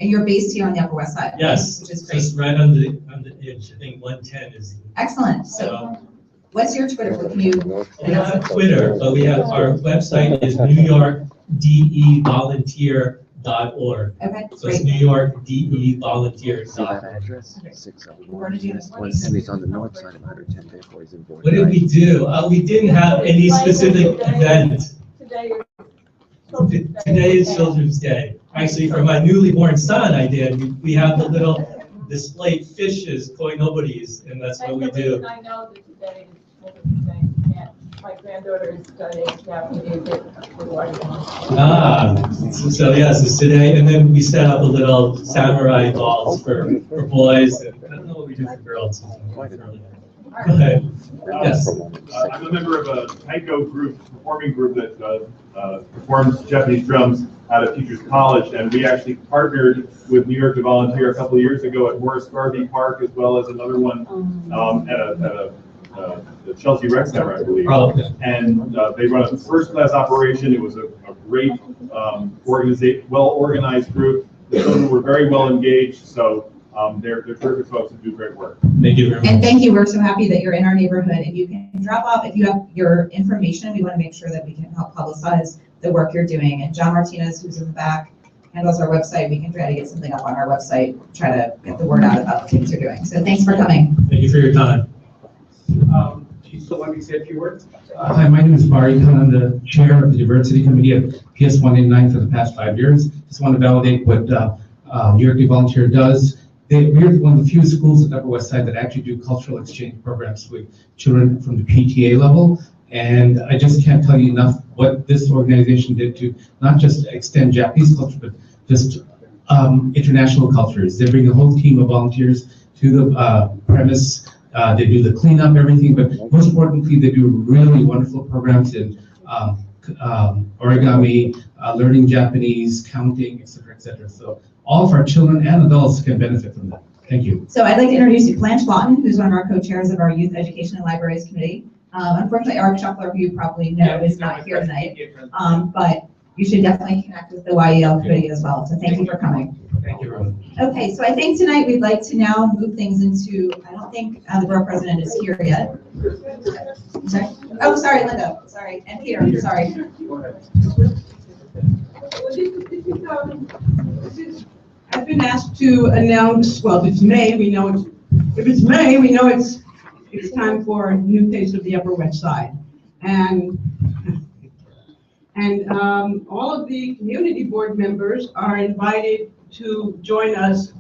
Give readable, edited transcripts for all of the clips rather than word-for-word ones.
And you're based here on the Upper West Side. Yes, which is great. just right on the edge. I think 110 is. Excellent. So, what's your Twitter? Can you? We don't have Twitter, but we have our website is newyorkdevolunteer.org. Okay, So it's great. newyorkdevolunteer.org. Address 60. We're gonna do this one. And he's on the north side of 110 therefore he's in Board. What did we do? We didn't have any specific event. Today is Children's Day. Actually, for my newly born son, I did. We have the little displayed fishes, koi nobodies, and that's what we do. I know that today is Children's Day, and my granddaughter is studying Japanese at So yes, it's today, and then we set up a little samurai dolls for boys. And I don't know what we do for girls. Go ahead. Yes. I'm a member of a taiko group, performing group that performs Japanese drums out of Teachers College, and we actually partnered with New York to Volunteer a couple of years ago at Morris Garvey Park, as well as another one at the Chelsea Rec Center, I believe. Oh, okay. And they run a first-class operation. It was a great, well-organized group. The children were very well engaged, so they're terrific folks who do great work. Thank you very much. And thank you. We're so happy that you're in our neighborhood, and you can drop off if you have your information. We want to make sure that we can help publicize the work you're doing. And John Martinez, who's in the back, handles our website. We can try to get something up on our website, try to get the word out about the things you're doing. So thanks for coming. Thank you for your time. Do you still want me to say a few words? Hi, my name is Barry Khan. I'm the chair of the Diversity Committee at PS189 for the past 5 years. Just want to validate what New York Volunteer does. We're one of the few schools at the Upper West Side that actually do cultural exchange programs with children from the PTA level. And I just can't tell you enough what this organization did to not just extend Japanese culture, but just international cultures. They bring a whole team of volunteers to the premise. They do the cleanup, everything, but most importantly, they do really wonderful programs in origami, learning Japanese, counting, etc., etc. So all of our children and adults can benefit from that. Thank you. So I'd like to introduce you, Blanche Lawton, who's one of our co-chairs of our Youth Education and Libraries Committee. Unfortunately, Eric Shuffler, who you probably know, is not here tonight, but you should definitely connect with the YEL committee as well. So thank you for coming. Thank you, everyone. Okay, so I think tonight we'd like to now move things into, I don't think the borough president is here yet. Sorry? Oh, sorry, Linda, sorry, and Peter, sorry. I've been asked to announce, well, if it's May, we know it's, if it's May, we know it's time for a new Taste of the Upper West Side. And all of the community board members are invited to join us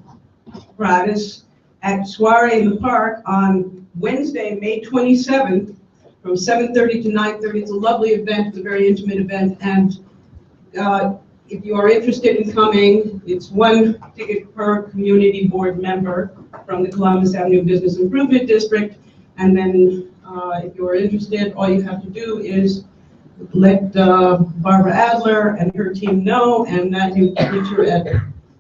gratis at Soiree in the Park on Wednesday, May 27th, from 7:30 to 9:30. It's a lovely event, it's a very intimate event, and if you are interested in coming, it's 1 ticket per community board member from the Columbus Avenue Business Improvement District. And then if you are interested, all you have to do is let Barbara Adler and her team know, and that you can reach her at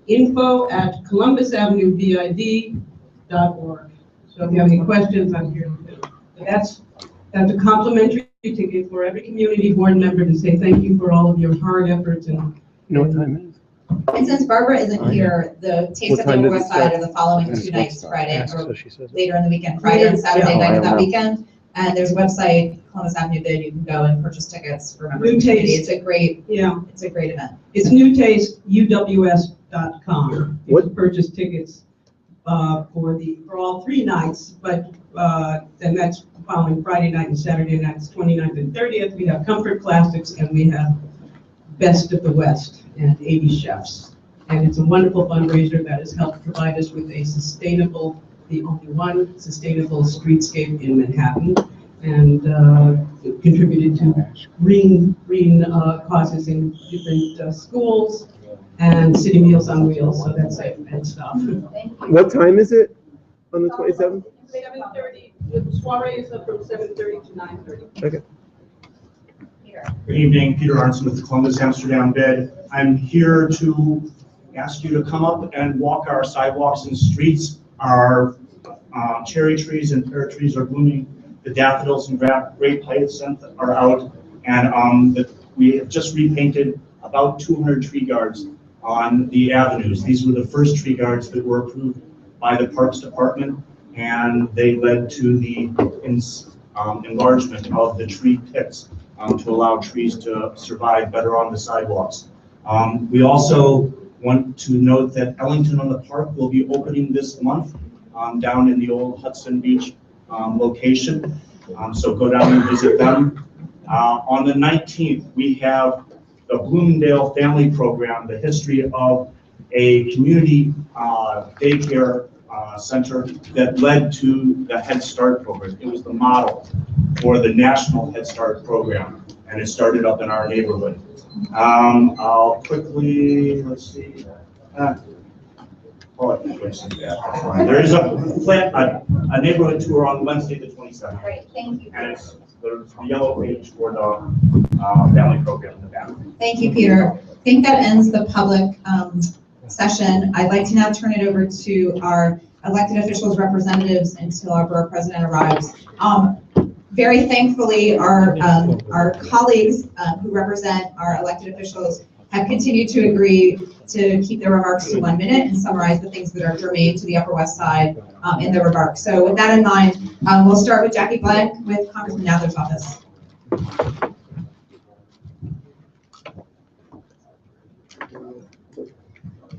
info@columbusavenuebid.org. So if you have any questions, I'm here. That's a complimentary ticket for every community board member to say thank you for all of your hard efforts. And You know what time it is? And since Barbara isn't here, the Taste of the Upper West Side are the following 2 nights, Friday, or later in the weekend, Friday and Saturday night of that weekend. And there's a website, Columbus Avenue Bid, you can go and purchase tickets for members of the community. It's a great, it's a great event. It's newtasteuws.com. You can purchase tickets for all 3 nights, but then that's following Friday night and Saturday nights, 29th and 30th. We have Comfort Classics and we have Best of the West and 80 Chefs. And it's a wonderful fundraiser that has helped provide us with a sustainable, the only one sustainable streetscape in Manhattan, and contributed to green causes in different schools and City Meals on Wheels, so that's it and stuff. What time is it on the 27th? 7:30, the soiree is up from 7:30 to 9:30. Okay. Good evening, Peter Arnson with the Columbus Amsterdam Bid. I'm here to ask you to come up and walk our sidewalks and streets. Our cherry trees and pear trees are blooming. The daffodils and grape hyacinth are out. And we have just repainted about 200 tree guards on the avenues. These were the first tree guards that were approved by the Parks Department, and they led to the enlargement of the tree pits to allow trees to survive better on the sidewalks. We also want to note that Ellington on the Park will be opening this month down in the old Hudson Beach location. So go down and visit them. On the 19th, we have the Bloomingdale Family Program, the history of a community daycare center that led to the Head Start program. It was the model for the National Head Start program, and it started up in our neighborhood. I'll quickly, let's see. There is a neighborhood tour on Wednesday, the 27th. Great, thank you. And it's the yellow page for the family program in the back. Thank you, Peter. I think that ends the public session. I'd like to now turn it over to our elected officials representatives until our borough president arrives. Very thankfully, our colleagues who represent our elected officials have continued to agree to keep their remarks to 1 minute and summarize the things that are germane to the Upper West Side in their remarks. So with that in mind, we'll start with Jackie Blank with Congressman Nadler's office.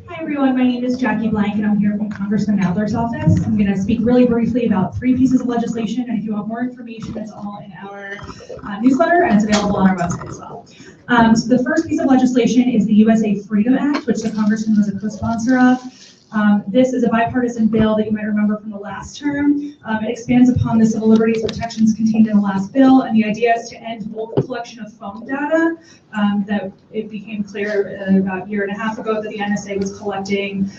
Hi everyone, my name is Jackie Blank and I'm here from Congressman Nadler's office. I'm going to speak really briefly about 3 pieces of legislation, and if you want more information, it's all in our newsletter and it's available on our website as well. So the first piece of legislation is the USA Freedom Act, which the Congressman was a co-sponsor of. This is a bipartisan bill that you might remember from the last term. It expands upon the civil liberties protections contained in the last bill, and the idea is to end bulk collection of phone data. That it became clear about 1.5 years ago that the NSA was collecting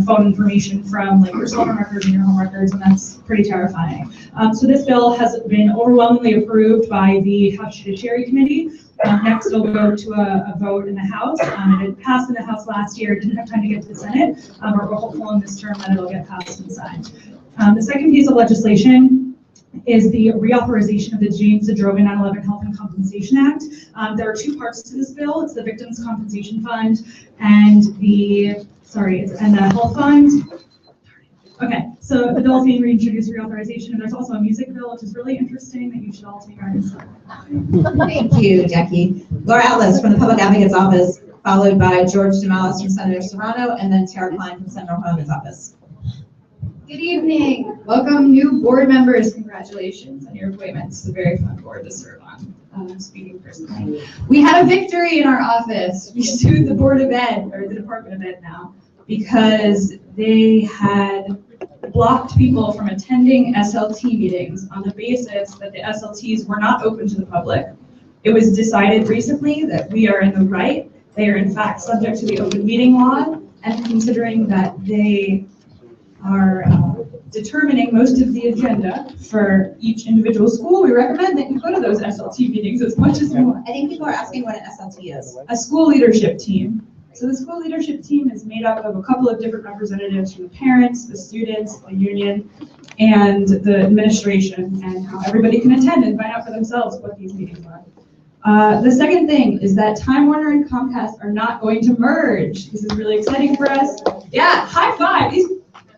phone information from like your cell phone records and your home records, and that's pretty terrifying. So this bill has been overwhelmingly approved by the House Judiciary Committee. Next, it'll go to a vote in the House. It passed in the House last year. It didn't have time to get to the Senate, but we're hopeful in this term that it'll get passed and signed. The second piece of legislation is the reauthorization of the James Zadroga 9/11 Health and Compensation Act. There are 2 parts to this bill. It's the Victims Compensation Fund and the Health Fund. Okay, so the bill is being reintroduced reauthorization, and there's also a music bill, which is really interesting that you should all take our insight. Thank you, Jackie. Laura Atlas from the Public Advocate's Office, followed by George DeMalis from Senator Serrano, and then Tara Klein from Senator Homan's office. Good evening. Welcome, new board members. Congratulations on your appointments. It's a very fun board to serve on. Speaking personally, we had a victory in our office. We sued the Board of Ed, or the Department of Ed now, because they had blocked people from attending SLT meetings on the basis that the SLTs were not open to the public. It was decided recently that we are in the right. They are in fact subject to the open meeting law, and considering that they are determining most of the agenda for each individual school, we recommend that you go to those SLT meetings as much as you want. I think people are asking what an SLT is. A school leadership team. So the school leadership team is made up of a couple of different representatives from the parents, the students, the union, and the administration, and how everybody can attend and find out for themselves what these meetings are. The second thing is that Time Warner and Comcast are not going to merge. This is really exciting for us. Yeah, high five.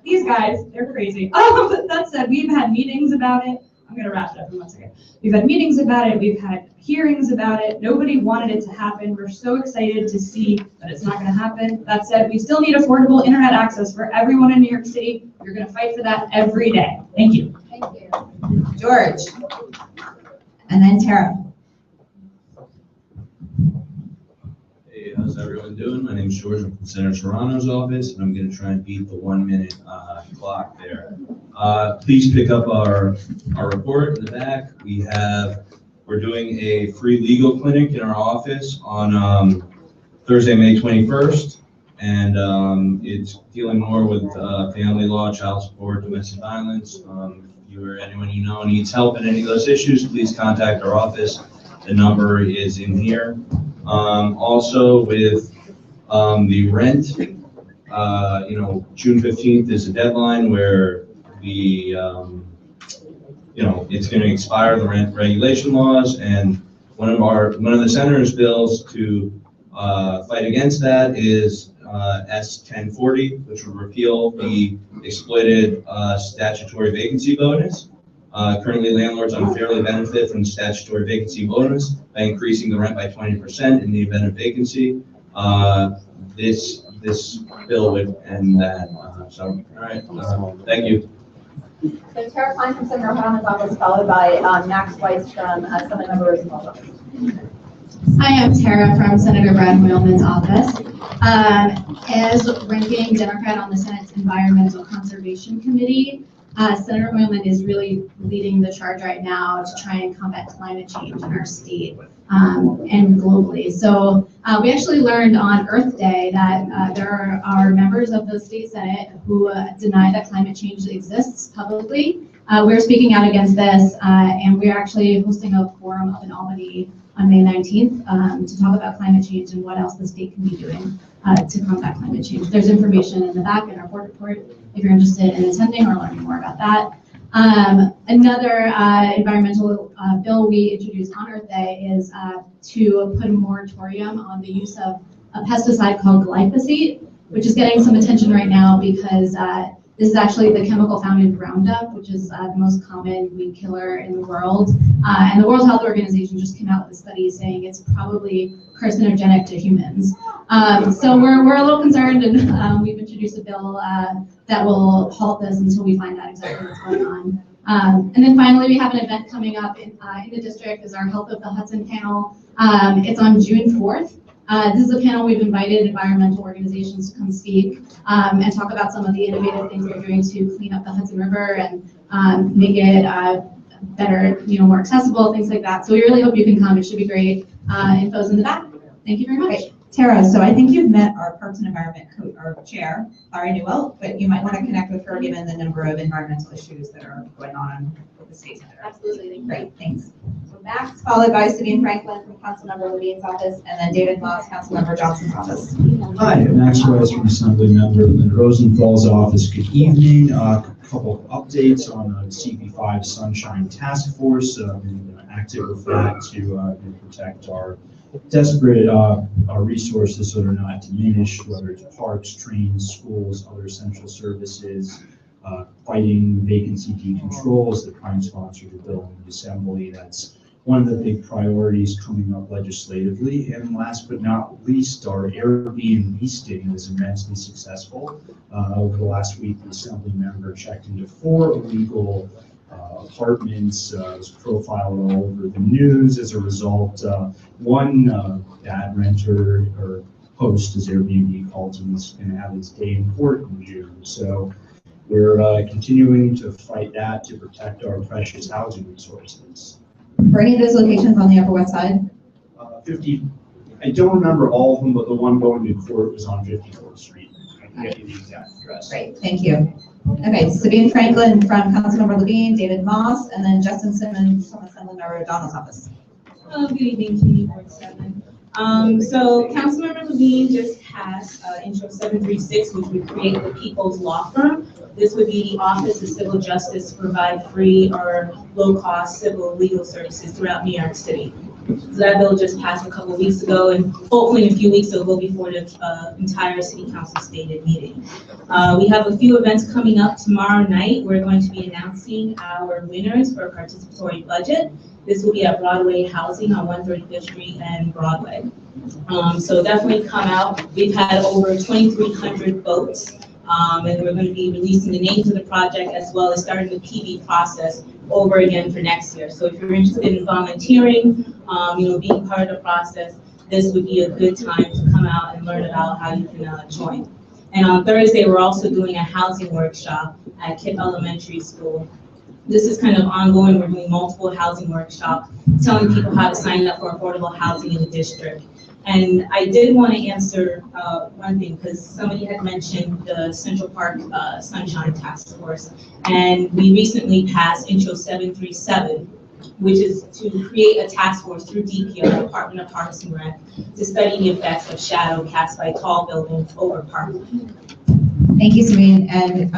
These guys, they're crazy. But that said, we've had meetings about it. I'm gonna wrap it up in 1 second. We've had meetings about it, we've had hearings about it. Nobody wanted it to happen. We're so excited to see that it's not gonna happen. That said, we still need affordable internet access for everyone in New York City. You're gonna fight for that every day. Thank you. Thank you. George. And then Tara. Hey, how's everyone doing? My name is George. I'm from Senator Serrano's office, and I'm going to try and beat the 1 minute clock there. Please pick up our report in the back. We're doing a free legal clinic in our office on Thursday, May 21st, and it's dealing more with family law, child support, domestic violence. If you or anyone you know needs help in any of those issues, please contact our office. The number is in here. Also with the rent, June 15th is a deadline where it's going to expire, the rent regulation laws, and one of the senator's bills to fight against that is S1040, which would repeal the exploited statutory vacancy bonus. Currently, landlords unfairly benefit from the statutory vacancy bonus by increasing the rent by 20% in the event of vacancy. This bill would end that. So, all right, thank you. So Tara Klein from Senator O'Hanlon's office, followed by Max Weiss from Assembly Member Rosenthal's office. Hi, I'm Tara from Senator Brad Hoylman's office. As ranking Democrat on the Senate's Environmental Conservation Committee, Senator Hoylman is really leading the charge right now to try and combat climate change in our state and globally. So we actually learned on Earth Day that there are members of the state Senate who deny that climate change exists publicly. We're speaking out against this, and we're actually hosting a forum up in Albany on May 19th to talk about climate change and what else the state can be doing to combat climate change. There's information in the back in our board report if you're interested in attending or learning more about that. Another environmental bill we introduced on Earth Day is to put a moratorium on the use of a pesticide called glyphosate, which is getting some attention right now because this is actually the chemical found in Roundup, which is the most common weed killer in the world. And the World Health Organization just came out with a study saying it's probably carcinogenic to humans. So we're a little concerned, and we've introduced a bill that will halt this until we find out exactly what's going on. And then finally, we have an event coming up in the district, is our Health of the Hudson panel. It's on June 4th. This is a panel we've invited environmental organizations to come speak and talk about some of the innovative things they're doing to clean up the Hudson River and make it better, more accessible, things like that. So we really hope you can come. It should be great. Info's in the back. Thank you very much. Great. Tara, so I think you've met our Parks and Environment our chair, Larry Newell, but you might want to connect with her given the number of environmental issues that are going on with the state center. Absolutely. Great, thanks. So Max, followed by Sabine Franklin from Councilmember Levine's office, and then David Moss, Councilmember Johnson's office. Hi, Max Weiss from Assembly Member Linda Rosenthal's office. Good evening. A couple of updates on the CB5 Sunshine Task Force. We've been active with that to protect our desperate our resources so they're not diminished, whether it's parks, trains, schools, other essential services, fighting vacancy decontrol is the prime sponsor of the bill in the Assembly. That's one of the big priorities coming up legislatively. And last but not least, our Airbnb sting was immensely successful. Over the last week, the Assembly member checked into 4 illegal apartments, was profiled all over the news. As a result, one bad renter or host, as Airbnb calls him, is going to have his day in court in June. So we're continuing to fight that to protect our precious housing resources. For any of those locations on the Upper West Side? 50, I don't remember all of them, but the one going to court was on 54th Street. I can get you the exact address. Great, thank you. Okay, Sabine Franklin from Councilmember Levine, David Moss, and then Justin Simmons from Assemblymember O'Donnell's office. Good evening, Committee Board 7. So Councilmember Levine just passed Intro 736, which would create the People's Law Firm. This would be the Office of Civil Justice to provide free or low-cost civil legal services throughout New York City. So that bill just passed a couple of weeks ago, and hopefully in a few weeks it'll go before the entire City Council stated meeting. We have a few events coming up tomorrow night. We're going to be announcing our winners for participatory budget. This will be at Broadway Housing on 135th Street and Broadway. So definitely come out. We've had over 2,300 votes, and we're going to be releasing the names of the project as well as starting the PB process over again for next year. So if you're interested in volunteering, being part of the process, this would be a good time to come out and learn about how you can join. And on Thursday, we're also doing a housing workshop at Kipp Elementary School. This is kind of ongoing. We're doing multiple housing workshops, telling people how to sign up for affordable housing in the district. And I did want to answer one thing, because somebody had mentioned the Central Park Sunshine Task Force. And we recently passed Intro 737, which is to create a task force through DPR, Department of Parks and Rec, to study the effects of shadow cast by tall buildings over parkland. Thank you, Sabine. And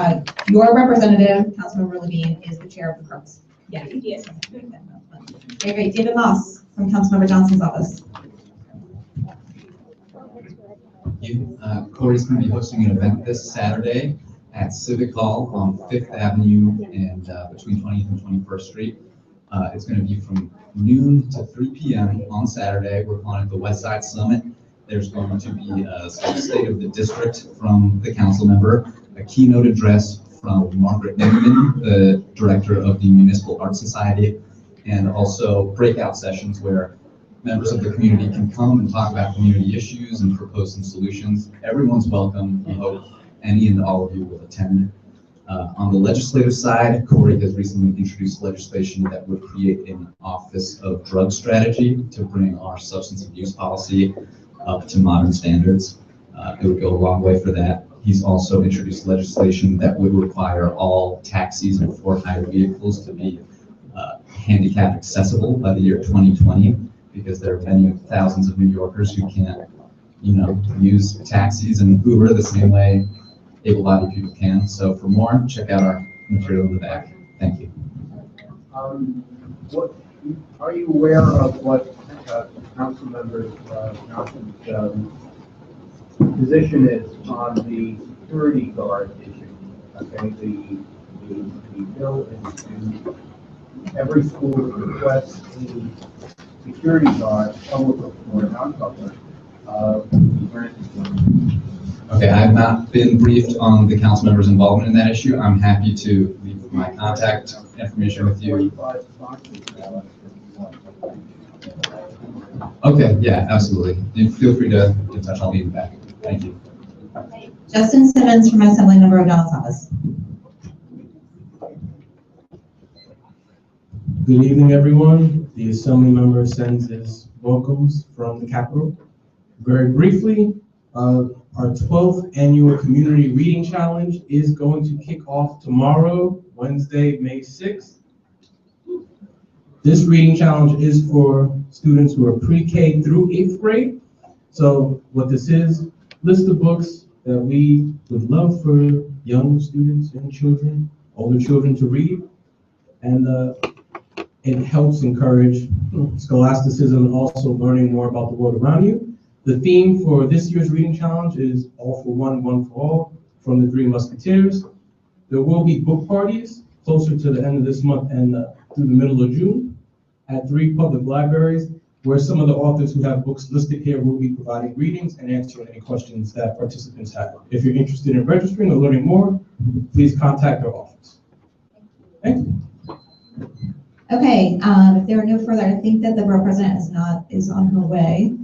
your representative, Councilmember Levine, is the chair of the Parks. Yeah. Yes. Okay, great. David Moss from Councilmember Johnson's office. Corey's going to be hosting an event this Saturday at Civic Hall on 5th Avenue and between 20th and 21st Street. It's going to be from noon to 3 p.m. on Saturday. We're calling it the West Side Summit. There's going to be a state of the district from the council member, a keynote address from Margaret Niederman, the director of the Municipal Art Society, and also breakout sessions where members of the community can come and talk about community issues and propose some solutions. Everyone's welcome. We hope any and all of you will attend. On the legislative side, Corey has recently introduced legislation that would create an Office of Drug Strategy to bring our substance abuse policy up to modern standards. It would go a long way for that. He's also introduced legislation that would require all taxis and for-hire vehicles to be handicap accessible by the year 2020, because there are many thousands of New Yorkers who can't, use taxis and Uber the same way able-bodied people can. So for more, check out our material in the back. Thank you. What are you aware of what Council Member Johnson's position is on the security guard issue? Okay, the bill is to every school requests a security guard, public or non-public, be granted one. Okay, I have not been briefed on the council members' involvement in that issue. I'm happy to leave my contact information with you. Okay, yeah, absolutely. You feel free to touch. I'll be back. Thank you. Justin Simmons from Assemblymember O'Donnell's office. Good evening, everyone. The Assemblymember sends his welcomes from the Capitol. Very briefly, our 12th annual Community Reading Challenge is going to kick off tomorrow, Wednesday, May 6th. This reading challenge is for students who are pre-K through 8th grade. So what this is, list of books that we would love for young students and children, older children to read. And it helps encourage scholasticism and also learning more about the world around you. The theme for this year's reading challenge is All for One, One for All from the Three Musketeers. There will be book parties closer to the end of this month and through the middle of June at 3 public libraries, where some of the authors who have books listed here will be providing readings and answering any questions that participants have. If you're interested in registering or learning more, please contact our office. Thank you. Okay, if there are no further, I think that the borough president is on her way.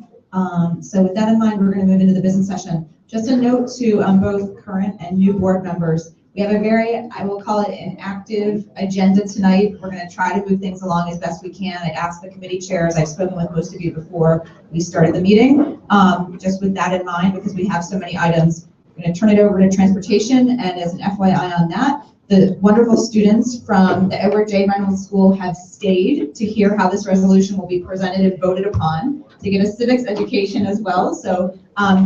So with that in mind, we're going to move into the business session. Just a note to both current and new board members. We have a very, I will call it an active agenda tonight. We're going to try to move things along as best we can. I asked the committee chairs, I've spoken with most of you before we started the meeting. Just with that in mind, because we have so many items, I'm going to turn it over to transportation. And as an FYI on that, the wonderful students from the Edward J. Reynolds School have stayed to hear how this resolution will be presented and voted upon, to get a civics education as well. So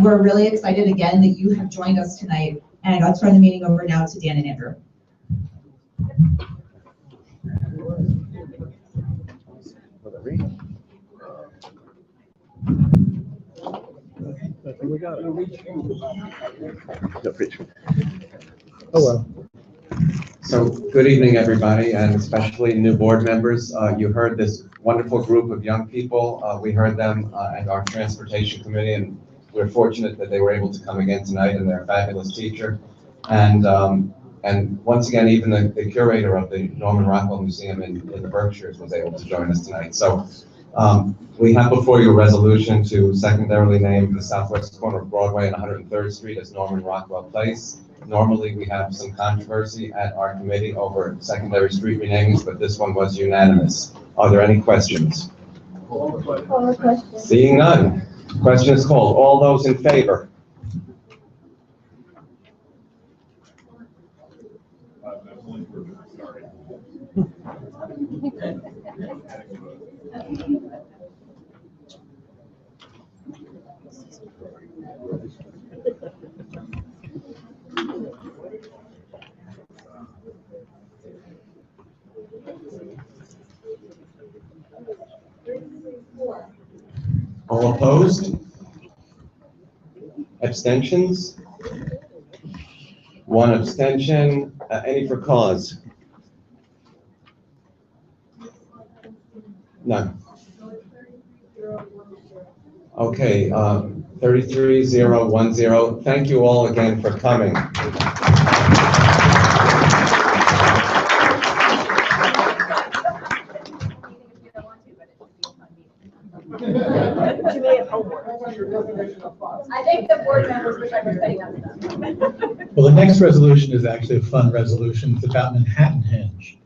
we're really excited again that you have joined us tonight. And I'll turn the meeting over now to Dan and Andrew. I think we got it. Oh, well. So good evening, everybody, and especially new board members. You heard this wonderful group of young people. We heard them at our transportation committee, and we're fortunate that they were able to come again tonight, and they're a fabulous teacher. And once again, even the curator of the Norman Rockwell Museum in the Berkshires was able to join us tonight. So we have before you a resolution to secondarily name the southwest corner of Broadway and 103rd Street as Norman Rockwell Place. Normally, we have some controversy at our committee over secondary street renamings, but this one was unanimous. Are there any questions? Seeing none, question is called. All those in favor? All opposed? Abstentions? One abstention. Any for cause? None. Okay, 33010. Thank you all again for coming. I think the board members wish I could say that. Well, the next resolution is actually a fun resolution. It's about Manhattan Henge.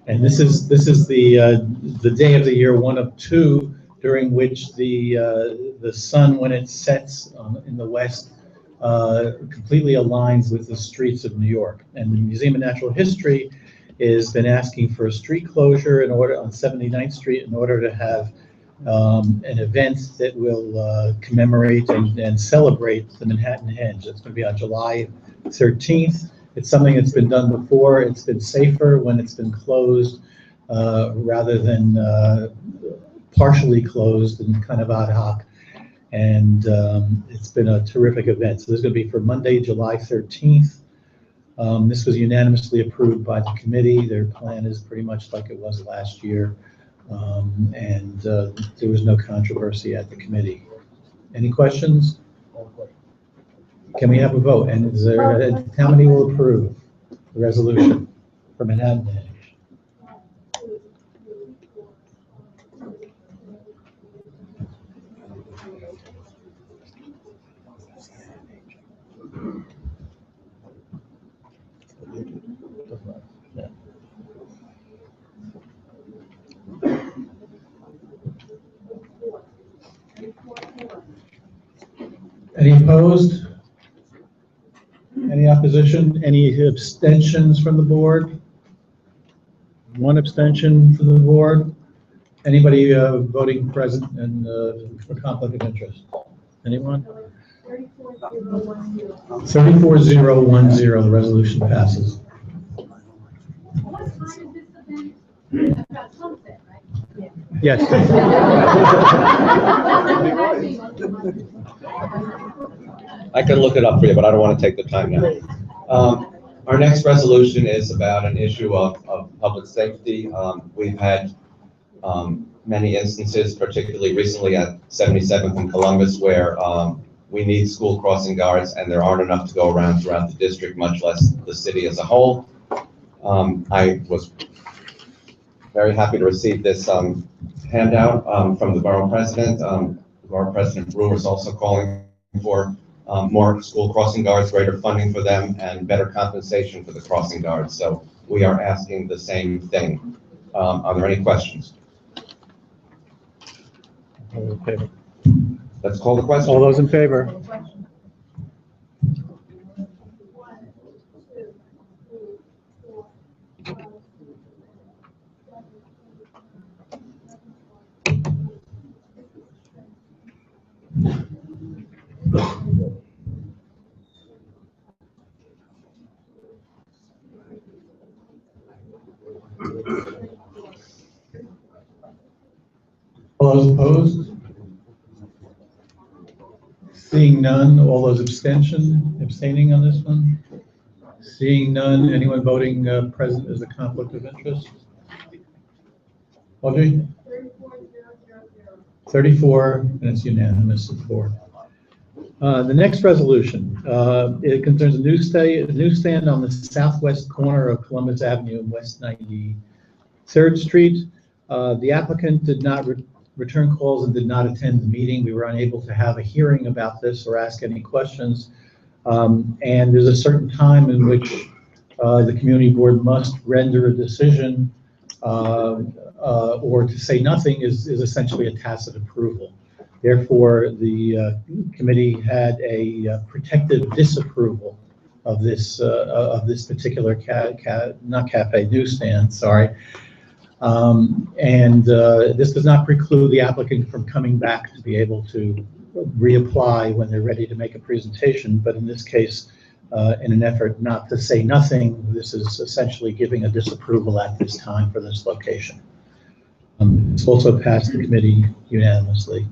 And this is the day of the year, one of two, during which the sun, when it sets in the west, completely aligns with the streets of New York. And the Museum of Natural History has been asking for a street closure in order on 79th Street in order to have an event that will commemorate and celebrate the Manhattan Henge. It's going to be on July 13th. It's something that's been done before. It's been safer when it's been closed rather than partially closed and kind of ad hoc. And it's been a terrific event. So this is going to be for Monday, July 13th. This was unanimously approved by the committee. Their plan is pretty much like it was last year. And there was no controversy at the committee. Any questions? Can we have a vote? And is there, how many will approve the resolution for Manhattan Henge? Any opposed? Any opposition? Any abstentions from the board? One abstention from the board. Anybody voting present and for conflict of interest? Anyone? 34010, the resolution passes. What time is this event? About sunset, right? Yes. I can look it up for you, but I don't want to take the time now. Our next resolution is about an issue of public safety. We've had many instances, particularly recently at 77th and Columbus, where we need school crossing guards and there aren't enough to go around throughout the district, much less the city as a whole. I was very happy to receive this handout from the borough president. Borough President Brewer is also calling for more school crossing guards, greater funding for them, and better compensation for the crossing guards. So we are asking the same thing. Are there any questions? All in favor? Let's call the question. All those in favor? All those opposed? Seeing none, all those abstaining on this one? Seeing none, anyone voting present as a conflict of interest? Audrey? 34, and it's unanimous support. The next resolution, it concerns a newsstand on the southwest corner of Columbus Avenue and West 93rd Street. The applicant did not return calls and did not attend the meeting. We were unable to have a hearing about this or ask any questions. And there's a certain time in which the community board must render a decision or to say nothing is essentially a tacit approval. Therefore, the committee had a protective disapproval of this particular newsstand, sorry. This does not preclude the applicant from coming back to be able to reapply when they're ready to make a presentation. But in this case, in an effort not to say nothing, this is essentially giving a disapproval at this time for this location. It's also passed the committee unanimously.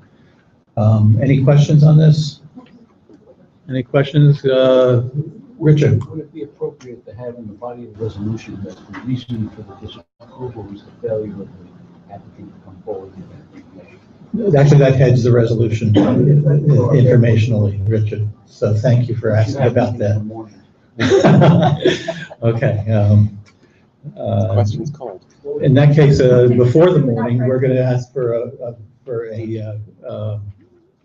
Any questions on this? Any questions? Richard? Would it be appropriate to have in the body of the resolution that the reason for the disapproval was the failure of the applicant to come forward with that information? Actually, that heads the resolution informationally, Richard. So thank you for asking about that. Okay. Questions called. In that case, before the morning, we're going to ask for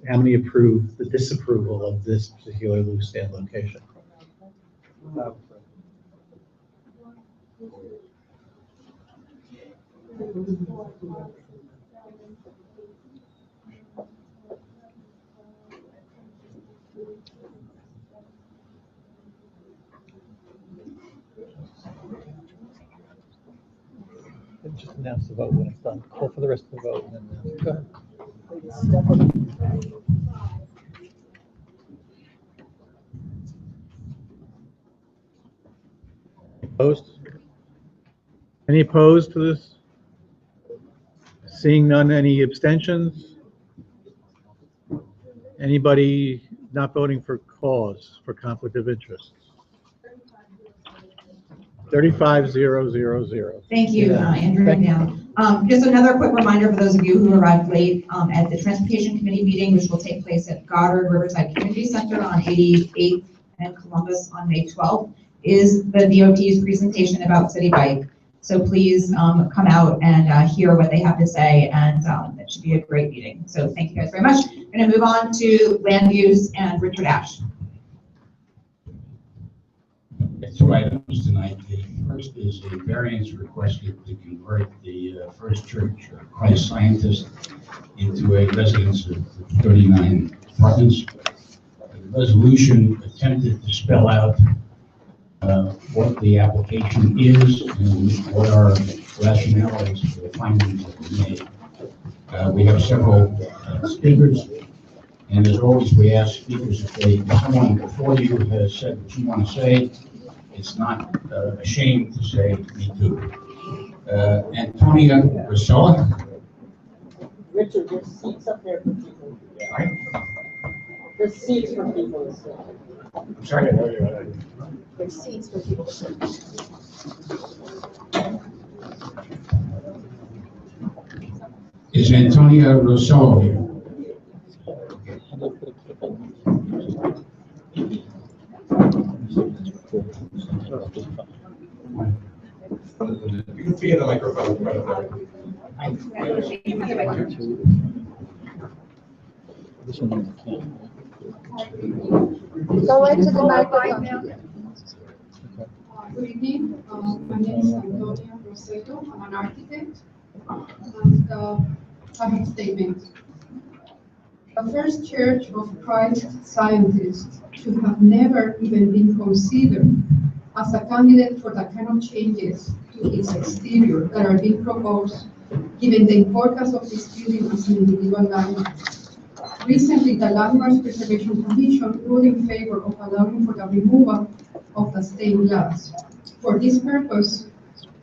how many approve the disapproval of this particular loose stand location? Just announce the vote when it's done. Call for the rest of the vote. And then, go ahead. Opposed? Any opposed to this? Seeing none, any abstentions? Anybody not voting for cause, for conflict of interest? 35,000. Thank you, Andrew. Down. Just another quick reminder for those of you who arrived late at the Transportation Committee meeting, which will take place at Goddard Riverside Community Center on 88th and Columbus on May 12th, is the DOT's presentation about City Bike. So please come out and hear what they have to say, and it should be a great meeting. So thank you guys very much. I'm going to move on to land use and Richard Ash. Two items tonight. The first is a variance requested to convert the First Church Christ Scientist into a residence of 39 apartments. The resolution attempted to spell out what the application is and what our rationale is for the findings that we made. We have several speakers, and as always, we ask speakers if someone before you has said what you want to say, it's not a shame to say me too. Antonia Rosola. Richard, there's seats up there for people. Right? There's seats for people to sit. I'm sorry. There's seats for people to sit. Is Antonia Rosola here? You can see in the microphone. Go right to the microphone. Good evening. My name is Antonia Roseto. I'm an architect. And I have a statement. The First Church of Christ Scientists should have never even been considered as a candidate for the kind of changes to its exterior that are being proposed, given the importance of this building as an individual landmark. Recently, the Landmarks Preservation Commission ruled in favor of allowing for the removal of the stained glass. For this purpose,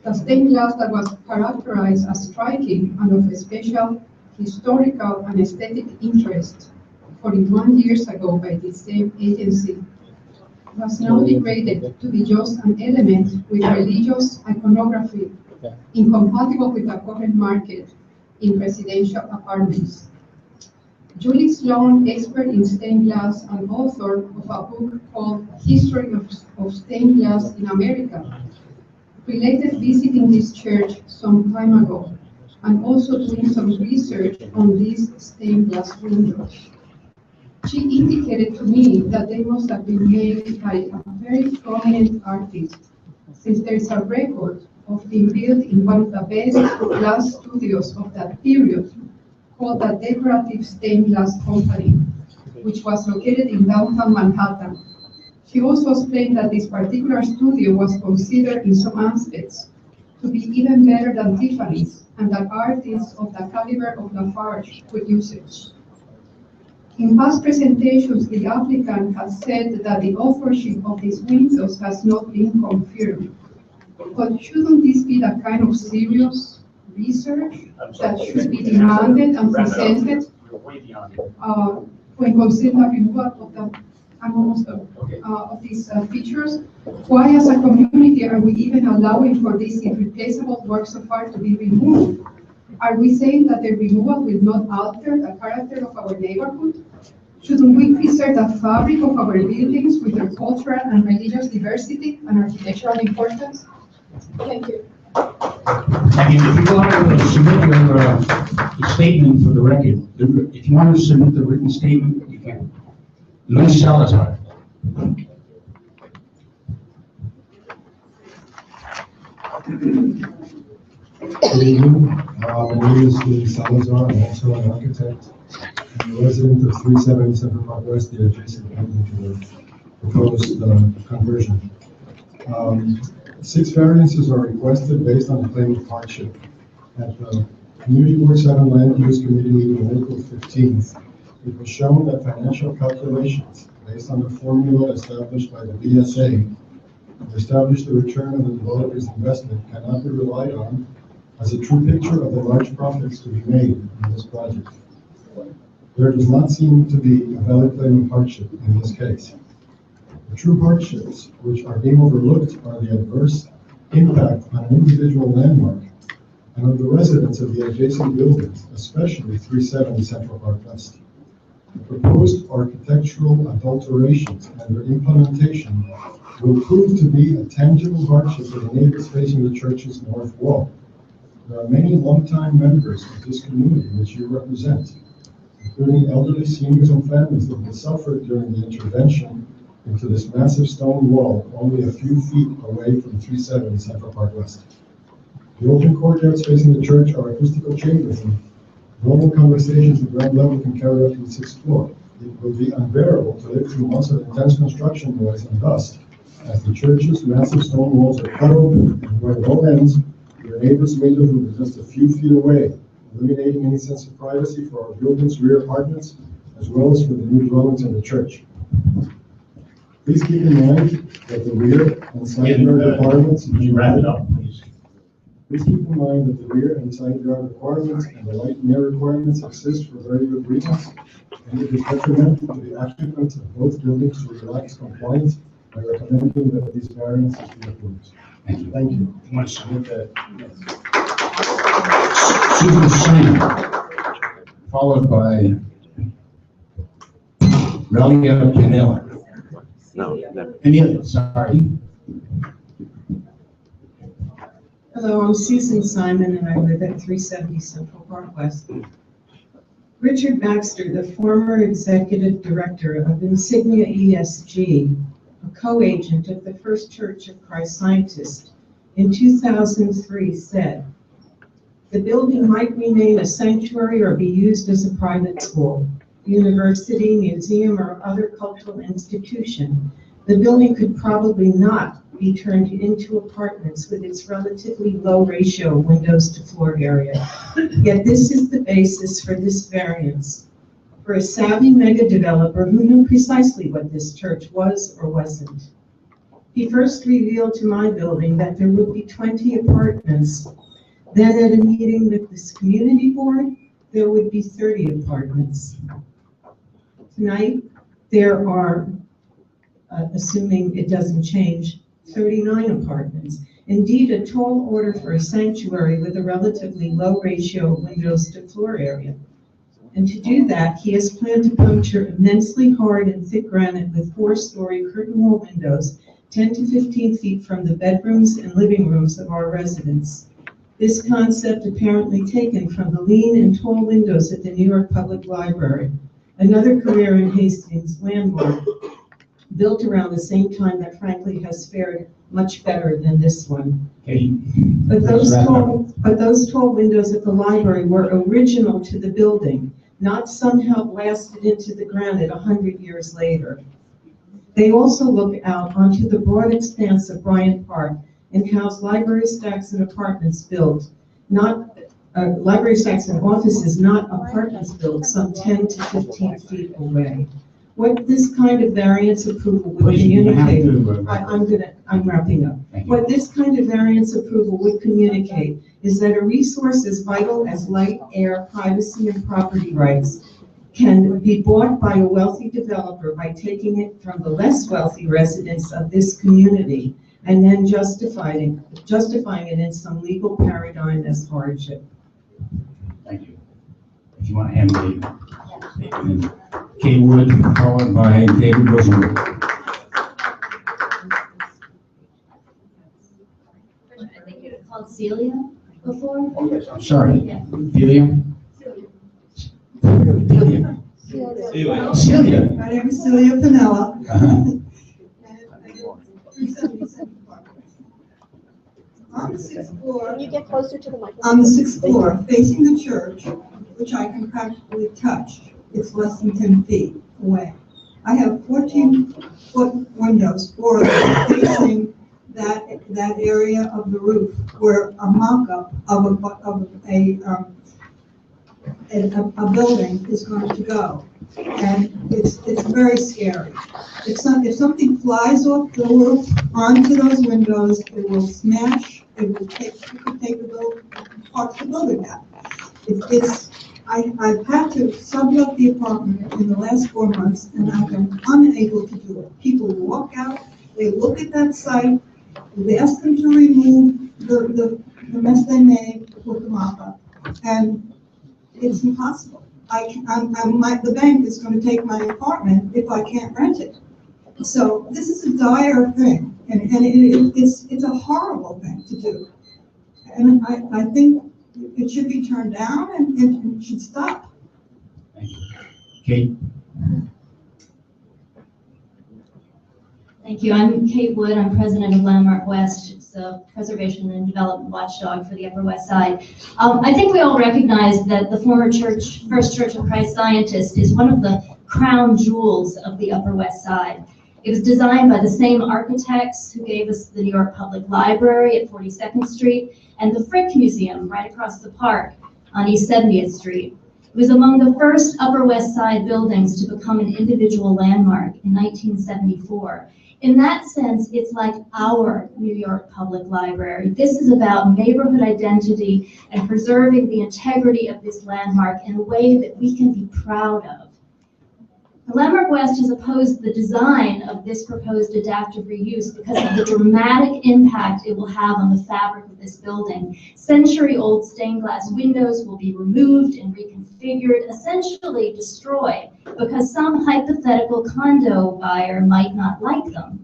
the stained glass that was characterized as striking and of a special historical and aesthetic interest 41 years ago by the same agency was now degraded to be just an element with religious iconography incompatible with the current market in residential apartments. Julie Sloan, expert in stained glass and author of a book called History of Stained Glass in America, related visiting this church some time ago and also doing some research on these stained glass windows. She indicated to me that they must have been made by a very prominent artist, since there is a record of being built in one of the best glass studios of that period, called the Decorative Stained Glass Company, which was located in downtown Manhattan. She also explained that this particular studio was considered in some aspects to be even better than Tiffany's, and that artists of the caliber of Lafarge could use it. In past presentations, the applicant has said that the authorship of these windows has not been confirmed. But shouldn't this be the kind of serious research that should be demanded and presented when considering the removal of the I'm almost done, of these features, why as a community are we even allowing for these irreplaceable works of art to be removed? Are we saying that the removal will not alter the character of our neighborhood? Shouldn't we preserve the fabric of our buildings with their cultural and religious diversity and architectural importance? Thank you. And if you want to submit your statement for the record, if you want to submit the written statement, you can. Luis Salazar. Good evening. My name is Luis Salazar. I'm also an architect and a resident of 370 Central Park West, the adjacent building to the proposed conversion. 6 variances are requested based on the claim of hardship. At the Community Board 7 Land Use Committee meeting on April 15th, it was shown that financial calculations based on the formula established by the BSA to establish the return of the developer's investment cannot be relied on as a true picture of the large profits to be made in this project. There does not seem to be a valid claim of hardship in this case. The true hardships which are being overlooked are the adverse impact on an individual landmark and on the residents of the adjacent buildings, especially 370 Central Park West. The proposed architectural adulterations and their implementation will prove to be a tangible hardship for the neighbors facing the church's north wall. There are many longtime members of this community which you represent, including elderly seniors and families that will suffer during the intervention into this massive stone wall only a few feet away from 370 Central Park West. The open courtyards facing the church are acoustical chambers, and normal conversations at ground level can carry up to the 6th floor. It will be unbearable to live through months of intense construction noise and dust as the church's massive stone walls are cut open and where it all ends, your neighbor's window room is just a few feet away, eliminating any sense of privacy for our building's rear apartments as well as for the new dwellings in the church. Please keep in mind that the rear and side yard requirements. You wrap it up, please. Please keep in mind that the rear and side yard requirements and the light and air requirements exist for very good reasons, and it is detrimental to the occupants of both buildings to relax compliance by recommending that these variances be approved. Thank you. Thank you. You want to submit that? Susan Singh, followed by Relia Pinella. No, never. Pinella, sorry. Hello, I'm Susan Simon and I live at 370 Central Park West. Richard Baxter, the former executive director of Insignia ESG, a co-agent of the First Church of Christ Scientist, in 2003 said, "The building might remain a sanctuary or be used as a private school, university, museum, or other cultural institution. The building could probably not be turned into apartments with its relatively low ratio of windows to floor area. Yet this is the basis for this variance. For a savvy mega developer who knew precisely what this church was or wasn't. He first revealed to my building that there would be 20 apartments. Then at a meeting with this community board, there would be 30 apartments. Tonight, there are, assuming it doesn't change, 39 apartments. Indeed, a tall order for a sanctuary with a relatively low ratio of windows to floor area. And to do that, he has planned to puncture immensely hard and thick granite with 4-story curtain wall windows 10 to 15 feet from the bedrooms and living rooms of our residents. This concept apparently taken from the lean and tall windows at the New York Public Library, another career in Hastings landmark, built around the same time that frankly has fared much better than this one. But those tall windows at the library were original to the building, not somehow blasted into the granite 100 years later. They also look out onto the broad expanse of Bryant Park and house library stacks and apartments built, library stacks and offices, not apartments built some 10 to 15 feet away. What this kind of variance approval would communicate, I'm wrapping up. What this kind of variance approval would communicate is that a resource as vital as light, air, privacy, and property rights can be bought by a wealthy developer by taking it from the less wealthy residents of this community and then justifying it in some legal paradigm as hardship. Thank you. If you want to hand me Kate Wood, followed by David Rosenberg. I think you called Celia before. Oh, yes, I'm sorry. Yeah. Celia? Celia. My name is Celia Pinella. On the sixth floor. Can you get closer to the microphone? On the sixth floor, facing the church, which I can practically touch, it's less than 10 feet away. I have 14-foot windows, 4 of them, facing that area of the roof where a mock-up of a building is going to go. And it's very scary. If something flies off the roof onto those windows, it will smash, it could take the parts of the building down. I've had to sublet the apartment in the last 4 months, and I've been unable to do it. People walk out, they look at that site, we ask them to remove the mess they made with the mop-up, and it's impossible. The bank is going to take my apartment if I can't rent it. So this is a dire thing, and it's a horrible thing to do. And I think it should be turned down and it should stop. Thank you. Kate? Thank you. I'm Kate Wood. I'm president of Landmark West. It's a preservation and development watchdog for the Upper West Side. I think we all recognize that the former First Church of Christ Scientist is one of the crown jewels of the Upper West Side. It was designed by the same architects who gave us the New York Public Library at 42nd Street and the Frick Museum right across the park on East 70th Street. It was among the first Upper West Side buildings to become an individual landmark in 1974. In that sense, it's like our New York Public Library. This is about neighborhood identity and preserving the integrity of this landmark in a way that we can be proud of. Landmark West has opposed the design of this proposed adaptive reuse because of the dramatic impact it will have on the fabric of this building. Century-old stained glass windows will be removed and reconfigured, essentially destroyed, because some hypothetical condo buyer might not like them.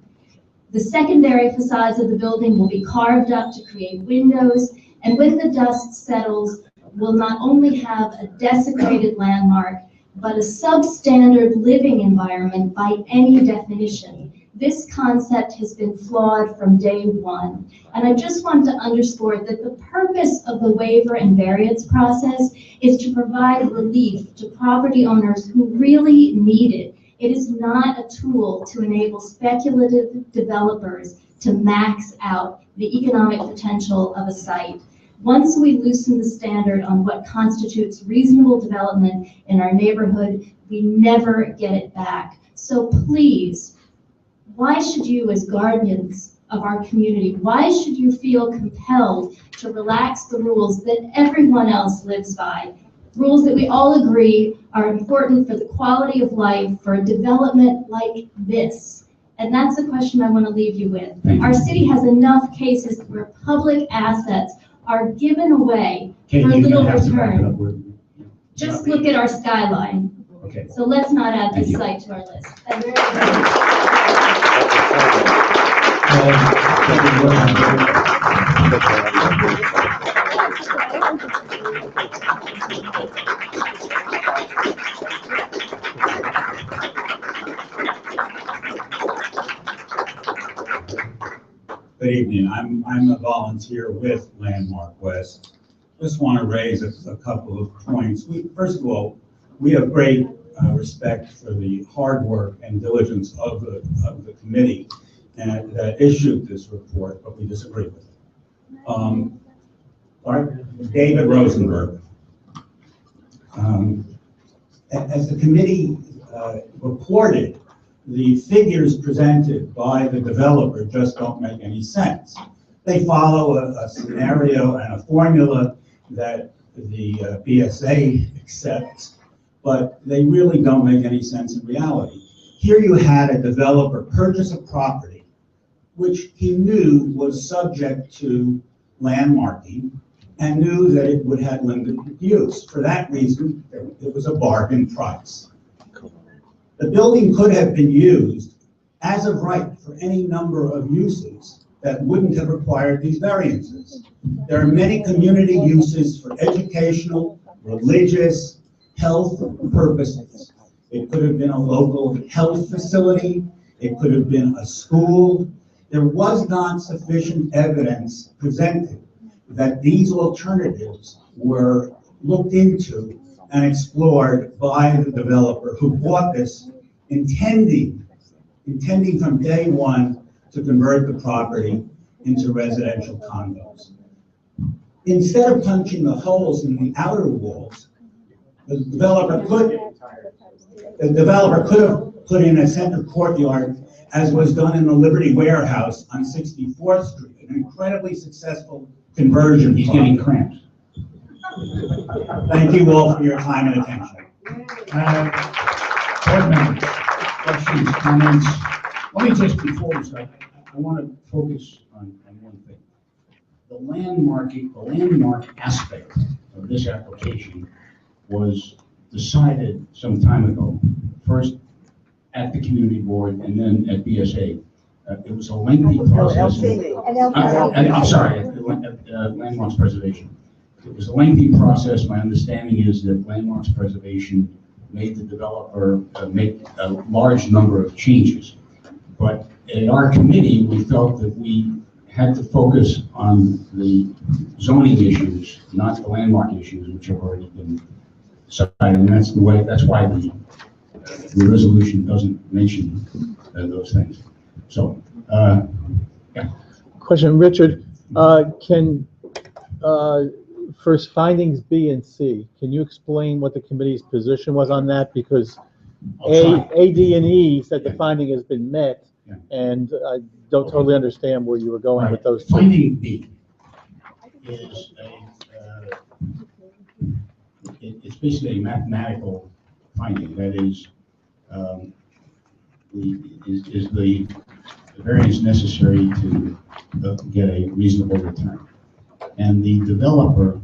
The secondary facades of the building will be carved up to create windows, and when the dust settles, we'll not only have a desecrated landmark, but a substandard living environment by any definition. This concept has been flawed from day one. And I just want to underscore that the purpose of the waiver and variance process is to provide relief to property owners who really need it. It is not a tool to enable speculative developers to max out the economic potential of a site. Once we loosen the standard on what constitutes reasonable development in our neighborhood, we never get it back. So please, why should you, as guardians of our community, why should you feel compelled to relax the rules that everyone else lives by? Rules that we all agree are important for the quality of life for a development like this. And that's the question I want to leave you with. Our city has enough cases where public assets are given away for little return. Just look at our skyline. Okay. So let's not add this site to our list. Thank you. Good evening. I'm a volunteer with Landmark West. Just want to raise a couple of points. First of all, we have great respect for the hard work and diligence of the committee that issued this report, but we disagree with it. David Rosenberg. As the committee reported, the figures presented by the developer just don't make any sense. They follow a scenario and a formula that the BSA accepts, but they really don't make any sense in reality. Here you had a developer purchase a property which he knew was subject to landmarking and knew that it would have limited use. For that reason, it was a bargain price. The building could have been used as of right for any number of uses that wouldn't have required these variances. There are many community uses for educational, religious, health purposes. It could have been a local health facility. It could have been a school. There was not sufficient evidence presented that these alternatives were looked into and explored by the developer who bought this, intending from day one to convert the property into residential condos. Instead of punching the holes in the outer walls, the developer could have put in a center courtyard, as was done in the Liberty Warehouse on 64th Street, an incredibly successful conversion. He's getting cramps. Thank you all for your time and attention. Board members, questions, comments? Let me just, before we start, I want to focus on one thing. The landmark aspect of this application was decided some time ago, first at the community board and then at BSA. It was a lengthy process. I'm sorry, landmarks preservation. It was a lengthy process. My understanding is that landmarks preservation made the developer make a large number of changes. But in our committee, we felt that we had to focus on the zoning issues, not the landmark issues, which have already been decided. And that's why the resolution doesn't mention those things. So, yeah. Question, Richard, can, first findings B and C, can you explain what the committee's position was on that? Because A, D, and E said the finding has been met, and I don't totally understand where you were going with those two. Finding B is it's basically a mathematical finding. That is, the variance necessary to get a reasonable return. And the developer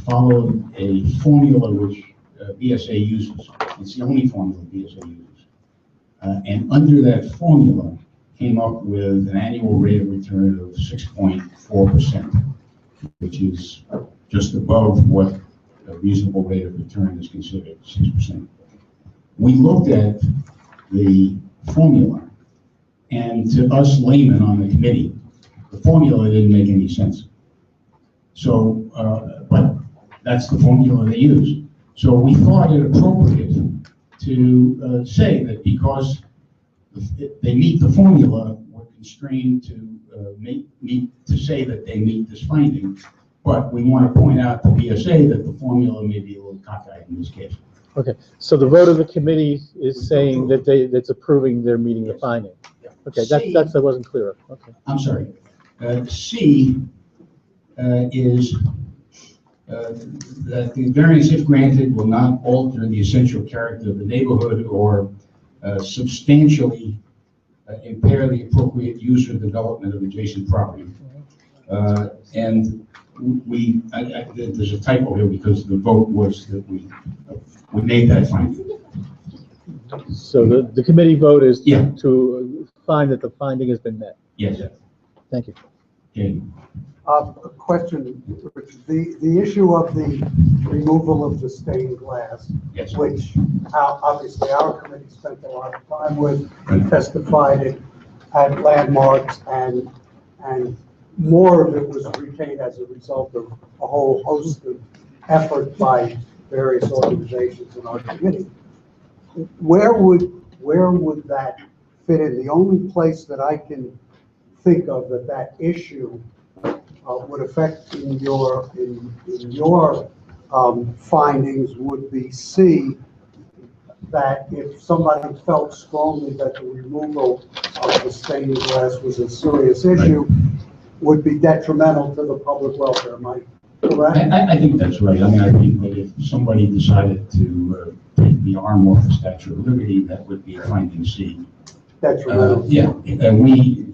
followed a formula which BSA uses. It's the only formula BSA uses. And under that formula came up with an annual rate of return of 6.4%, which is just above what a reasonable rate of return is considered, 6%. We looked at the formula, and to us laymen on the committee, the formula didn't make any sense. So, but that's the formula they use. So we thought it appropriate to say that because they meet the formula, we're constrained to say that they meet this finding. But we want to point out to BSA that the formula may be a little cockeyed in this case. Okay, so the vote of the committee is saying that that's approving their meeting the finding. Okay, that wasn't clear. Okay. I'm sorry. C is that the variance, if granted, will not alter the essential character of the neighborhood or substantially impair the appropriate use or development of adjacent property. And there's a typo here because the vote was that we made that finding. So the committee vote is to find that the finding has been met. Yes. Thank you. Okay. A question, the issue of the removal of the stained glass, which obviously our committee spent a lot of time with, testified it at landmarks, and more of it was retained as a result of a whole host of effort by various organizations in our committee. Where would that fit in? The only place that I can think of that issue would affect in your findings would be C, that if somebody felt strongly that the removal of the stained glass was a serious issue, would be detrimental to the public welfare. Am I correct? I think that's right. I mean, I think that if somebody decided to take if we are more of the Statue of Liberty, that would be finding C. Detrimental. Yeah, we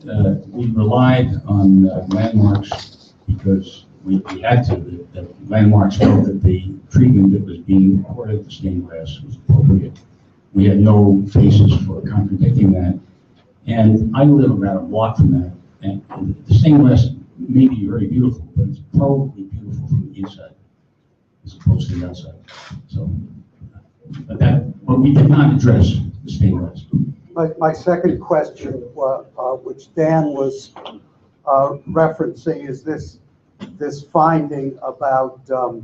relied on landmarks because we had to. The landmarks felt that the treatment that was being accorded to stained glass was appropriate. We had no basis for contradicting that. And I live about a block from that. And the stained glass may be very beautiful, but it's probably beautiful from the inside as opposed to the outside. So, but we did not address the stained glass. My second question, which Dan was referencing, is this finding about a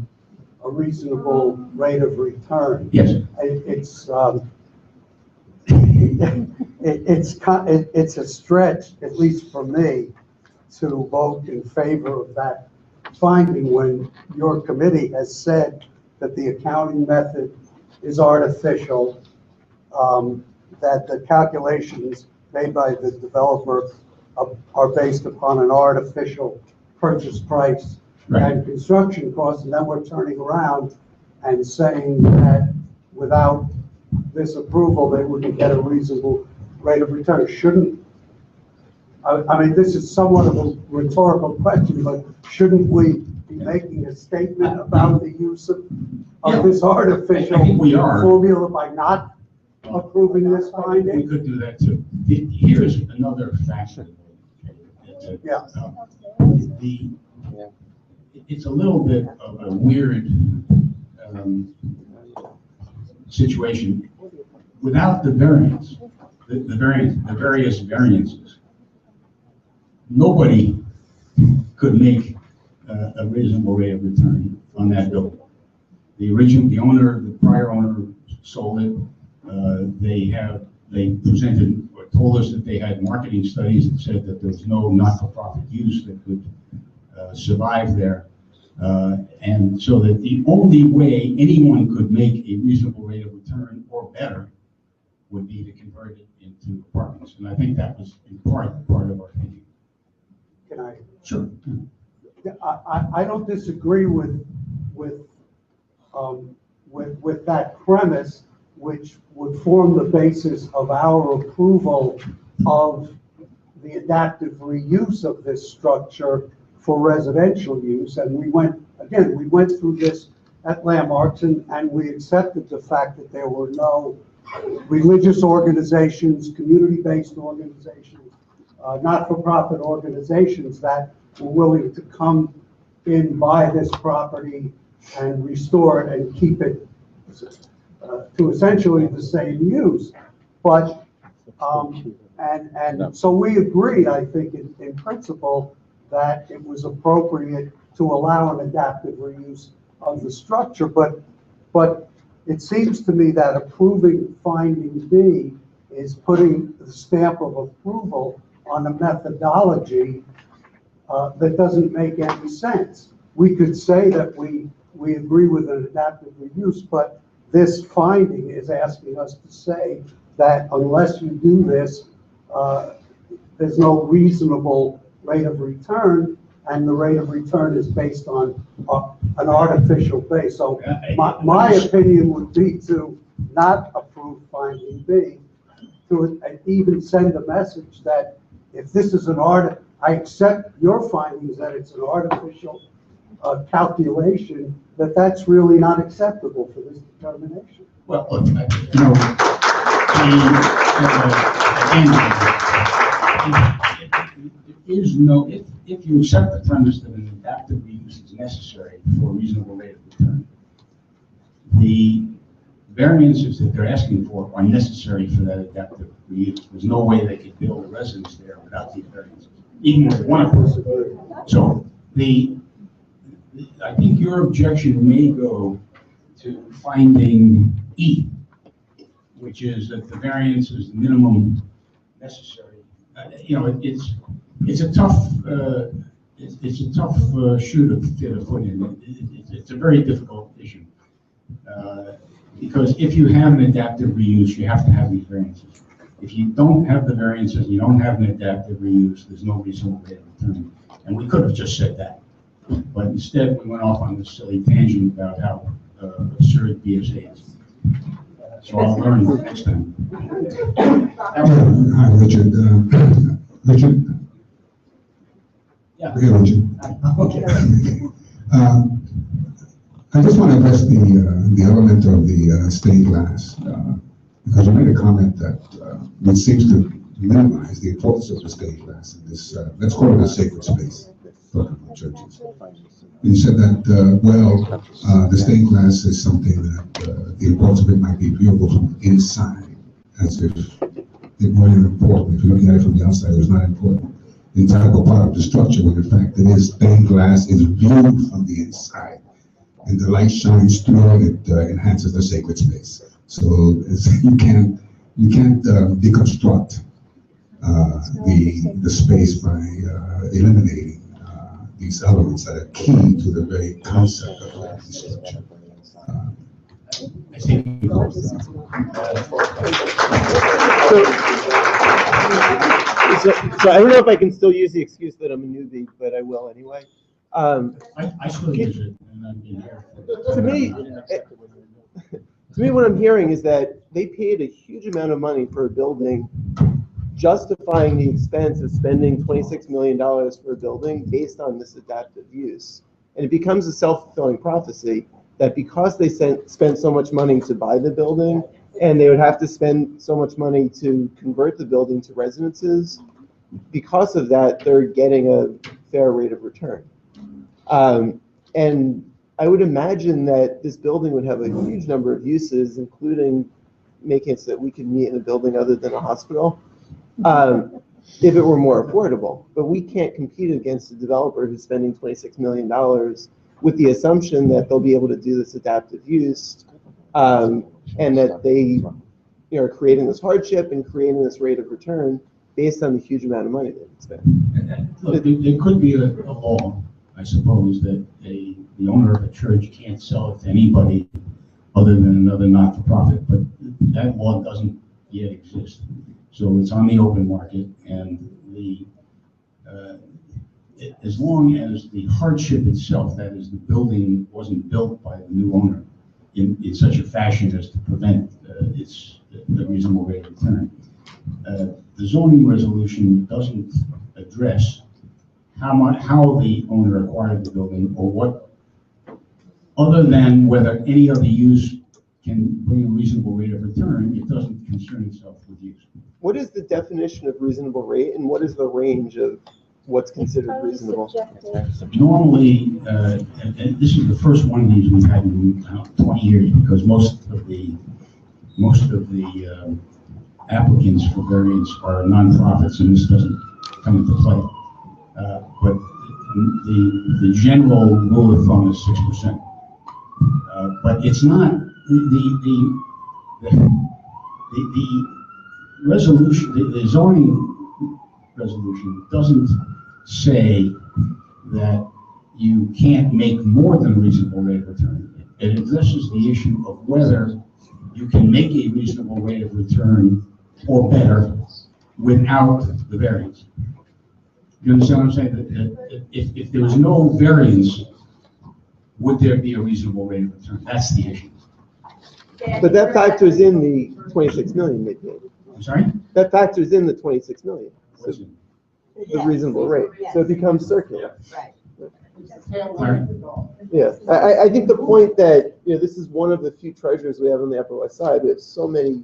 reasonable rate of return. Yes. It's a stretch, at least for me, to vote in favor of that finding when your committee has said that the accounting method is artificial, that the calculations made by the developer are based upon an artificial purchase price and construction costs, and then we're turning around and saying that without this approval, they wouldn't get a reasonable rate of return. I mean, this is somewhat of a rhetorical question, but shouldn't we be making a statement about the use of this artificial formula by not approving this finding? We could do that too. Here's another factor. It's a little bit of a weird situation. Without the variance, the various variances, nobody could make a reasonable rate of return on that building. The prior owner sold it. They presented or told us that they had marketing studies that said that there was no not-for-profit use that could survive there. And so that the only way anyone could make a reasonable rate of return or better would be to convert it into apartments. And I think that was in part of our thinking. Can I? Sure. I don't disagree with that premise, which would form the basis of our approval of the adaptive reuse of this structure for residential use. And we went through this at Landmarks, and we accepted the fact that there were no religious organizations, community-based organizations, not-for-profit organizations that were willing to come in, buy this property and restore it and keep it to essentially the same use. But, and so we agreed, I think, in principle, that it was appropriate to allow an adaptive reuse of the structure. But it seems to me that approving finding B is putting the stamp of approval on a methodology that doesn't make any sense. We could say that we agree with an adaptive reuse, but this finding is asking us to say that unless you do this, there's no reasonable rate of return, and the rate of return is based on an artificial base. So my opinion would be to not approve finding B, to even send a message that if this is I accept your findings that it's an artificial calculation, that's really not acceptable for this determination. Well, if you accept the premise that an adaptive reuse is necessary for a reasonable rate of return, the variances that they're asking for are necessary for that adaptive reuse. There's no way they could build a residence there without these variances, even if one of them. So I think your objection may go to finding E, which is that the variance is the minimum necessary. It's a tough shoe to put in. It's a very difficult issue because if you have an adaptive reuse, you have to have these variances. If you don't have the variances, you don't have an adaptive reuse, there's no reasonable rate of return. And we could have just said that, but instead we went off on this silly tangent about how absurd BSA is. So I'll learn next time. Hi, Richard. Richard? Yeah. Okay, Richard. Okay. I just want to address the element of the stained glass, because you made a comment that it seems to minimize the importance of the stained glass in this, let's call it a sacred space, talking about churches. You said that, the stained glass is something that the importance of it might be viewable from the inside, as if it wasn't important. If you're looking at it from the outside, it was not important. The integral part of the structure, when in fact it is stained glass, is viewed from the inside. And the light shines through it, it enhances the sacred space. So you can't deconstruct the space by eliminating these elements that are key to the very concept of the structure. I think So I don't know if I can still use the excuse that I'm a newbie, but I will anyway. I still use it, and I've been here. To me, what I'm hearing is that they paid a huge amount of money for a building, justifying the expense of spending $26 million for a building based on this adaptive use. And it becomes a self-fulfilling prophecy that because they spent so much money to buy the building, and they would have to spend so much money to convert the building to residences, because of that, they're getting a fair rate of return. And I would imagine that this building would have a huge number of uses, including making it so that we could meet in a building other than a hospital, if it were more affordable. But we can't compete against a developer who's spending $26 million with the assumption that they'll be able to do this adaptive use, and that they are creating this hardship and creating this rate of return based on the huge amount of money they would spend. Look, there could be a law, I suppose, that the owner of a church can't sell it to anybody other than another not-for-profit, but that law doesn't yet exist. So it's on the open market, and as long as the hardship itself, that is, the building wasn't built by the new owner in such a fashion as to prevent its a reasonable rate of return. The zoning resolution doesn't address how the owner acquired the building, or what, other than whether any other use can bring a reasonable rate of return. It doesn't concern itself with use. What is the definition of reasonable rate, and what is the range of what's considered reasonable? Normally, and this is the first one of these we've had in 20 years, because most of the applicants for variance are nonprofits, and this doesn't come into play. But the general rule of thumb is 6%. But it's not the resolution. The zoning resolution doesn't say that you can't make more than a reasonable rate of return. It addresses the issue of whether you can make a reasonable rate of return or better without the variance. You understand what I'm saying? That if there was no variance, would there be a reasonable rate of return? That's the issue. But that factors in the 26 million they paid. I'm sorry? That factors in the 26 million. So the reasonable rate. So it becomes circular. Yeah, I think the point that, this is one of the few treasures we have on the Upper West Side. We have so many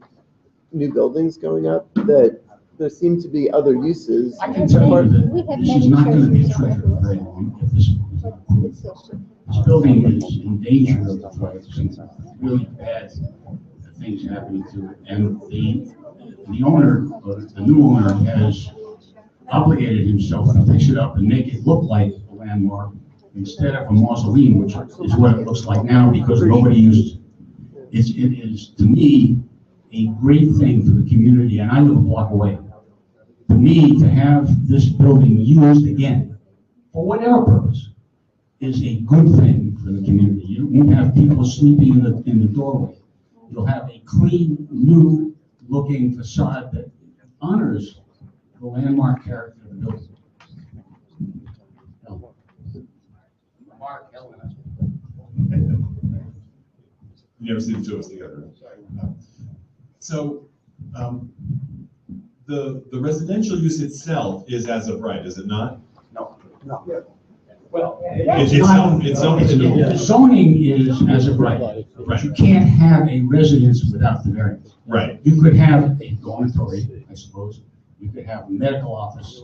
new buildings going up that there seem to be other uses. I can tell you that this is not going to be a treasure for very long if this is not approved. This building is in danger of some really bad things happening to it. And the owner, or the new owner, has obligated himself to fix it up and make it look like a landmark instead of a mausoleum, which is what it looks like now because nobody uses it. It is, to me, a great thing for the community, and I live a block away. To me, to have this building used again, for whatever purpose, is a good thing for the community. You won't have people sleeping in the doorway. You'll have a clean, new-looking facade that honors the landmark character of the building. Mark, You never see the two of us together. So, the residential use itself is as of right, is it not? No. No. Well, It's zoned to the zoning is as of right. But you can't have a residence without the variance. Right. You could have a dormitory, I suppose. You could have a medical office.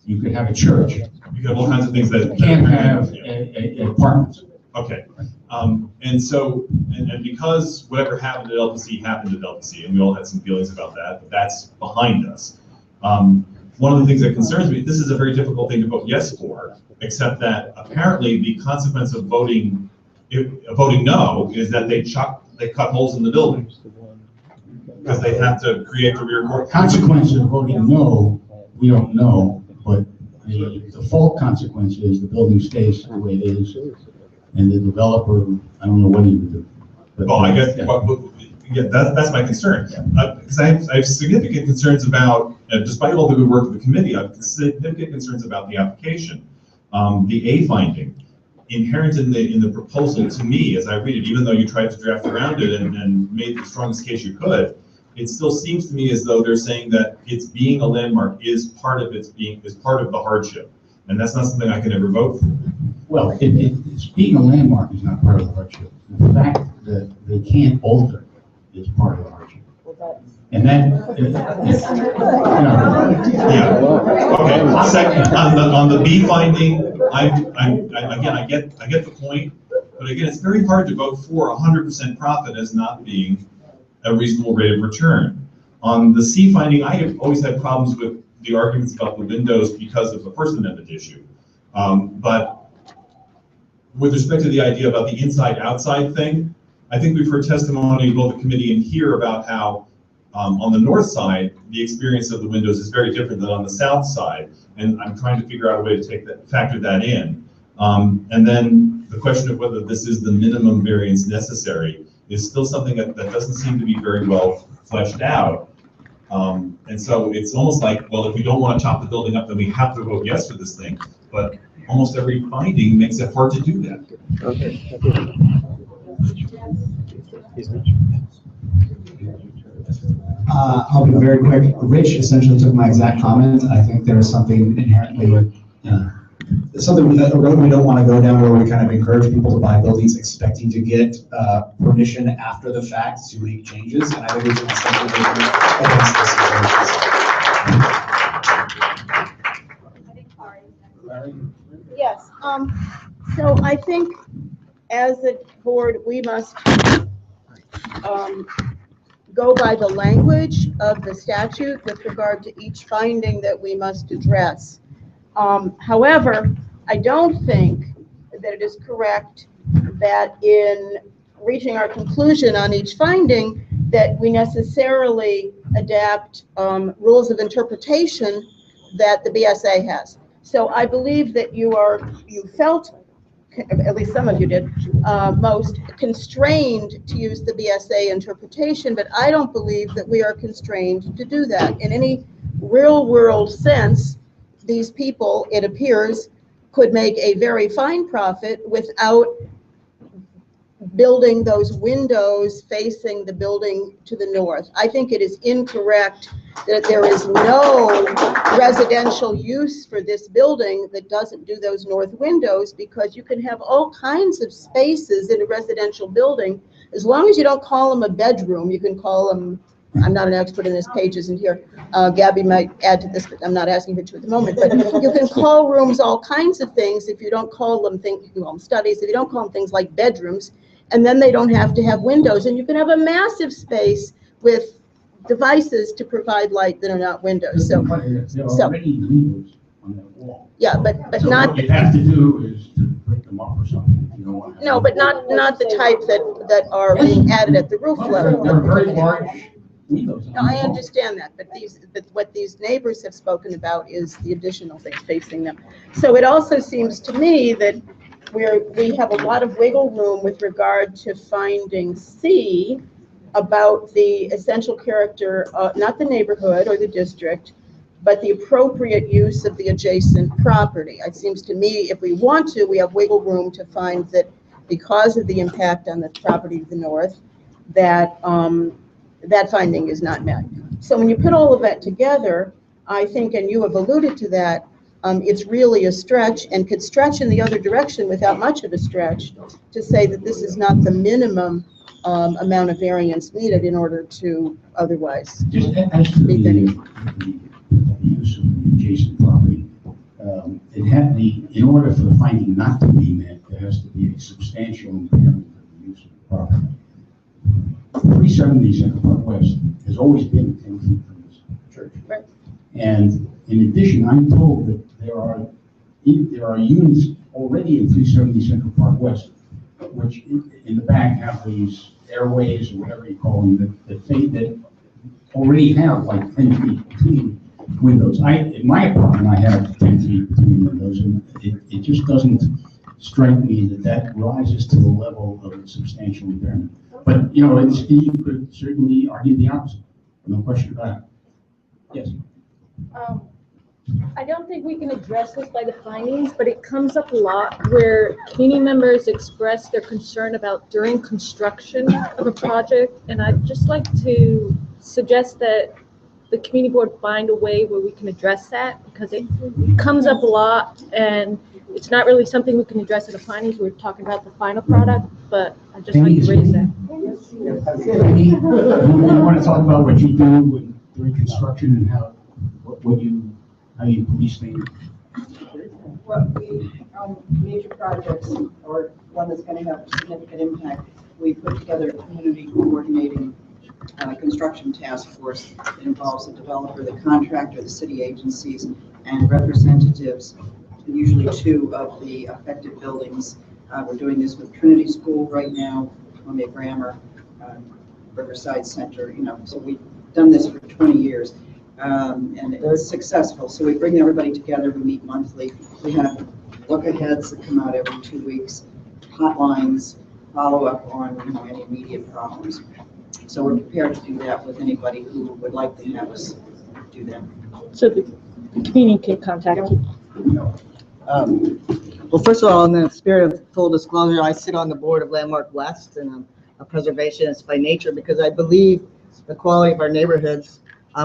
You could have a church. You could have all kinds of things that. You can't have a apartments. Okay, and so, and because whatever happened at LPC happened at LPC, and we all had some feelings about that, but that's behind us. One of the things that concerns me, this is a very difficult thing to vote yes for, except that apparently the consequence of voting no is that they cut holes in the building. Because they have to create the rear court. Consequences of voting no, we don't know, but the default consequence is the building stays the way it is. And the developer, I don't know what he would do. But, well, I guess, yeah, that's my concern. Because I have significant concerns about, despite all the good work of the committee, I have significant concerns about the application. The A finding, inherent in the proposal to me, as I read it, even though you tried to draft around it and made the strongest case you could, it still seems to me as though they're saying that it's being a landmark is part of the hardship. And that's not something I can ever vote for. Well, it's being a landmark is not part of the hardship. The fact that they can't alter it is part of the hardship. And that, yeah. Okay. Second, on the B finding, I get the point, but again, it's very hard to vote for 100% profit as not being a reasonable rate of return. On the C finding, I have always had problems with the arguments about the windows because of the First Amendment issue. But with respect to the idea about the inside-outside thing, I think we've heard testimony in both the committee and here about how on the north side, the experience of the windows is very different than on the south side. And I'm trying to figure out a way to factor that in. And then the question of whether this is the minimum variance necessary is still something that doesn't seem to be very well fleshed out. And so it's almost like, well, if we don't want to chop the building up, then we have to vote yes for this thing. But almost every finding makes it hard to do that. Okay. I'll be very quick. Rich essentially took my exact comment. I think there's something inherently, something that we don't want to go down where we kind of encourage people to buy buildings expecting to get permission after the fact to make changes. And I think we should essentially against this situation. Yes, so I think as a board, we must go by the language of the statute with regard to each finding that we must address. However, I don't think that it is correct that in reaching our conclusion on each finding that we necessarily adapt rules of interpretation that the BSA has. So I believe that you felt, at least some of you did, most constrained to use the BSA interpretation, but I don't believe that we are constrained to do that. In any real world sense, these people, it appears, could make a very fine profit without building those windows facing the building to the north. I think it is incorrect that there is no residential use for this building that doesn't do those north windows, because you can have all kinds of spaces in a residential building. As long as you don't call them a bedroom, you can call them, I'm not an expert in this, page isn't here. Gabby might add to this, but I'm not asking her to at the moment. But you can call rooms all kinds of things if you don't call them studies, if you don't call them things like bedrooms, and then they don't have to have windows. And you can have a massive space with devices to provide light that are not windows. So, yeah, but so not. What you have to do is to break them up or something. If you don't want to No, but not the type that are being added at the roof level. They're very large windows. No, I understand that, but what these neighbors have spoken about is the additional things facing them. So it also seems to me that we have a lot of wiggle room with regard to finding C about the essential character, not the neighborhood or the district, but the appropriate use of the adjacent property. It seems to me if we want to, we have wiggle room to find that because of the impact on the property to the north, that that finding is not met. So when you put all of that together, I think, and you have alluded to that, it's really a stretch and could stretch in the other direction without much of a stretch to say that this is not the minimum amount of variance needed in order to otherwise. Just as to the use of the adjacent property, in order for the finding not to be met, there has to be a substantial impairment of the use of the property. 370 Central Park West has always been 10 feet from this church. Right. And in addition, I'm told that there are units already in 370 Central Park West, which in the back have these airways or whatever you call them that already have like 10 feet between windows. In my apartment, I have 10 feet between windows, and it just doesn't strike me that rises to the level of a substantial impairment. But, you know, you could certainly argue the opposite, no question about it. Yes. I don't think we can address this by the findings, but it comes up a lot where community members express their concern about during construction of a project. And I'd just like to suggest that the community board find a way where we can address that, because it comes up a lot and it's not really something we can address in the findings. We're talking about the final product, but I'd just like to raise that. You want to talk about what you do during construction and how you police things? Well, major projects or one that's going to have significant impact, we put together a community coordinating construction task force that involves the developer, the contractor, the city agencies, and representatives, usually 2 of the affected buildings. We're doing this with Trinity School right now, Columbia Grammar, Riverside Center, so we've done this for 20 years. And it's successful. So we bring everybody together, we meet monthly. We have look-aheads that come out every 2 weeks, hotlines, follow up on any immediate problems. So we're prepared to do that with anybody who would like to have us do that. So the community can contact you. Well, first of all, in the spirit of full disclosure, I sit on the board of Landmark West, and I'm a preservationist by nature because I believe the quality of our neighborhoods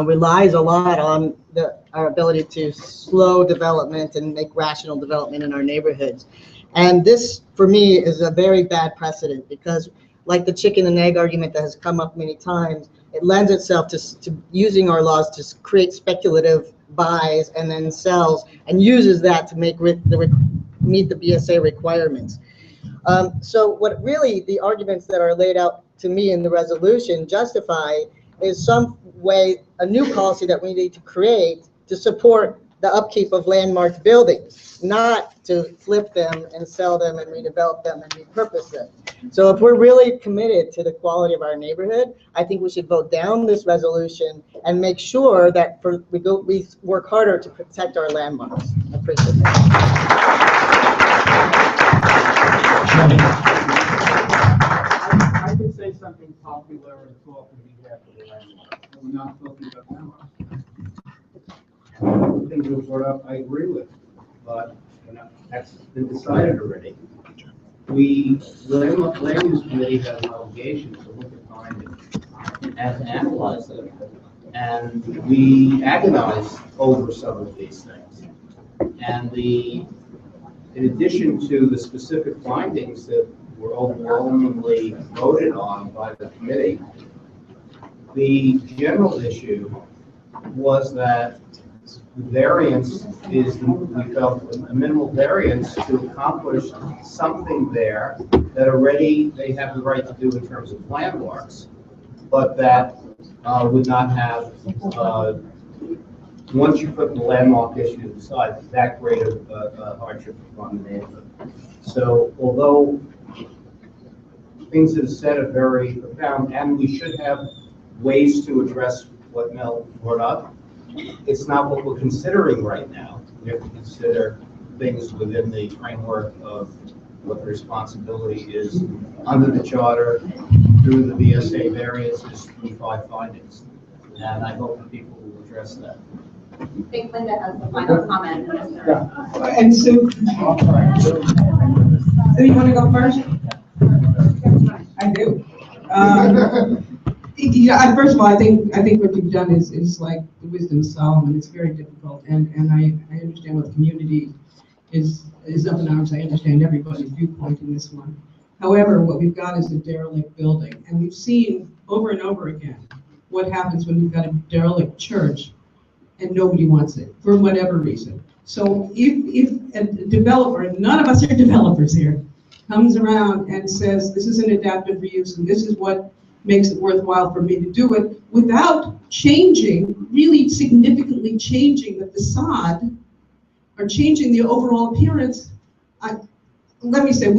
relies a lot on our ability to slow development and make rational development in our neighborhoods. And this, for me, is a very bad precedent because, like the chicken and egg argument that has come up many times, it lends itself to using our laws to create speculative buys and then sells, and uses that to meet the BSA requirements. So what really the arguments that are laid out to me in the resolution justify is some way, a new policy that we need to create to support the upkeep of landmarked buildings, not to flip them and sell them and redevelop them and repurpose them. So if we're really committed to the quality of our neighborhood, I think we should vote down this resolution and make sure that we work harder to protect our landmarks. I appreciate that. I could say something popular and talk on behalf of the landmark. We're not talking about landmarks. Things that were brought up, I agree with, but that's been decided already. Land Use Committee has an obligation to look at findings and to analyze them. And we agonize over some of these things. And in addition to the specific findings that were overwhelmingly voted on by the committee, the general issue was that the variance is, we felt, a minimal variance to accomplish something there that already they have the right to do in terms of landmarks, but that would not have, once you put the landmark issue aside, that great of hardship upon the neighborhood. So although things that are said are very profound, and we should have ways to address what Mel brought up, it's not what we're considering right now. We have to consider things within the framework of what the responsibility is under the charter, through the BSA variances, 25 findings. And I hope that people will address that. I think Linda has the final comment. And Sue, you want to go first? I do. Yeah, first of all, I think what you've done is like the wisdom of Solomon. It's very difficult, and I understand what the community is up in arms. I understand everybody's viewpoint in this one. However, what we've got is a derelict building, and we've seen over and over again what happens when you've got a derelict church and nobody wants it for whatever reason. So if a developer, and none of us are developers here, comes around and says, this is an adaptive reuse and this is what makes it worthwhile for me to do it, without changing, really significantly changing the facade or changing the overall appearance, let me say,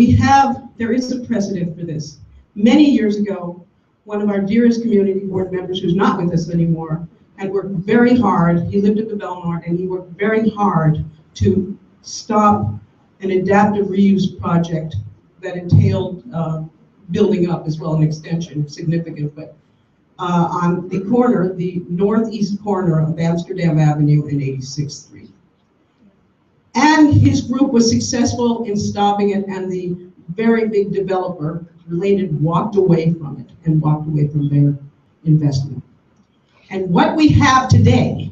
there is a precedent for this. Many years ago, one of our dearest community board members, who's not with us anymore, had worked very hard. He lived at the Belmont, and he worked very hard to stop an adaptive reuse project that entailed building up as well, an extension, significant, but on the corner, the northeast corner of Amsterdam Avenue and 86th Street. And his group was successful in stopping it, and the very big developer related walked away from it and walked away from their investment. And what we have today,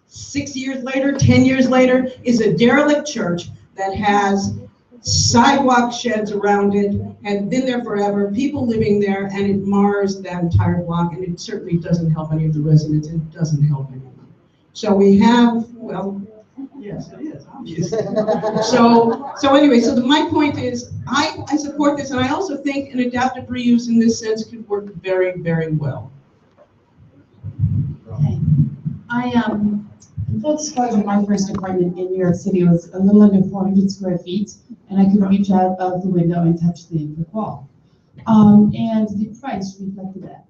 6 years later, 10 years later, is a derelict church that has sidewalk sheds around it, and been there forever, people living there, and it mars that entire block, and it certainly doesn't help any of the residents, and it doesn't help anyone. So we have, well, yes, it is, obviously. So anyway, my point is, I support this, and I also think an adaptive reuse in this sense could work very, very well. Okay. Full disclosure, my first apartment in New York City was a little under 400 square feet, and I could reach out of the window and touch the brick wall. And the price reflected that.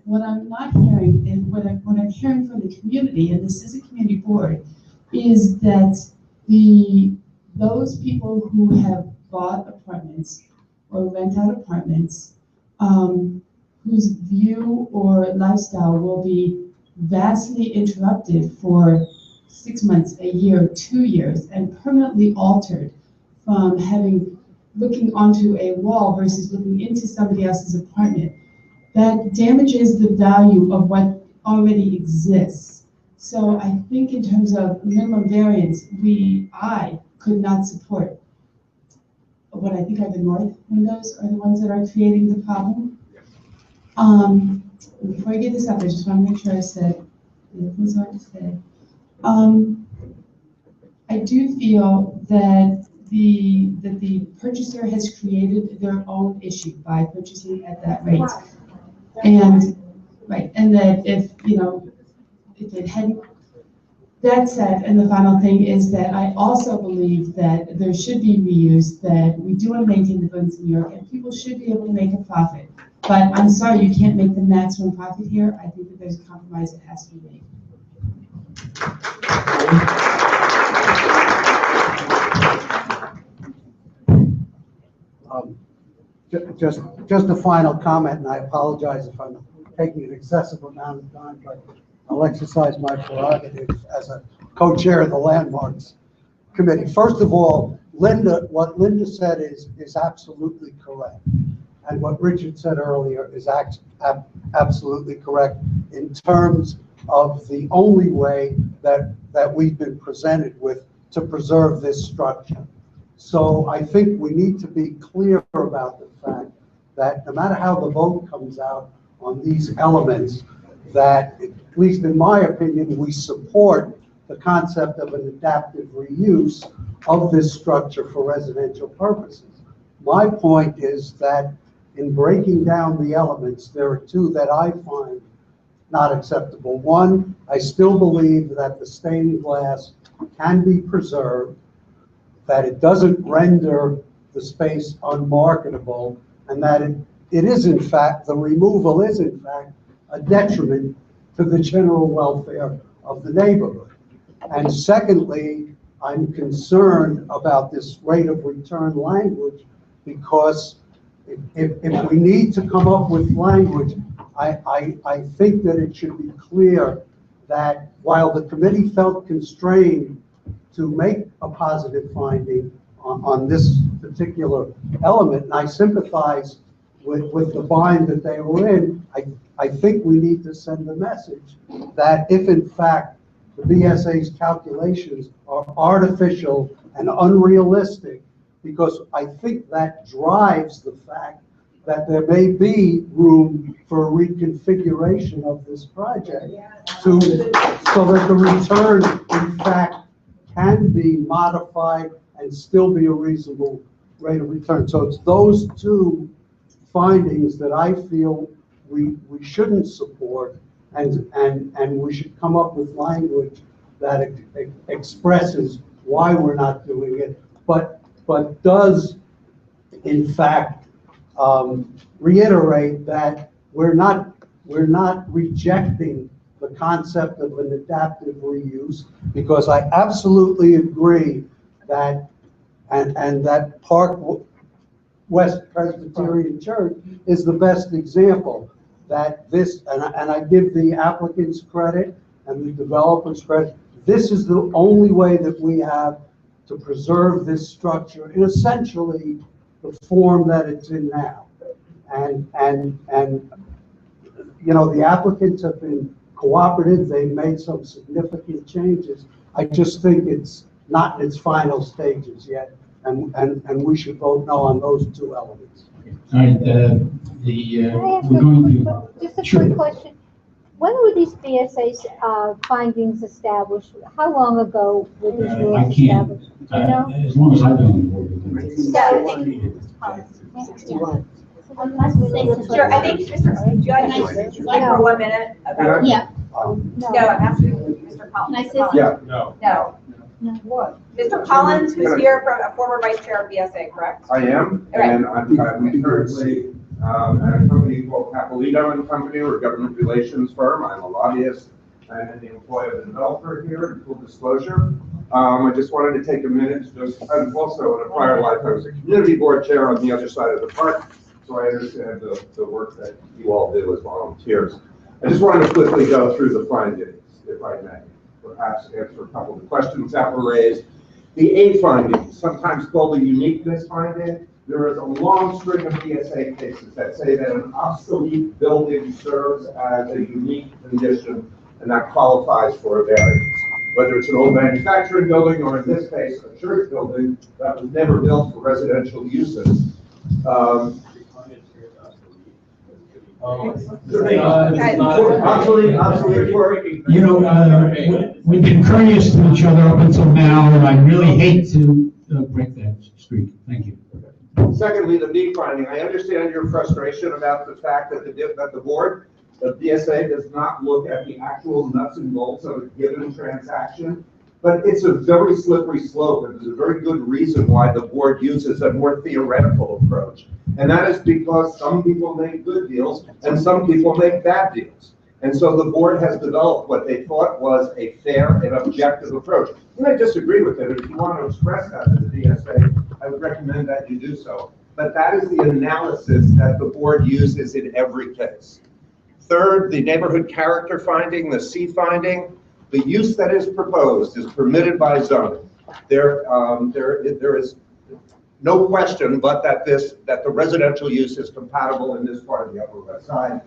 What I'm not hearing, and what I'm hearing from the community, and this is a community board, is that those people who have bought apartments or rent out apartments, whose view or lifestyle will be vastly interrupted for 6 months, a year, 2 years, and permanently altered from looking onto a wall versus looking into somebody else's apartment, that damages the value of what already exists. So I think in terms of minimum variance, I could not support what I think are the north windows are the ones that are creating the problem. Before I get this up, I just want to make sure I said the things I want to say. I do feel that the purchaser has created their own issue by purchasing at that rate. And that if it hadn't, that said, and the final thing is that I also believe that there should be reuse, that we do want to maintain the buildings in New York, and people should be able to make a profit. But I'm sorry, you can't make the maximum profit here. I think that there's a compromise that has to be made. Just a final comment, and I apologize if I'm taking an excessive amount of time, but I'll exercise my prerogative as a co-chair of the Landmarks Committee. First of all, what Linda said is absolutely correct. And what Richard said earlier is absolutely correct in terms of the only way that we've been presented with to preserve this structure. So I think we need to be clear about the fact that no matter how the vote comes out on these elements, that, at least in my opinion, we support the concept of an adaptive reuse of this structure for residential purposes. My point is that in breaking down the elements, there are two that I find not acceptable. One, I still believe that the stained glass can be preserved, that it doesn't render the space unmarketable, and that it is in fact, the removal is in fact a detriment to the general welfare of the neighborhood. And secondly, I'm concerned about this rate of return language, because if we need to come up with language, I think that it should be clear that while the committee felt constrained to make a positive finding on this particular element, and I sympathize with the bind that they were in, I think we need to send a message that if in fact the BSA's calculations are artificial and unrealistic, because I think that drives the fact that there may be room for a reconfiguration of this project so that the return, in fact, can be modified and still be a reasonable rate of return. So it's those two findings that I feel we shouldn't support, and we should come up with language that expresses why we're not doing it, but does, in fact, reiterate that we're not rejecting the concept of an adaptive reuse, because I absolutely agree that, and that Park West Presbyterian Church is the best example, that this, and I give the applicants credit and the developers credit, this is the only way that we have to preserve this structure in essentially the form that it's in now. And you know, the applicants have been cooperative, they've made some significant changes. I just think it's not in its final stages yet, and we should vote no on those two elements. All right, we're going to. Just a Sure. quick question. When were these BSA findings established? How long ago were these I rules can't, established? Do you know? as long as I've been on board with them. Sure, I think, Mr. Do you want to like for 1 minute? About- Yeah. No, I'm asking Mr. Collins. Can I say Yeah. No. No. What? Mr. Collins, who's here from a former vice chair of BSA, correct? I am, Right. and I'm currently at a company called Capolito and Company, we're a government relations firm. I'm a lobbyist and the employee of the developer here, in full disclosure. I just wanted to take a minute to just, and also in a prior life, I was a community board chair on the other side of the park, so I understand the work that you all do as volunteers. I just wanted to quickly go through the findings, if I may, perhaps answer a couple of the questions that were raised. The A finding, sometimes called the uniqueness finding, there is a long string of BSA cases that say that an obsolete building serves as a unique condition, and that qualifies for a variance. Whether it's an old manufacturing building, or in this case, a church building that was never built for residential uses. You know, we've been courteous to each other up until now, and I really hate to break that streak. Thank you. Secondly, the B finding, I understand your frustration about the fact that the board, the BSA, does not look at the actual nuts and bolts of a given transaction, but it's a very slippery slope, and there's a very good reason why the board uses a more theoretical approach. And that is because some people make good deals and some people make bad deals. And so the board has developed what they thought was a fair and objective approach. You may disagree with it, and if you want to express that to the BSA, I would recommend that you do so. But that is the analysis that the board uses in every case. Third, the neighborhood character finding, the C finding, the use that is proposed is permitted by zoning. There is no question but that the residential use is compatible in this part of the Upper West Side.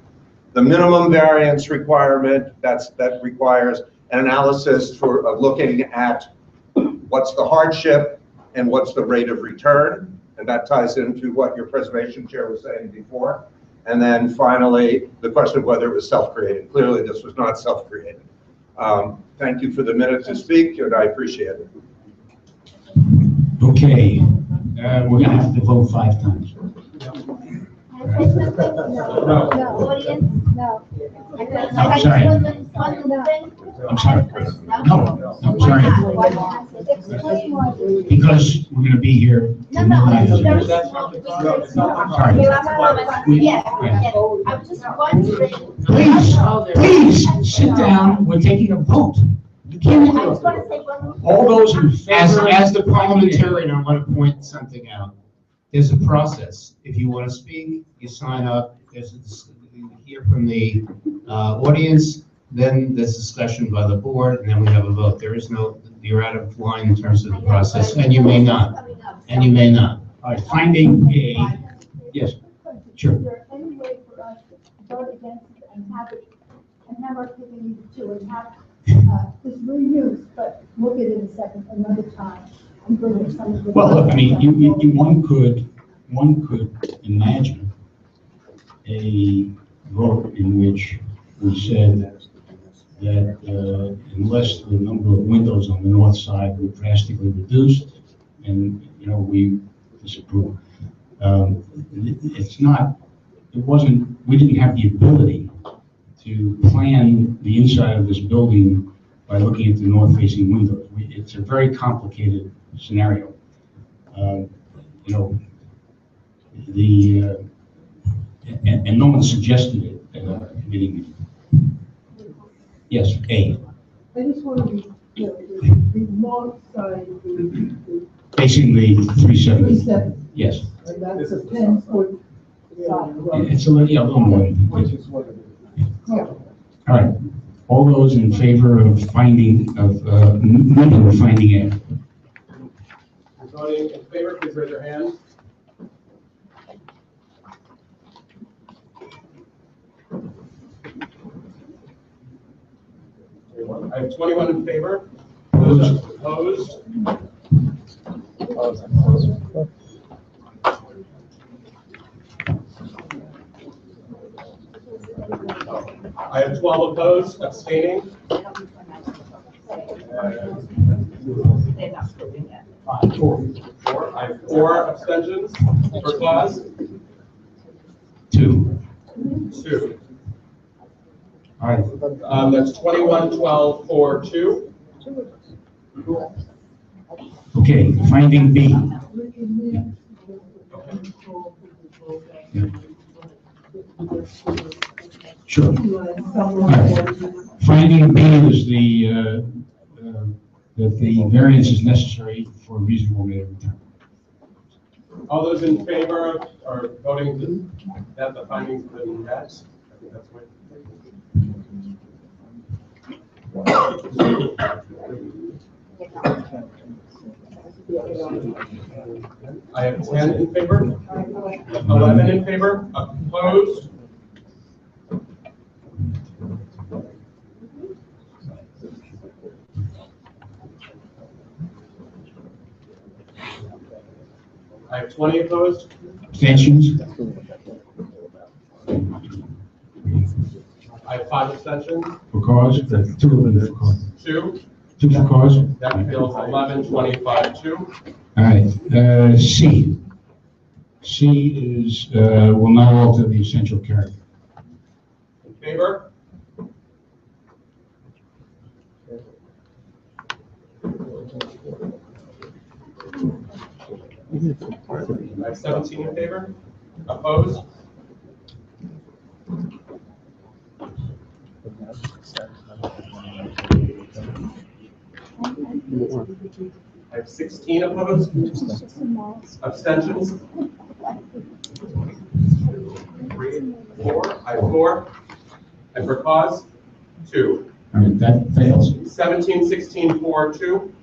The minimum variance requirement, that requires an analysis for looking at what's the hardship and what's the rate of return, and that ties into what your preservation chair was saying before. And then finally, the question of whether it was self-created. Clearly, this was not self-created. Thank you for the minute to speak, and I appreciate it. Okay, we're gonna have to vote 5 times. No. Audience? No. I'm sorry. I'm sorry. No, I'm sorry. Because we're gonna be here. Sorry. Yeah. I was just wondering. Please, sit down, we're taking a vote. You can't. All those in favor. As the parliamentarian, I want to point something out. There's a process. If you want to speak, you sign up, you hear from the audience, then there's discussion by the board, and then we have a vote. There is no, you're out of line in terms of the process, and you may not. And you may not. All right, finding A, yes. Sure. Is there any way for us to vote against it and have it, and have our pick and eat too, and have, this reuse, but look at it a second, another time, and bring it some of the. Well, look, I mean, one could imagine a vote in which we said that unless the number of windows on the north side were drastically reduced, and, we disapprove. We didn't have the ability to plan the inside of this building by looking at the north-facing windows. It's a very complicated scenario. And no one suggested it at a committee meeting. Yes, A. I just want to be, the north side, Facing the 370. 370. Yes. And that's a 10-foot side. It's a little more. Yeah. All right. All those in favor of finding, moving the finding A? Voting in favor, please raise your hand. I have 21 in favor. Those opposed? I have 12 opposed, abstaining. Four. I have 4 abstentions. For cause? 2. 2. All right. That's 21, 12, 4, 2. Okay, finding B. Yeah. Sure. All right. Finding B is that the variance is necessary for a reasonable rate of return. All those in favor are voting that the findings have been met? I think that's right. I have 10 in favor, 11 in favor, opposed. I have 20 opposed. Abstentions? I have 5 abstentions. For cause? 2 of them for cause. 2. 2 for cause? That feels 11, 25, 2. All right, C. C is, will not alter the essential character. In favor? I have 17 in favor. Opposed? I have 16 opposed. Abstentions? 3, 4. I have 4. And for cause? 2. All right, that fails. 17, 16, 4, 2.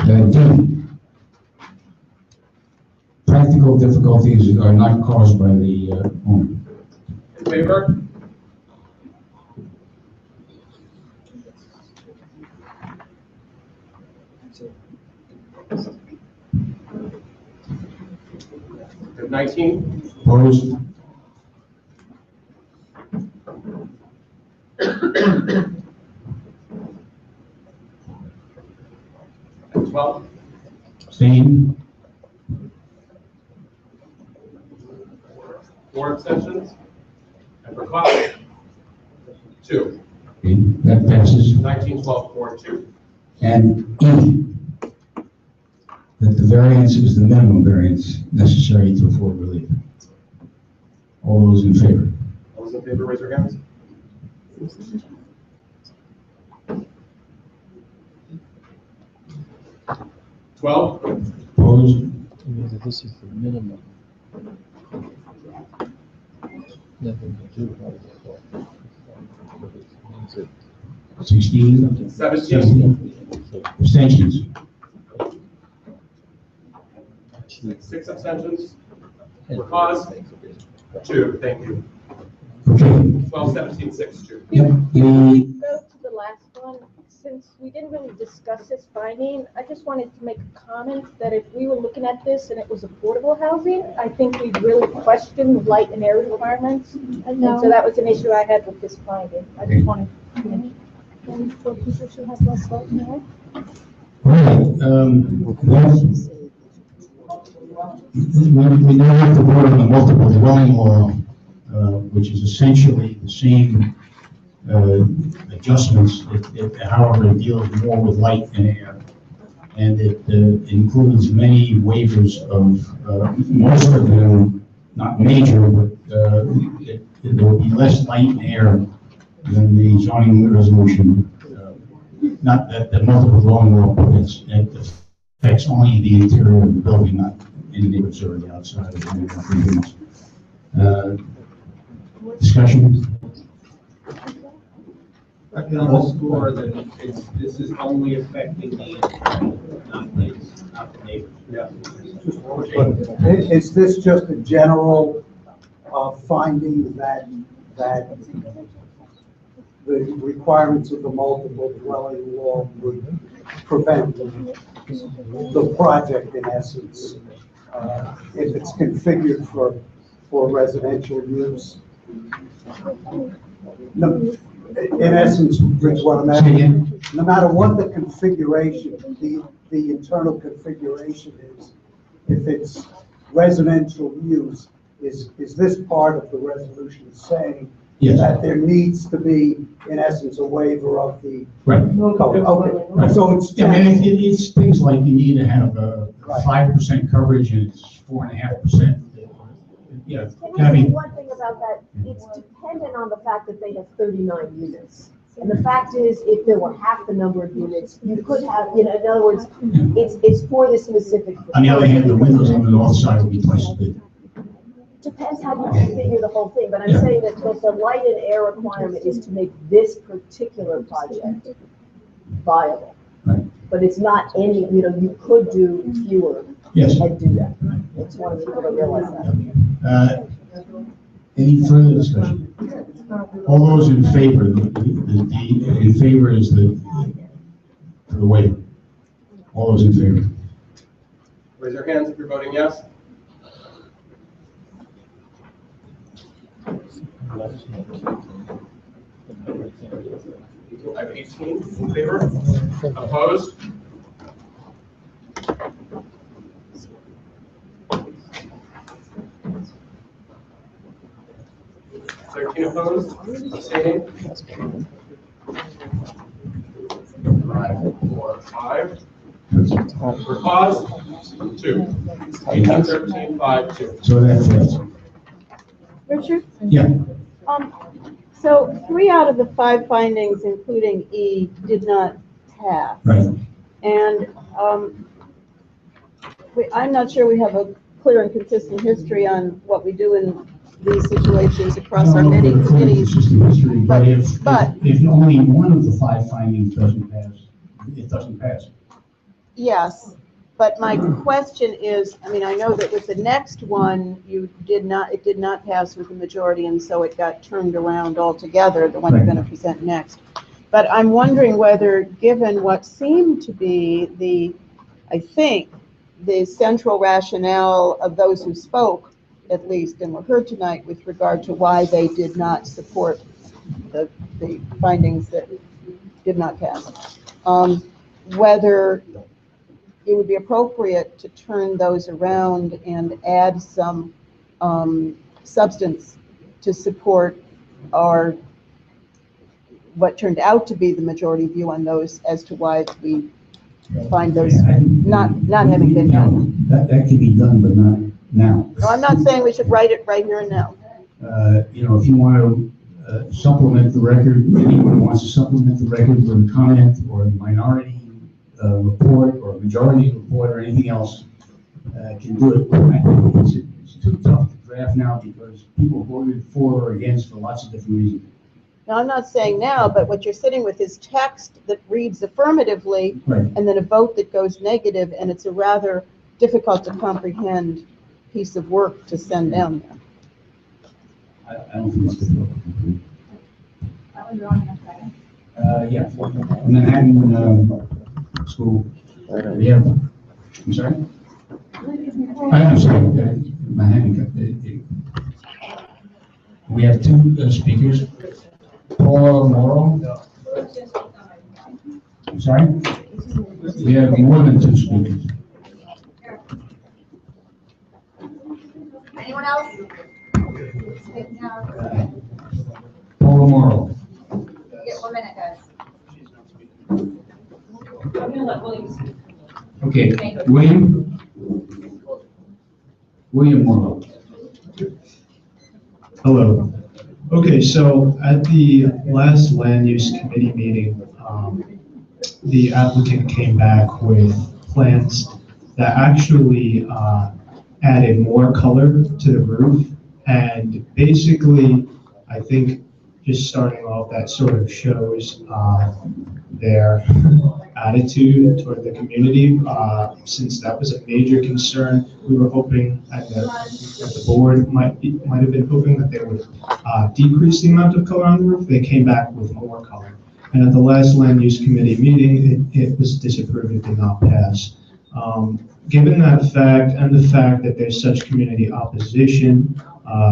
D. Practical difficulties are not caused by the owner. In favor? I have 19. Opposed? And 12. Abstain? 4 abstentions. And for cause? 2. Okay, that passes. 19, 12, 4, 2. And E. That the variance is the minimum variance necessary to afford relief. All those in favor? All those in favor, raise your hands. $12. Opposed? This is the minimum. Nothing to do about it. 16? 17. Abstentions? 6 abstentions. For cause, 2, thank you. Okay. 12-17-6-2. Yep, the, Go to the last one. Since we didn't really discuss this finding, I just wanted to make a comment that if we were looking at this and it was affordable housing, I think we'd really question light and air requirements. And so that was an issue I had with this finding. I just wanted to mention. And for people should have less light and air. We now have to vote on the multiple dwelling law, which is essentially the same adjustments, however, it deals more with light and air. And it includes many waivers of, most of them, not major, but it will be less light and air than the zoning resolution. Not that the multiple dwelling law, but it affects only the interior of the building, not any neighbors or the outside of the discussion? I can underscore that this is only affecting the interior, not the neighbors. But is this just a general finding that the requirements of the multiple dwelling law would prevent the project, in essence, if it's configured for residential use? No, in essence, Rich, what I'm asking, no matter what the configuration, the internal configuration is, if it's residential use, is this part of the resolution saying Yes. that there needs to be, in essence, a waiver of the Right. code? Okay, Right. so it's. Yeah, I mean, it's things like you need to have 5% coverage and it's 4.5%. Yeah, Can I I say mean, one thing about that? It's dependent on the fact that they have 39 units. And the fact is, if there were half the number of units, you could have, in other words, it's for the specific. on the other hand, the windows on the north side will be twice as big. Depends how you configure the whole thing, but I'm saying that the light and air requirement is to make this particular project viable. Right. But it's not any, you could do fewer. Yes. And do that. I just wanted people to realize that. Any further discussion? All those in favor, in favor is for the waiver. All those in favor? Raise your hands if you're voting yes. I have 18 in favor. Opposed? Thirteen opposed, abstaining. 5, 4, 5. For cause, 2. 18, 13, 5, 2. So that's Richard? yeah. So 3 out of the 5 findings, including E, did not pass. Right. And I'm not sure we have a clear and consistent history on what we do in these situations across our many committees. But if only one of the 5 findings doesn't pass, it doesn't pass. Yes, but my question is, I mean, I know that with the next one, it did not pass with the majority, and so it got turned around altogether, the one you're going to present next. But I'm wondering whether, given what seemed to be I think, the central rationale of those who spoke, at least, and were heard tonight with regard to why they did not support the findings that did not pass, whether it would be appropriate to turn those around and add some substance to support what turned out to be the majority view on those as to why we find those not having been done. That can be done, but not now. No, I'm not saying we should write it right here and now. If you want to supplement the record, anyone wants to supplement the record with a comment or a minority report or a majority report or anything else, can do it. I think it's too tough to draft now because people voted for or against for lots of different reasons. Now, I'm not saying now, but what you're sitting with is text that reads affirmatively, right, and then a vote that goes negative, and it's a rather difficult to comprehend piece of work to send down there. I don't think it's good. That was wrong in a second. Yeah, Manhattan, school, we have, I'm sorry? I'm sorry, Manhattan, we have two speakers, Paul Morrow. I'm sorry? We have more than two speakers. Anyone else? Paul Morrow. You get 1 minute, guys. I'm gonna let William speak. Okay, William Morrow. Hello. Okay, so at the last land use committee meeting, the applicant came back with plans that actually added more color to the roof. And basically, I think just starting off, that sort of shows their attitude toward the community. Since that was a major concern, we were hoping that the board might have been hoping that they would decrease the amount of color on the roof. They came back with more color. And at the last land use committee meeting, it was disapproved, it did not pass. Given that fact and the fact that there's such community opposition,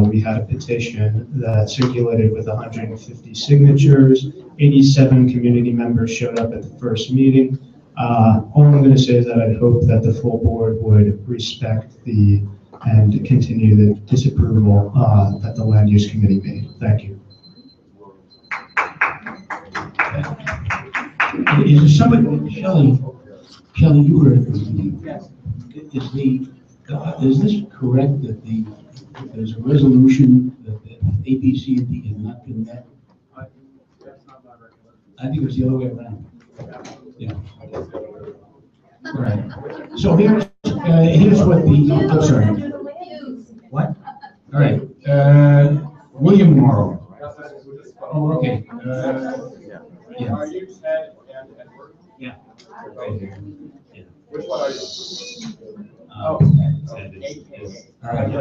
we had a petition that circulated with 150 signatures. 87 community members showed up at the first meeting. All I'm going to say is that I hope that the full board would respect and continue the disapproval that the land use committee made. Thank you. Is there somebody, Shelley, you were at this meeting. Yes. Is this correct that there's a resolution that the A, B, C, and D has not been met? I think it's the other way around. Yeah. All right. So here's what I'm sorry. What? All right. William Morrow. Oh, okay. Yeah. Are you Ted and Edward? Yeah. Right here. Yeah. Which one are you? All right.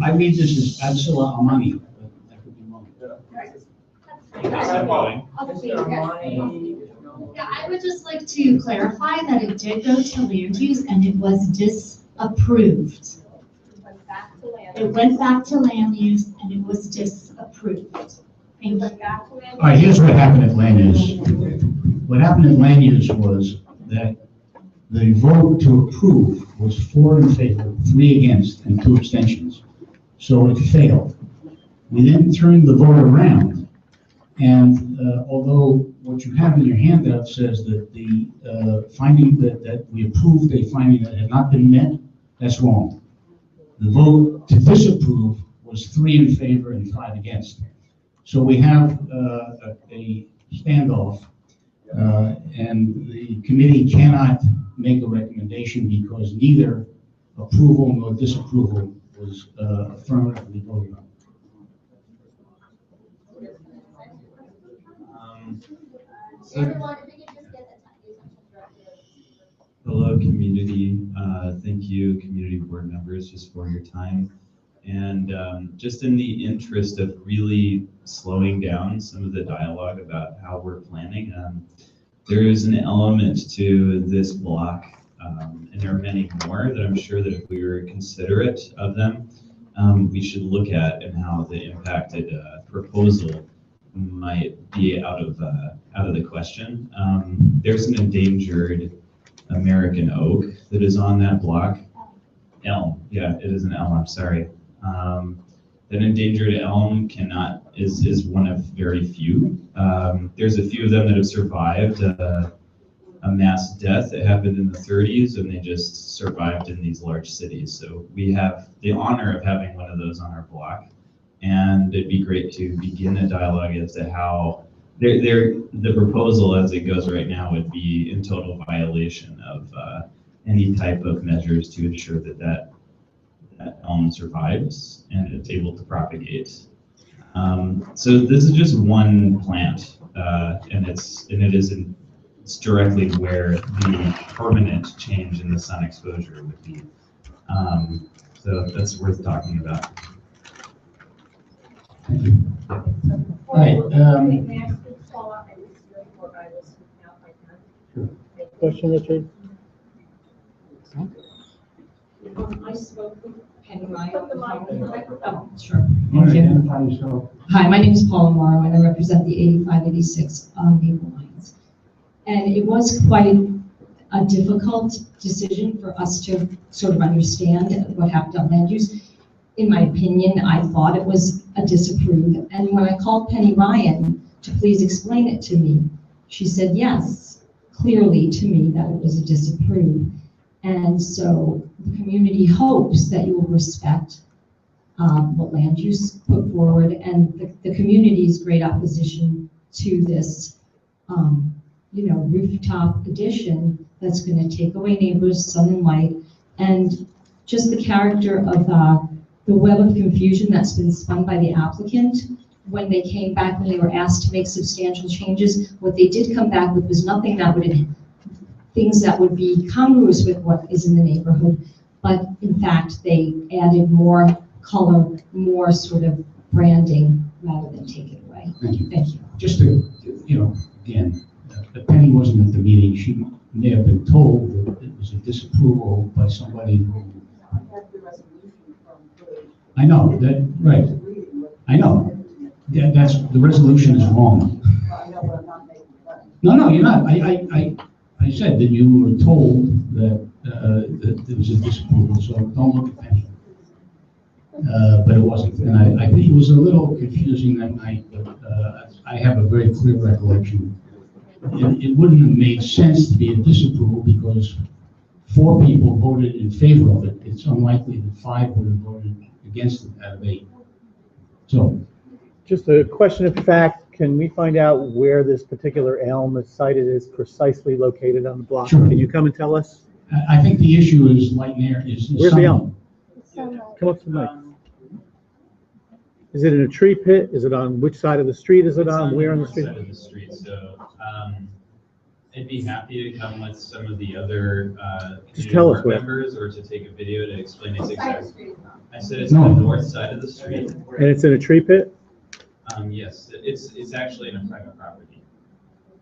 I read this as Absalom Amani, but I could be wrong. Yeah, I would just like to clarify that it did go to land use and it was disapproved. It went back to land use and it was disapproved. Thank you. All right, here's what happened at land use. What happened at land use was that the vote to approve was 4 in favor, 3 against, and 2 abstentions. So it failed. We then turned the vote around, and although what you have in your handout says that the finding that we approved a finding that had not been met, that's wrong. The vote to disapprove was 3 in favor and 5 against. So we have a standoff, and the committee cannot make a recommendation because neither approval nor disapproval was affirmatively voted on. Hello, community. Thank you, community board members, just for your time. And just in the interest of really slowing down some of the dialogue about how we're planning, there is an element to this block, and there are many more that I'm sure that if we were considerate of them, we should look at and how the impacted proposal might be out of the question. There's an endangered American oak that is on that block. Elm, yeah, it is an elm, I'm sorry. That endangered elm is one of very few. There's a few of them that have survived a mass death that happened in the 30s, and they just survived in these large cities. So we have the honor of having one of those on our block, and it'd be great to begin a dialogue as to how the proposal as it goes right now would be in total violation of any type of measures to ensure that elm survives and it's able to propagate. So this is just one plant, and it's directly where the permanent change in the sun exposure would be. So that's worth talking about. Right, Question, Richard? I spoke with Penny Ryan on the phone. Oh, sure. Identify yourself. Hi, my name is Paula Morrow, and I represent the 8586 Maple Lines. And it was quite a difficult decision for us to sort of understand what happened on land use. In my opinion, I thought it was a disapprove. And when I called Penny Ryan to please explain it to me, she said yes, clearly to me that it was a disapprove. And so the community hopes that you will respect what land use put forward and the community's great opposition to this, rooftop addition that's going to take away neighbors, sun and light, and just the character of the web of confusion that's been spun by the applicant. When they came back, when they were asked to make substantial changes, what they did come back with was nothing that would, things that would be congruous with what is in the neighborhood, but in fact, they added more color, more sort of branding rather than take it away. Thank you. Thank you. Just to, again, Penny wasn't at the meeting. She may have been told that it was a disapproval by somebody who. I know, that, right. I know. Yeah, that's, the resolution is wrong. No, you're not. I said that you were told that, that there was a disapproval, so don't look at Penny. But it wasn't. And I think it was a little confusing that night, but I have a very clear recollection. It wouldn't have made sense to be a disapproval because 4 people voted in favor of it. It's unlikely that 5 would have voted against it out of 8. So. Just a question of fact, can we find out where this particular elm is cited is precisely located on the block? Sure. Can you come and tell us? I think the issue is light and air. Where's the elm? Come up to the mic. Is it in a tree pit? Is it on which side of the street is it on? Where on the street? Side of the street. So I'd be happy to come with some of the other Just tell us board where. members or to take a video to explain its exact. I said it's No. on the north side of the street. And it's in a tree pit? Yes, it's actually in a private property.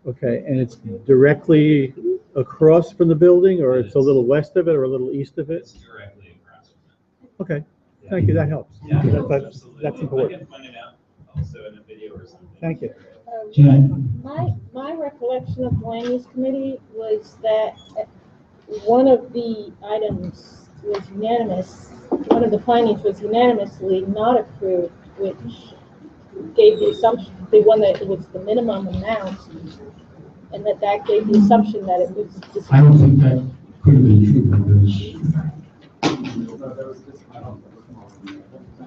Okay, and it's directly across from the building, or it's a little west of it, or a little east of it? It's directly across from it. Okay, thank you, that helps. Yeah, That's absolutely. I important. can point it out also in a video or something. Thank you. My recollection of the land use committee was that one of the items was unanimous, one of the findings was unanimously not approved, which gave the assumption, the one that was the minimum amount, and that gave the assumption that it was. I don't think that could have been true because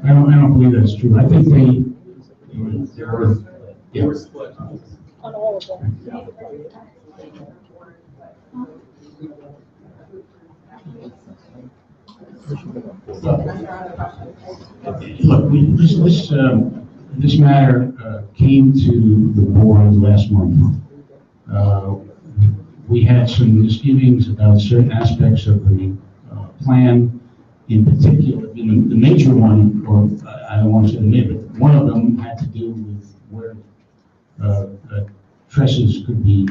I don't believe that's true. I think they were split on all of them. Look, this matter came to the board last month. We had some misgivings about certain aspects of the plan. In particular, the major one, or I don't want to say the major, but one of them had to do with where trusses could be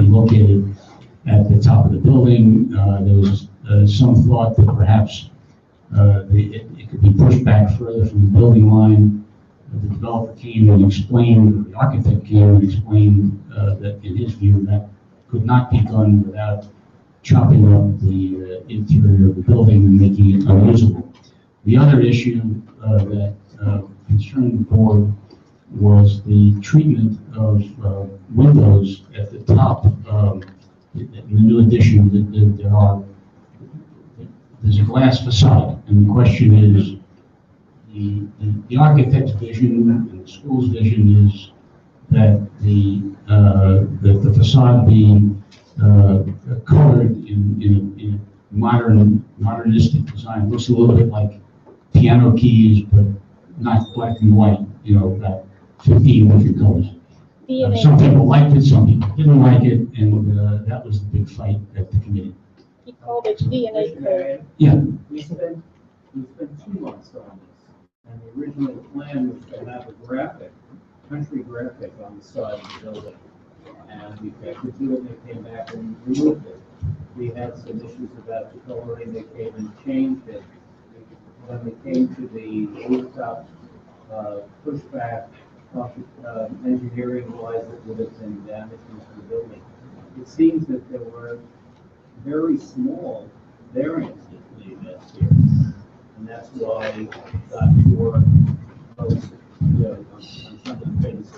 located at the top of the building. There was some thought that perhaps it could be pushed back further from the building line. The developer came and explained, the architect came and explained that in his view that could not be done without chopping up the interior of the building and making it unusable. The other issue that concerned the board was the treatment of windows at the top. In the new addition, there's a glass facade, and the question is, the architect's vision and the school's vision is that the facade be colored in a modernistic design. It looks a little bit like piano keys, but not black and white. About 15 different colors. Some people liked it, some people didn't like it, and that was the big fight at the committee. he called it DNA code. Yeah. We spent 2 months on this, and the original plan was to have a graphic, country graphic on the side of the building. And we tried to do it, and they came back and removed it. We had some issues about the coloring, they came and changed it. When we came to the rooftop pushback, engineering-wise, it would have been damaging to the building. It seems that there were very small variances made last year, and that's why it got more votes, on some of the things,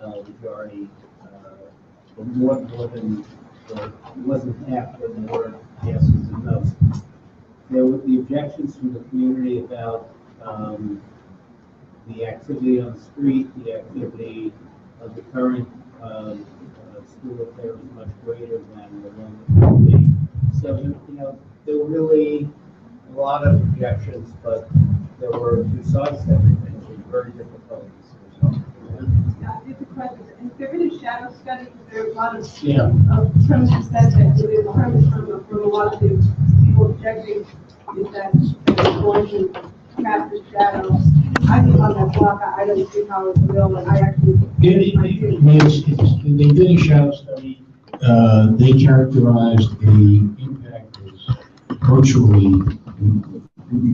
majority, but more than, it wasn't half, but more yeses and no's. There were the objections from the community about the activity on the street, the activity of the current school up there is much greater than the one that would be. So, there were really a lot of objections, but there were 2 sides to everything. It was very difficult. It's a question. Is there any shadow study? There are a lot of Yeah. That there are premise from a lot of the people objecting is that it's going to cast a shadow. I live on that block. I don't see how it's real, and I actually. They did a shadow study. They characterized the impact as virtually,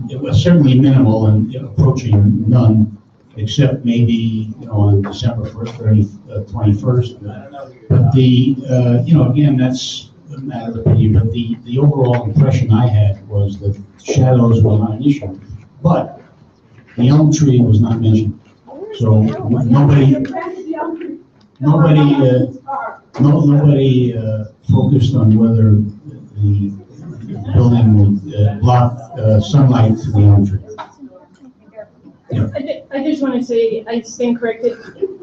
it was certainly minimal and approaching none, except maybe, on December 1st or 21st. But again, that's a matter of opinion, but the overall impression I had was that shadows were not an issue. But the elm tree was not mentioned. So nobody focused on whether the building would block sunlight to the elm tree. Yeah. I just want to say, I stand corrected.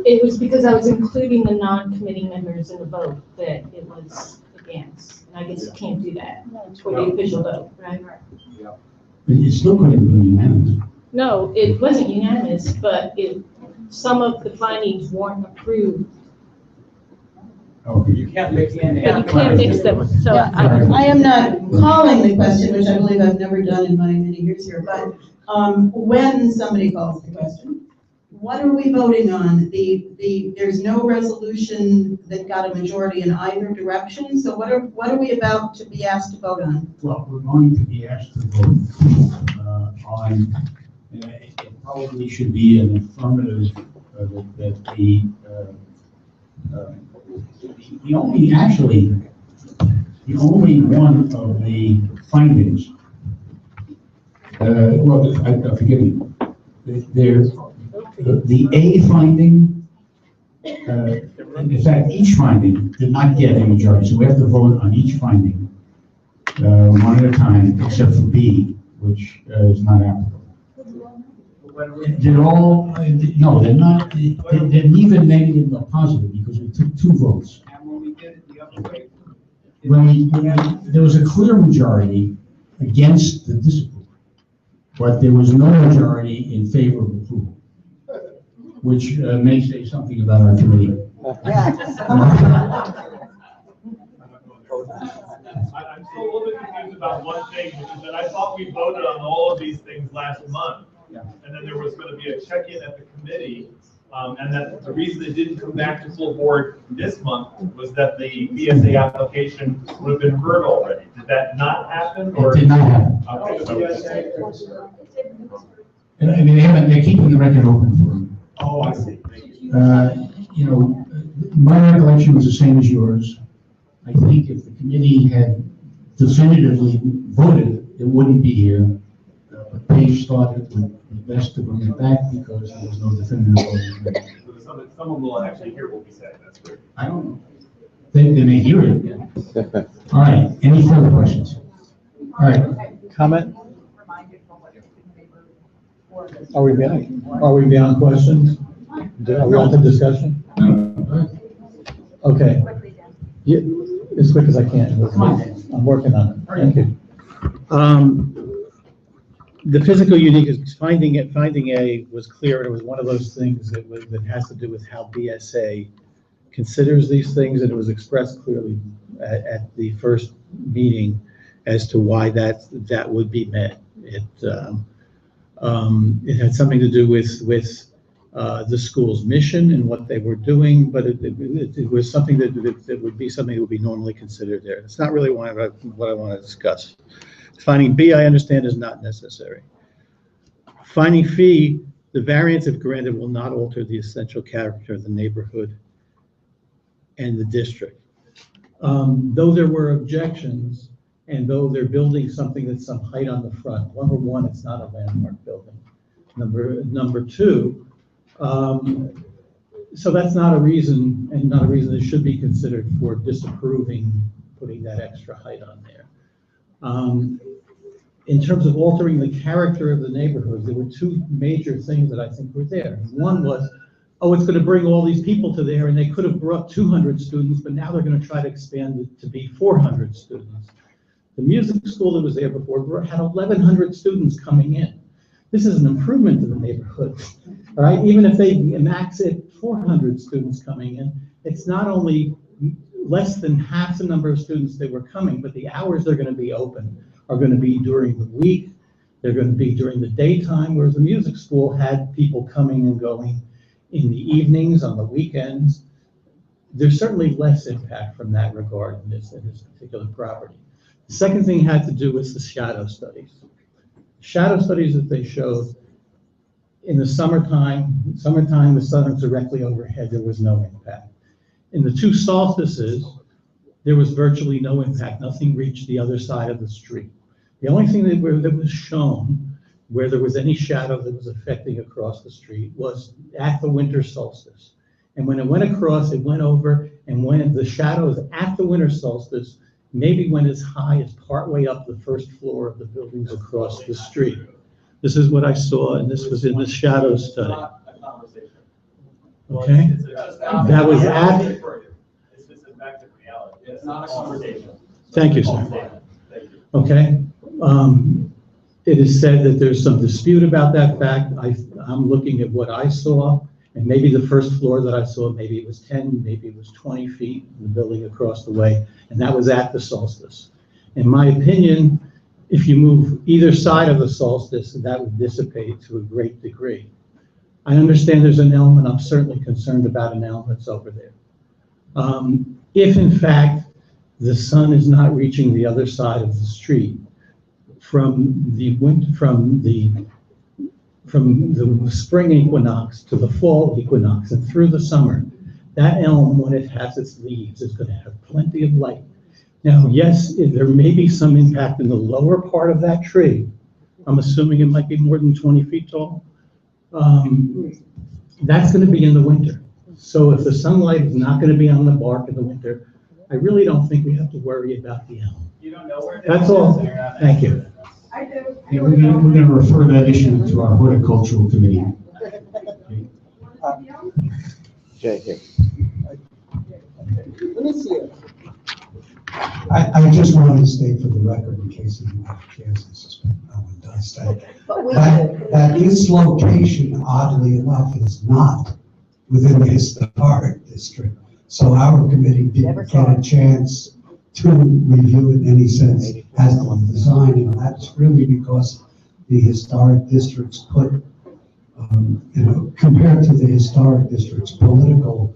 It was because I was including the non-committee members in the vote that it was against. And I guess you can't do that for the official vote, right? It still couldn't have been unanimous. No, it wasn't unanimous, but some of the findings weren't approved. Okay. You can't mix in. But you can't mix them, so. I am not calling the question, which I believe I've never done in my many years here, but when somebody calls the question, what are we voting on? There's no resolution that got a majority in either direction, so what are we about to be asked to vote on? Well, we're going to be asked to vote on, it probably should be an affirmative, that the only one of the findings, forgive me, the A finding, in fact, each finding did not get a majority, so we have to vote on each finding one at a time, except for B, which is not applicable. They're all, no, they're not, they're neither negative nor positive, because we took 2 votes. And when we did it the other way. There was a clear majority against the disapproval, but there was no majority in favor of approval, which may say something about our committee. I'm still a little bit confused about one thing, which is that I thought we voted on all of these things last month. And then there was going to be a check-in at the committee, and that the reason it didn't come back to full board this month was that the BSA application would have been heard already. Did that not happen? Or? It did not happen. Okay. And I mean, they're keeping the record open for them. Oh, I see. My recollection was the same as yours. I think if the committee had definitively voted, it wouldn't be here. But Paige thought it would be best to bring it back because there was no definitive vote. So someone will actually hear what we say. That's great. I don't know. They may hear it. Yeah. All right. Any further questions? All right. Comment? Are we beyond questions? Are we on to discussion? Okay. Yeah, as quick as I can. I'm working on it. Thank you. The physical uniqueness, finding A was clear, and it was one of those things that has to do with how BSA considers these things, and it was expressed clearly at the first meeting. as to why that would be met. It had something to do with the school's mission and what they were doing, but it was something that would be something that would be normally considered there. It's not really what I want to discuss. Finding B, I understand, is not necessary. Finding fee, the variance if granted will not alter the essential character of the neighborhood and the district. Though there were objections, and though they're building something that's some height on the front, number one, it's not a landmark building. Number two, so that's not a reason, and not a reason that should be considered for disapproving putting that extra height on there. In terms of altering the character of the neighborhood, there were two major things that I think were there. One was, oh, it's going to bring all these people to there, and they could have brought 200 students, but now they're going to try to expand it to be 400 students. The music school that was there before had 1,100 students coming in. This is an improvement to the neighborhood, all right? Even if they max it 400 students coming in, it's not only less than half the number of students that were coming, but the hours they're going to be open are going to be during the week. They're going to be during the daytime, whereas the music school had people coming and going in the evenings, on the weekends. There's certainly less impact from that regard in this particular property. The second thing had to do with the shadow studies. Shadow studies that they showed in the summertime, the sun was directly overhead, there was no impact. In the two solstices, there was virtually no impact. Nothing reached the other side of the street. The only thing that was shown where there was any shadow that was affecting across the street was at the winter solstice. And when it went across, it went over, and when the shadows at the winter solstice maybe went as high as partway up the first floor of the buildings across the street. This is what I saw, and this was in the shadow study. Okay? That was at... It's not a conversation. Thank you, sir. Okay. It is said that there's some dispute about that fact. I'm looking at what I saw, and maybe the first floor that I saw, maybe it was 10, maybe it was 20 feet, the building across the way, and that was at the solstice. In my opinion, if you move either side of the solstice, that would dissipate to a great degree. I understand there's an element, I'm certainly concerned about an element that's over there. If in fact the sun is not reaching the other side of the street from the spring equinox to the fall equinox and through the summer, that elm, when it has its leaves, is going to have plenty of light. Now, yes, there may be some impact in the lower part of that tree. I'm assuming it might be more than 20 feet tall. That's going to be in the winter. So if the sunlight is not going to be on the bark in the winter, I really don't think we have to worry about the elm. You don't know where. That's all. Thank you. I do. Yeah, we're gonna refer that issue to our horticultural committee. Jay, here. Let me see it. I just wanted to state for the record, in case anyone cares, I suspect no one does, that this location, oddly enough, is not within the historic district. So our committee didn't get a chance to review it in any sense as the design, and that's really because the historic districts put, compared to the historic districts, political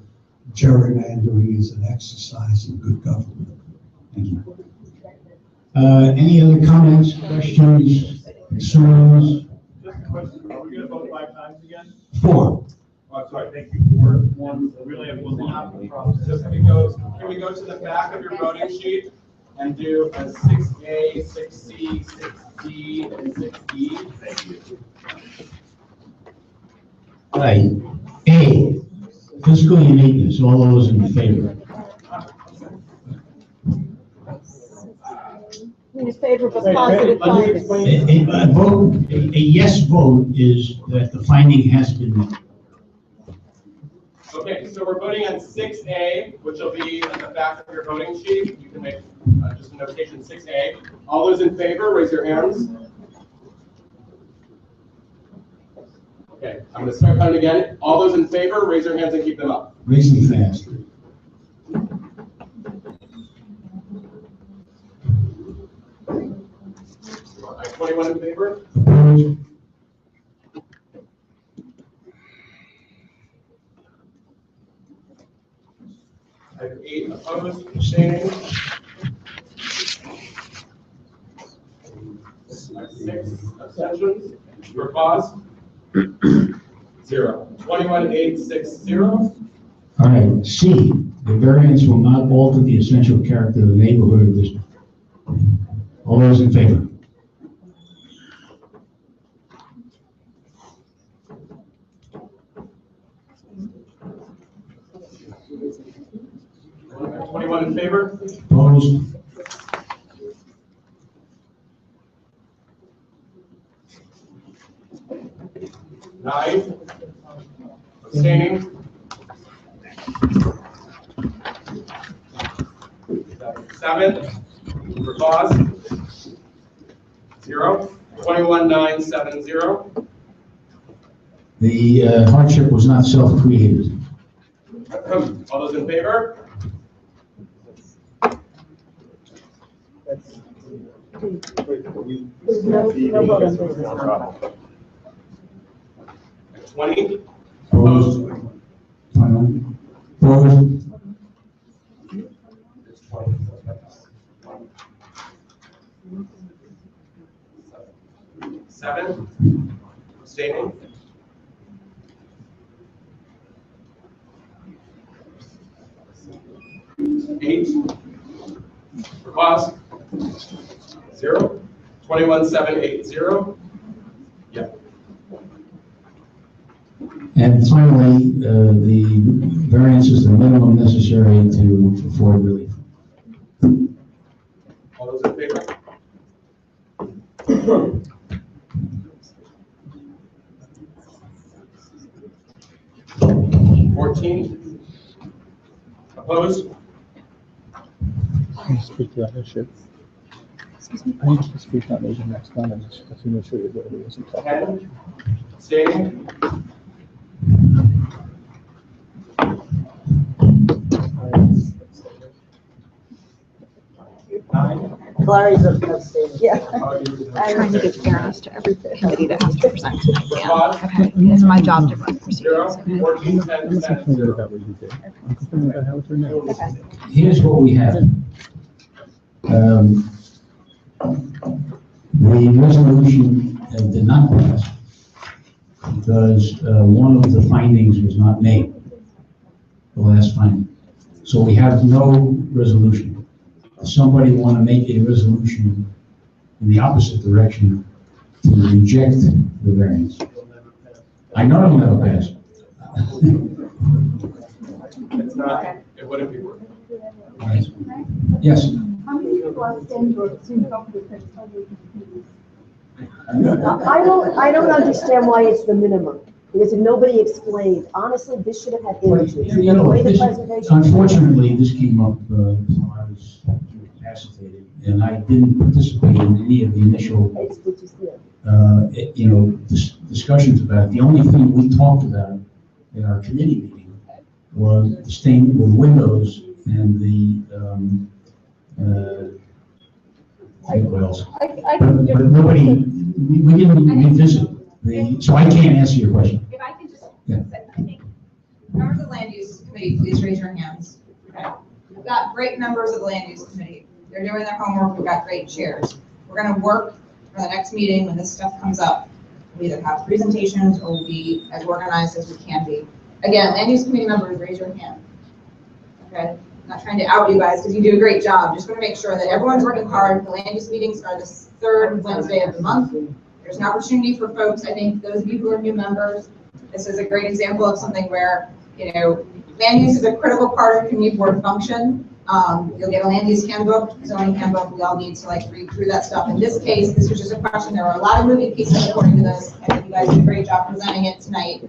gerrymandering is an exercise in good government. Thank you. Any other comments, questions, concerns? Just a question, are we going to vote 5 times again? 4. Oh, sorry, thank you. 4, 1, we really have one problem. So can we go to the back of your voting sheet and do a 6A, 6C, 6D, and 6E? Thank you. Right. A, fiscal uniqueness, all those in favor? In favor of a positive finding. A yes vote is that the finding has been met. Okay, so we're voting on 6A, which will be at the back of your voting sheet. You can make just a notation 6A. All those in favor, raise your hands. Okay, I'm going to start counting again. All those in favor, raise your hands and keep them up. Raise them fast. 21 in favor? Opposed? I have 8 opposed, abstaining. 6 abstentions. For cause? 0. 21, 8, 6, 0. All right, C, the variance will not alter the essential character of the neighborhood of this. All those in favor? Okay, 21 in favor? Opposed? Nine. Abstaining. 7. For cause? 0. 21, 9, 7, 0. The hardship was not self-created. All those in favor? 20. Opposed? 21. Opposed? 7. Abstaining. 8. For cause? 0. 21, 7, 8, 0. Yep. And finally, the variance is the minimum necessary to afford relief. All those in favor? 14. Opposed? Can you speak to that issue? I need to speak on the next one and just to make sure that it wasn't talking about. 10. Abstaining. Larry's abstaining. Yeah. Trying to give fairness to every committee that has to present tonight. For Yeah. cause? Okay, it's my job to run 0. proceedings. 14, 10, I'm not 10, complaining 0. about what you did. I'm complaining about how it's written out. Okay. Here's what we have. The resolution did not pass because one of the findings was not made, the last finding. So we have no resolution. Does somebody want to make a resolution in the opposite direction to reject the variance? I know it'll never pass. It's not, it wouldn't be working. Right. Yes. How many people are standing for student government that tell you I don't understand why it's the minimum, because if nobody explained, honestly, this should have had images. You know, The way the this- presentation. unfortunately, this came up when I was incapacitated, and I didn't participate in any of the initial, It's, which is, yeah. discussions about it. The only thing we talked about in our committee meeting was the stained with windows and the, what else? But nobody, we didn't revisit the, so I can't answer your question. If I can just, Yeah. I think, members of the land use committee, please raise your hands. Okay. We've got great members of the land use committee. They're doing their homework. We've got great chairs. We're gonna work for the next meeting when this stuff comes up. We'll either have presentations or we'll be as organized as we can be. Again, land use committee members, raise your hand. Okay? I'm not trying to out you guys because you do a great job. Just want to make sure that everyone's working hard. The land use meetings are the third Wednesday of the month. There's an opportunity for folks, I think those of you who are new members, this is a great example of something where, land use is a critical part of community board function. You'll get a land use handbook, zoning handbook, we all need to read through that stuff. In this case, this was just a question. There were a lot of moving pieces according to this. I think you guys did a great job presenting it tonight.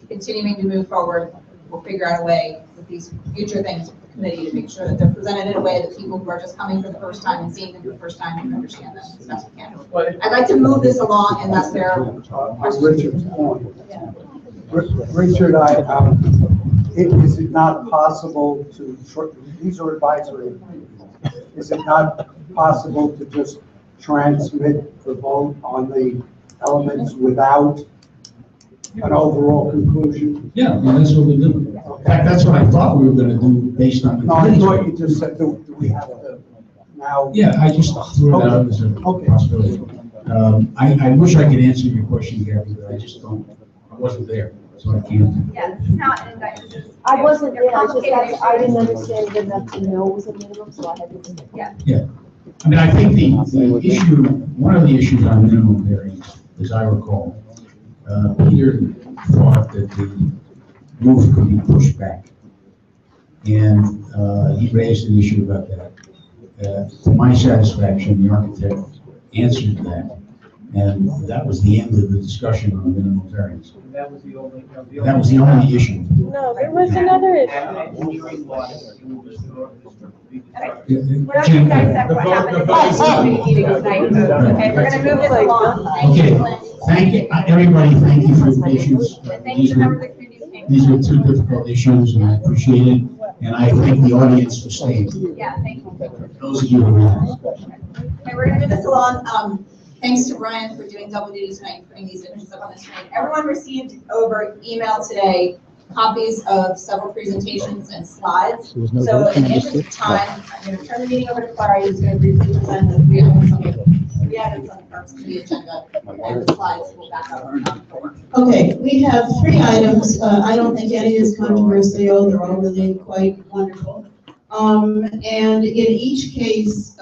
Continuing to move forward, we'll figure out a way with these future things with the committee to make sure that they're presented in a way that people who are just coming for the first time and seeing them for the first time can understand them as best we can. I'd like to move this along unless there are questions. Richard's point. Richard, is it not possible to, these are advisory, is it not possible to just transmit the vote on the elements without an overall conclusion? Yeah, well, that's what we do. In fact, that's what I thought we were gonna do based on the. No, I thought you just said, do we have to now? Yeah, I just threw it out as a possibility. I wish I could answer your question, Gabby, but I just don't, I wasn't there, so I can't. Yeah, this is not, I wasn't there, I didn't understand that nuts and no was a minimum, so I had to. Yeah. Yeah, I mean, I think the issue, one of the issues on minimum variance, as I recall, Peter thought that the roof could be pushed back. And he raised an issue about that. To my satisfaction, the architect answered that. And that was the end of the discussion on minimum variance. That was the only. That was the only issue. No, there was another issue. What else you guys have, what happened at the committee meeting tonight? Okay, we're gonna move this along. Okay, thank you, everybody, thank you for your patience. Thank you to members of the committee who came. These were two difficult issues, and I appreciate it, and I thank the audience for staying. Yeah, thank you. Those of you who are. Okay, we're gonna move this along. Thanks to Brian for doing double duty tonight, putting these images up on the screen. Everyone received over email today copies of several presentations and slides. So in the interest of time, I'm going to turn the meeting over to Clara, who's going to briefly present the three items on the Parks Committee agenda, and the slides will back up. Okay, we have three items. I don't think any is controversial. They're all really quite wonderful. And in each case,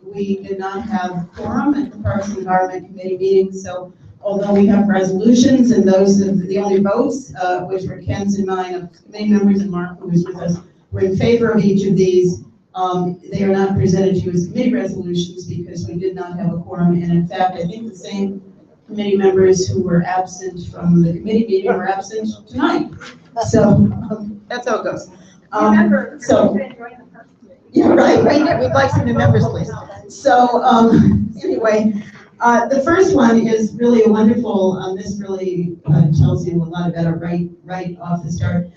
we did not have quorum at the Parks and Environment Committee meeting. So although we have resolutions and those are the only votes, which were Ken's and mine of committee members and Mark, who was with us, were in favor of each of these. They are not presented to you as committee resolutions because we did not have a quorum. And in fact, I think the same committee members who were absent from the committee meeting were absent tonight. So that's how it goes. Yeah, right. We'd like some new members, please. So anyway, the first one is really a wonderful. This really tells you a lot about it right off the start.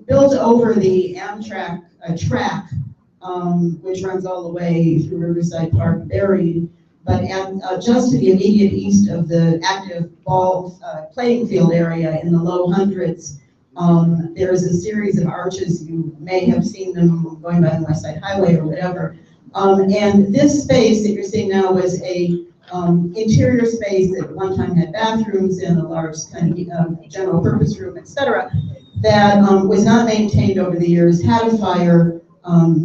Built over the Amtrak track, which runs all the way through Riverside Park, buried, but just to the immediate east of the active ball playing field area in the low hundreds. There is a series of arches. You may have seen them going by the West Side Highway or whatever. And this space that you're seeing now was a interior space that at one time had bathrooms and a large kind of general purpose room, etc. That was not maintained over the years, had a fire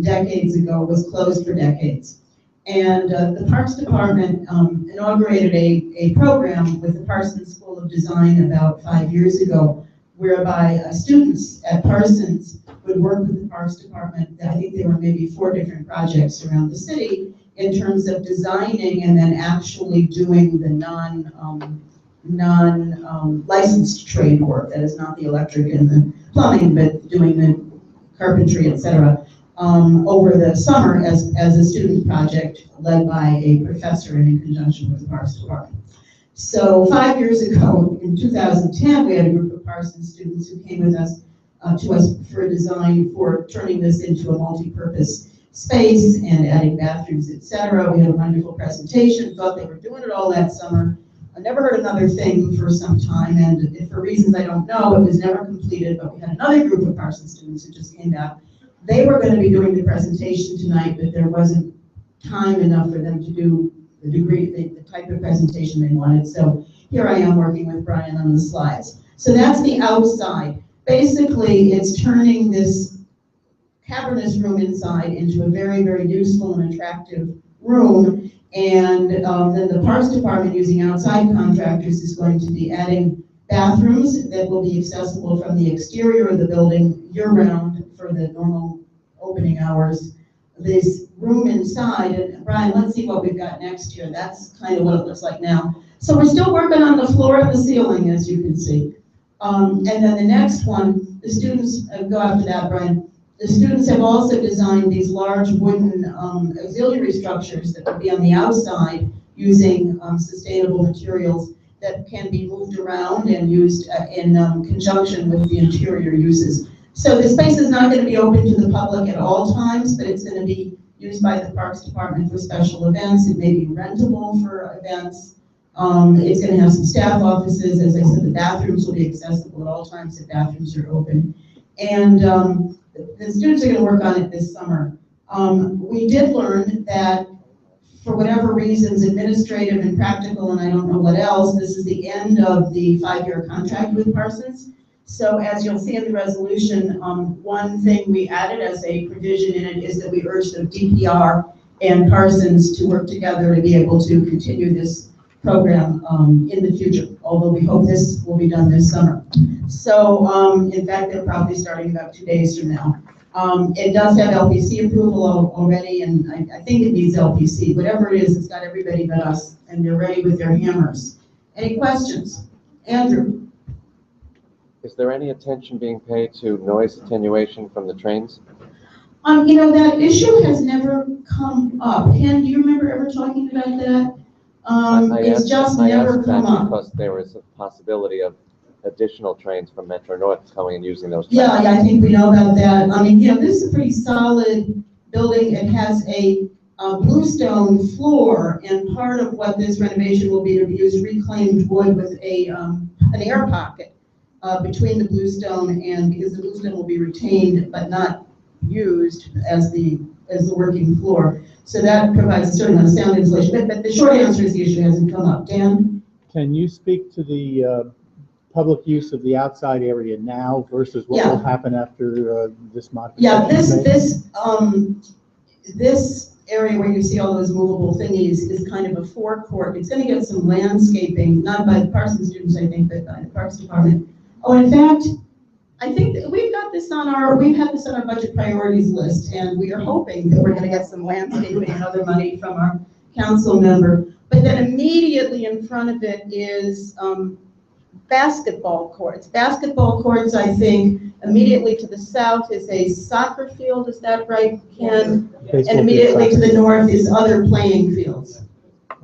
decades ago, was closed for decades. And the Parks Department inaugurated a program with the Parsons School of Design about 5 years ago, whereby students at Parsons would work with the Parks Department. I think there were maybe 4 different projects around the city in terms of designing and then actually doing the non-licensed trade work. That is not the electric and the plumbing, but doing the carpentry, etc. Over the summer as a student project led by a professor and in conjunction with the Parks Department. So 5 years ago, in 2010, we had a group of Parsons students who came with us to us for a design for turning this into a multi-purpose space and adding bathrooms, etc. We had a wonderful presentation, thought they were doing it all that summer. I never heard another thing for some time, and for reasons I don't know, it was never completed, but we had another group of Parsons students who just came back. They were going to be doing the presentation tonight, but there wasn't time enough for them to do the type of presentation they wanted. So here I am working with Brian on the slides. So that's the outside. Basically, it's turning this cavernous room inside into a very, very useful and attractive room. And then the Parks Department, using outside contractors, is going to be adding bathrooms that will be accessible from the exterior of the building year-round for the normal opening hours. This room inside, and Brian, let's see what we've got next year. That's kind of what it looks like now. So we're still working on the floor and the ceiling, as you can see. And then the next one, the students, go after that, Brian. The students have also designed these large wooden auxiliary structures that will be on the outside using sustainable materials that can be moved around and used in conjunction with the interior uses. So the space is not going to be open to the public at all times, but it's going to be used by the Parks Department for special events. It may be rentable for events. It's going to have some staff offices. As I said, the bathrooms will be accessible at all times. The bathrooms are open. And the students are going to work on it this summer. We did learn that for whatever reasons, administrative and practical, and I don't know what else, this is the end of the 5-year contract with Parsons. So as you'll see in the resolution, one thing we added as a provision in it is that we urge the DPR and Parsons to work together to be able to continue this program in the future, although we hope this will be done this summer. So in fact, they're probably starting about 2 days from now. It does have LPC approval already, and I think it needs LPC. Whatever it is, it's got everybody but us, and they're ready with their hammers. Any questions? Andrew? Is there any attention being paid to noise attenuation from the trains? You know, that issue has never come up. Ken, do you remember ever talking about that? It's just never come up. Because there was a possibility of additional trains from Metro North coming and using those trains. Yeah, I think we know about that. I mean, you know, this is a pretty solid building. It has a bluestone floor, and part of what this renovation will be to use reclaimed wood with an air pocket between the bluestone, and because the bluestone will be retained but not used as the working floor. So that provides a certain amount of sound insulation. But the short answer is the issue hasn't come up. Dan? Can you speak to the public use of the outside area now versus what will happen after this modification? Yeah, this area where you see all those movable thingies is kind of a forecourt. It's going to get some landscaping, not by the Parsons students, I think, but by the Parks Department. Oh, in fact, I think that we've had this on our budget priorities list, and we are hoping that we're going to get some landscaping and other money from our council member. But then immediately in front of it is basketball courts. Basketball courts, I think, immediately to the south is a soccer field, is that right, Ken? And immediately to the north is other playing fields.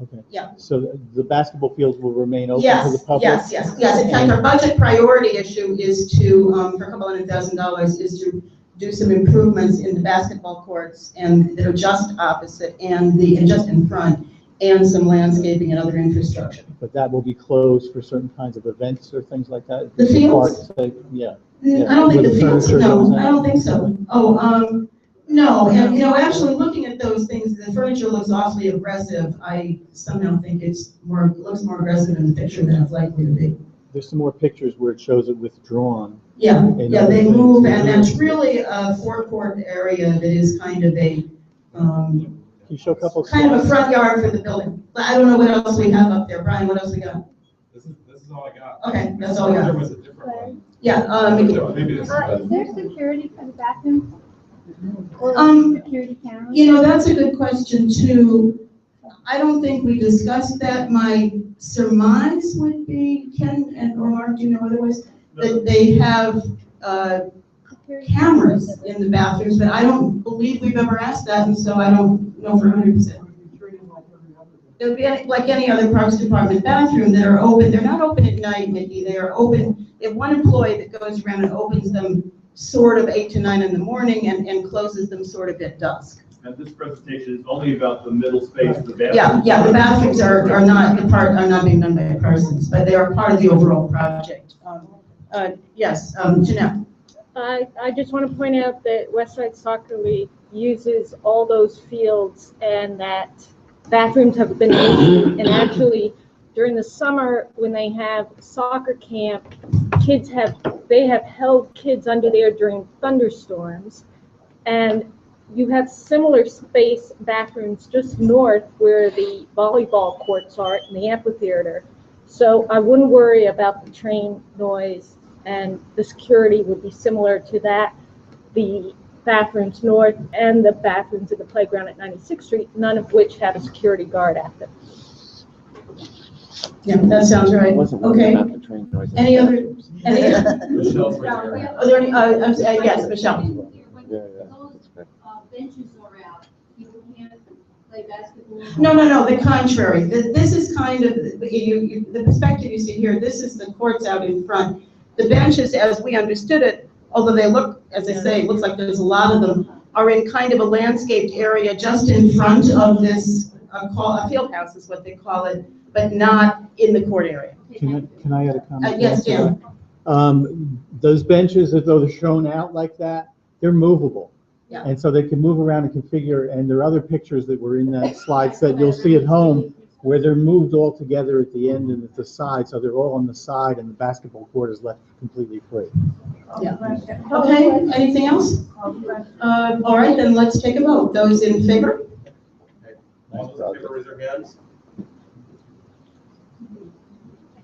Okay. Yeah. So the basketball fields will remain open to the public? Yes. In fact, our budget priority issue is to, for $200,000, is to do some improvements in the basketball courts and that are just opposite and just in front, and some landscaping and other infrastructure. But that will be closed for certain kinds of events or things like that? The fields? Yeah. I don't think the fields, no, I don't think so. Oh, no, and you know, actually looking at those things, the furniture looks awfully aggressive. I somehow think it looks more aggressive in the picture than it's likely to be. There's some more pictures where it shows it withdrawn. Yeah, they move, and that's really a forecourt area that is kind of a, Can you show a couple kind of a front yard for the building. But I don't know what else we have up there. Brian, what else we got? This is all I got. Okay, that's all we got. There was a different one. Yeah, Maybe this Is there security for the bathroom? Or security cameras? You know, that's a good question too. I don't think we discussed that. My surmise would be, Ken and or Mark, do you know otherwise, that they have cameras in the bathrooms, but I don't believe we've ever asked that, and so I don't know for 100%. It'll be like any other Parks Department bathroom that are open. They're not open at night, Nikki. They are open. They have one employee that goes around and opens them sort of 8 to 9 in the morning and closes them sort of at dusk. And this presentation is only about the middle space of the bathroom. Yeah, the bathrooms are not being done by Parsons, but they are part of the overall project. Yes, Jeanette. I just want to point out that Westside Soccer League uses all those fields and that bathrooms have been used. And actually, during the summer when they have soccer camp, they have held kids under there during thunderstorms. And you have similar space bathrooms just north where the volleyball courts are in the amphitheater. So I wouldn't worry about the train noise, and the security would be similar to that. The bathrooms north and the bathrooms at the playground at 96th Street, none of which have a security guard at them. Yeah, that sounds right. Okay. Any other? Michelle's right there. Are there any? Yes, Michelle. Benches are out. People can't play basketball. No, the contrary. This is kind of, the perspective you see here, this is the courts out in front. The benches, as we understood it, although they look, as I say, it looks like there's a lot of them, are in kind of a landscaped area just in front of this, a field house is what they call it, but not in the court area. Can I add a comment? Yes, Dan. Those benches, if they're shown out like that, they're movable. Yeah. And so they can move around and configure, and there are other pictures that were in that slides that you'll see at home where they're moved all together at the end and at the side, so they're all on the side and the basketball court is left completely free. Yeah. Okay, anything else? All right, then let's take a vote. Those in favor? All those in favor, raise their hands.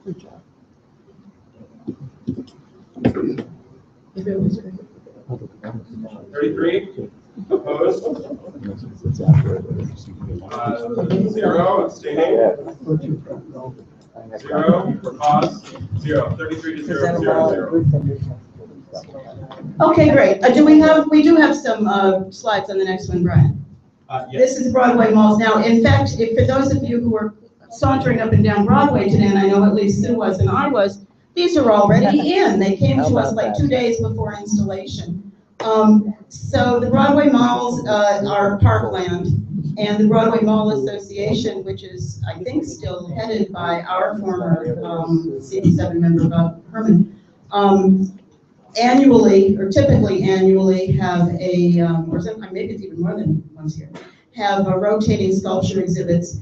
Good job. 33, opposed? 0, abstaining? 0, for cause? 0, 33 to 0, 0, 0. Okay, great. We do have some slides on the next one, Brian. Yes. This is Broadway malls. Now, in fact, for those of you who are sauntering up and down Broadway today, and I know at least Sue was and I was, these are already in. They came to us like 2 days before installation. So the Broadway malls are parkland, and the Broadway Mall Association, which is, I think, still headed by our former CB7 member, Bob Herman, annually, or typically annually, have a, or sometimes maybe it's even more than once a year, have rotating sculpture exhibits.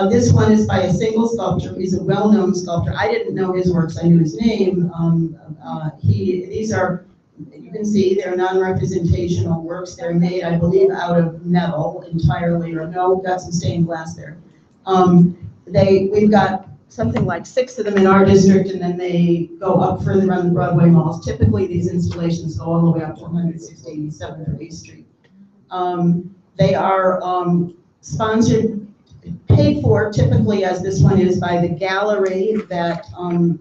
This one is by a single sculptor. He's a well-known sculptor. I didn't know his works. I knew his name. These are, you can see, they're non-representational works. They're made, I believe, out of metal entirely, or no, got some stained glass there. We've got something like 6 of them in our district, and then they go up further on the Broadway malls. Typically, these installations go all the way up to 167th or 8th Street. They are sponsored, paid for typically, as this one is, by the gallery that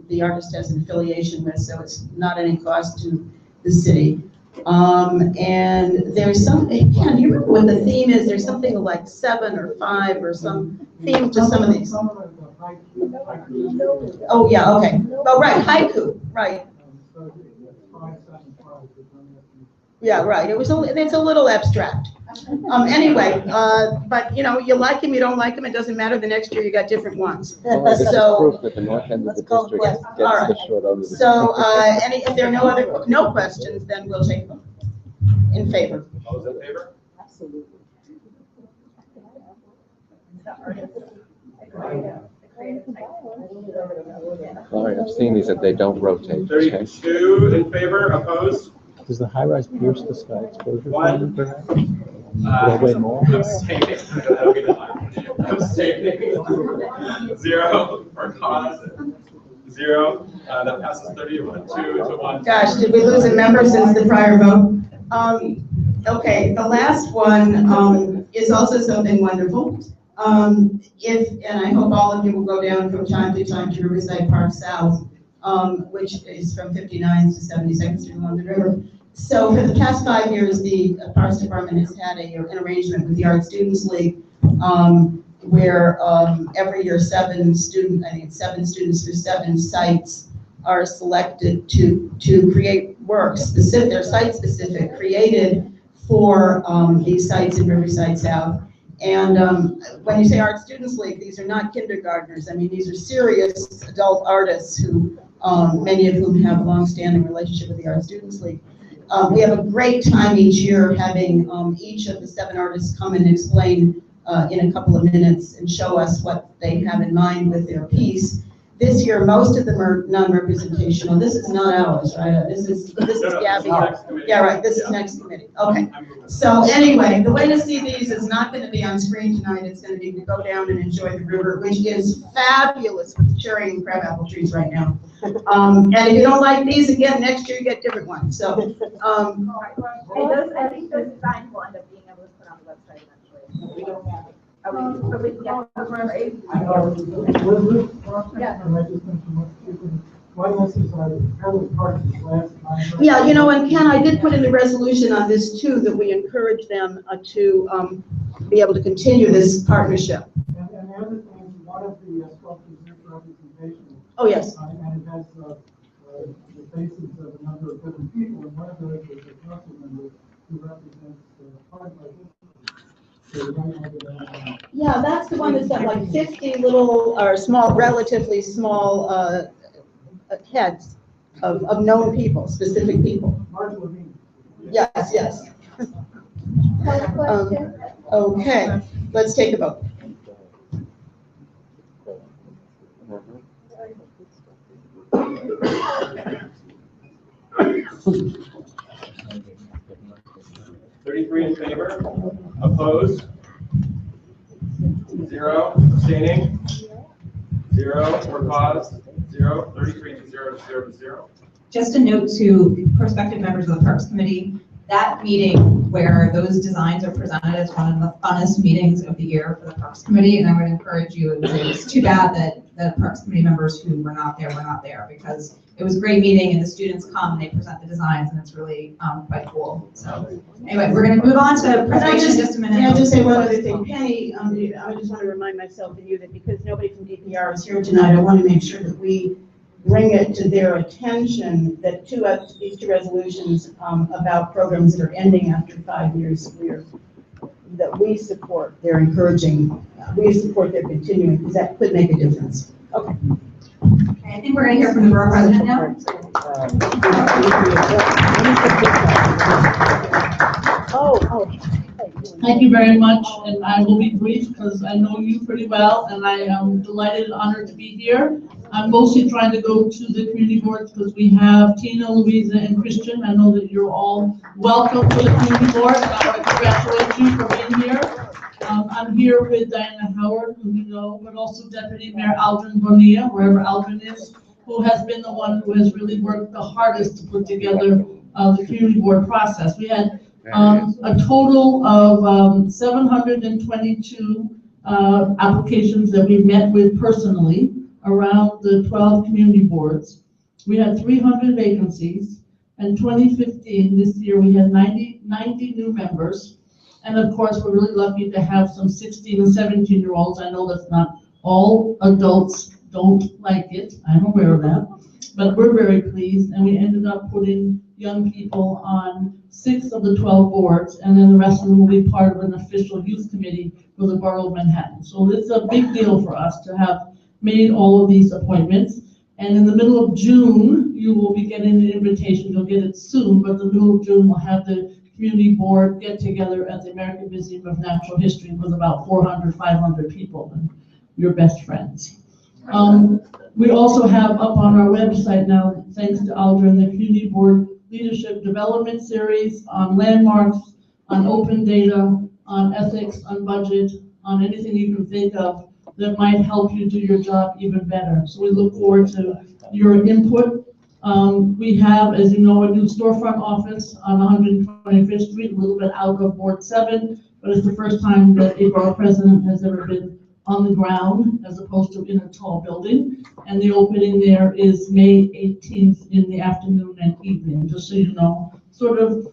the artist has an affiliation with, so it's not any cost to the city. And there's some, again, you remember what the theme is? There's something like 7 or 5 or some theme to some of these. Oh, yeah, okay. Oh, right, haiku, right. Yeah, right. It's a little abstract. Anyway, but you know, you like him, you don't like him, it doesn't matter. The next year you got different ones. So, Proof that the north end of the district gets the short end of the so if there are no questions, then we'll take them in favor. All those in favor? Absolutely. All right, I've seen these that they don't rotate. 32 in favor, opposed? Does the high-rise pierce the sky exposure? 1. Broadway Mall? Abstaining. Abstaining. 0 for cause. 0. That passes 31 to 1. Gosh, did we lose a member since the prior vote? Okay, the last one is also something wonderful. And I hope all of you will go down from time to time to Riverside Park South, which is from 59th to 72nd Street along the river. So for the past 5 years, the Parks Department has had an arrangement with the Art Students League, where every year 7 students for 7 sites are selected to create works, they're site-specific, created for these sites in Riverside South. And when you say Art Students League, these are not kindergartners. I mean, these are serious adult artists who, many of whom have a long-standing relationship with the Art Students League. We have a great time each year having each of the 7 artists come and explain in a couple of minutes and show us what they have in mind with their piece. This year, most of them are non-representational. This is not ours, right? This is Gabby. Yeah, right. This is next committee. Okay. So anyway, the way to see these is not going to be on screen tonight. It's going to be to go down and enjoy the river, which is fabulous with cherry and crabapple trees right now. And if you don't like these, again, next year you get different ones. So, I think those designs will end up being able to put on the website eventually. We don't have it. yeah, you know, and Ken, I did put in the resolution on this too, that we encourage them to be able to continue this partnership. And the other thing is, one of the sculptures is representation. Oh, yes. And it has the faces of a number of different people, and one of those is a council member who represents the park. Yeah, that's the one that's got like 50 little, or small, relatively small, heads of known people, specific people. Yes, yes. Okay, let's take a vote. $33 in favor, opposed, 0, abstaining, 0, for cause, 0, 33 to 0 to 0 to 0. Just a note to prospective members of the Parks Committee, that meeting where those designs are presented is one of the funnest meetings of the year for the Parks Committee, and I would encourage you, it's too bad that the Parks Committee members who were not there, because it was a great meeting and the students come and they present the designs and it's really quite cool. So anyway, we're going to move on to presentation in just a minute. Can I just say one other thing? Penny, I just want to remind myself and you that because nobody from DPR is here tonight, I want to make sure that we bring it to their attention that these two resolutions about programs that are ending after 5 years, that we support, they're encouraging, we support their continuing, because that could make a difference. Okay. Okay, I think we're going to hear from the borough president now. Thank you very much, and I will be brief because I know you pretty well, and I am delighted and honored to be here. I'm mostly trying to go to the community boards because we have Tina, Louisa, and Christian. I know that you're all welcome to the community board. I want to congratulate you for being here. I'm here with Diana Howard, who you know, but also Deputy Mayor Aldrin Bonilla, wherever Aldrin is, who has been the one who has really worked the hardest to put together the community board process. We had a total of 722 applications that we met with personally around the 12 community boards. We had 300 vacancies. In 2015, this year, we had 90 new members. And of course, we're really lucky to have some 16 and 17-year-olds. I know that's not all adults don't like it. I'm aware of that. But we're very pleased, and we ended up putting young people on 6 of the 12 boards, and then the rest of them will be part of an official youth committee for the Borough of Manhattan. So it's a big deal for us to have made all of these appointments. And in the middle of June, you will be getting an invitation. You'll get it soon, but the middle of June, we'll have the community board get together at the American Museum of Natural History with about 400, 500 people, and your best friends. We also have up on our website now, thanks to Aldrin, the community board leadership development series on landmarks, on open data, on ethics, on budget, on anything you can think of that might help you do your job even better. So we look forward to your input. We have, as you know, a new storefront office on 125th Street, a little bit out of Ward 7, but it's the first time that a borough president has ever been on the ground as opposed to in a tall building. And the opening there is May 18th in the afternoon and evening, just so you know, sort of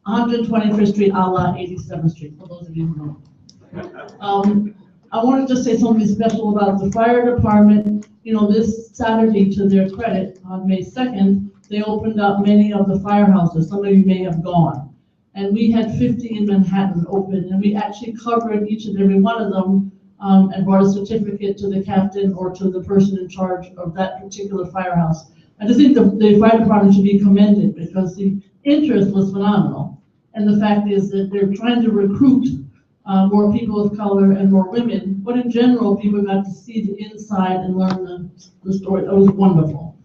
125th Street a la 87th Street, for those of you who know. I wanted to say something special about the fire department. You know, this Saturday, to their credit, on May 2nd, they opened up many of the firehouses. Some of you may have gone. And we had 50 in Manhattan open, and we actually covered each and every one of them and brought a certificate to the captain or to the person in charge of that particular firehouse. I just think the fire department should be commended because the interest was phenomenal. And the fact is that they're trying to recruit more people of color and more women, but in general, people got to see the inside and learn the story. That was wonderful.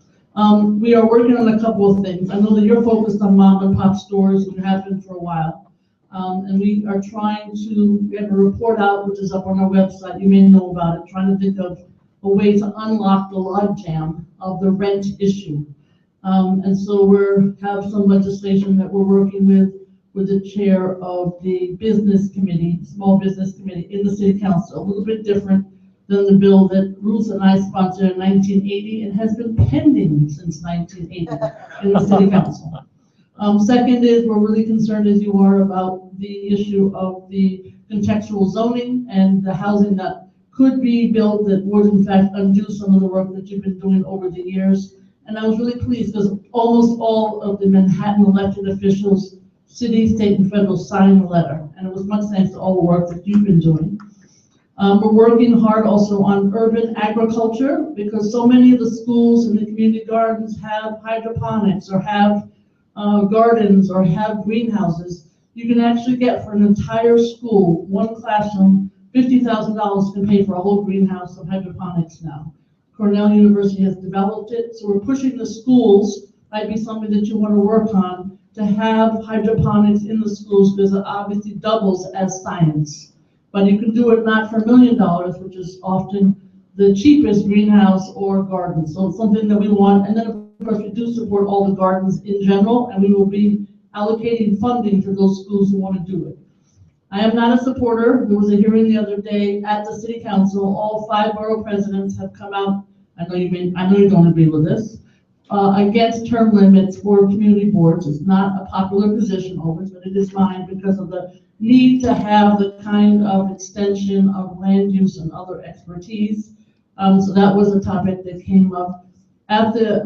We are working on a couple of things. I know that you're focused on mom and pop stores, and you have been for a while. And we are trying to get a report out, which is up on our website. You may know about it, trying to think of a way to unlock the logjam of the rent issue. And so we have some legislation that we're working with the chair of the business committee, small business committee in the city council, a little bit different than the bill that Ruth and I sponsored in 1980 and has been pending since 1980 in the city council. Second is we're really concerned, as you are, about the issue of the contextual zoning and the housing that could be built that would in fact undo some of the work that you've been doing over the years. And I was really pleased because almost all of the Manhattan elected officials city, state, and federal signed the letter, and it was much thanks to all the work that you've been doing. We're working hard also on urban agriculture, because so many of the schools and the community gardens have hydroponics or have gardens or have greenhouses. You can actually get for an entire school, one classroom, $50,000 can pay for a whole greenhouse of hydroponics now. Cornell University has developed it, so we're pushing the schools, might be something that you want to work on, to have hydroponics in the schools, because it obviously doubles as science. But you can do it not for $1 million, which is often the cheapest greenhouse or garden. So it's something that we want. And then of course we do support all the gardens in general, and we will be allocating funding to those schools who want to do it. I am not a supporter. There was a hearing the other day at the city council. All 5 borough presidents have come out. I know you don't agree with this. Against term limits for community boards. It's not a popular position always, but it is mine because of the need to have the kind of extension of land use and other expertise. So that was a topic that came up at the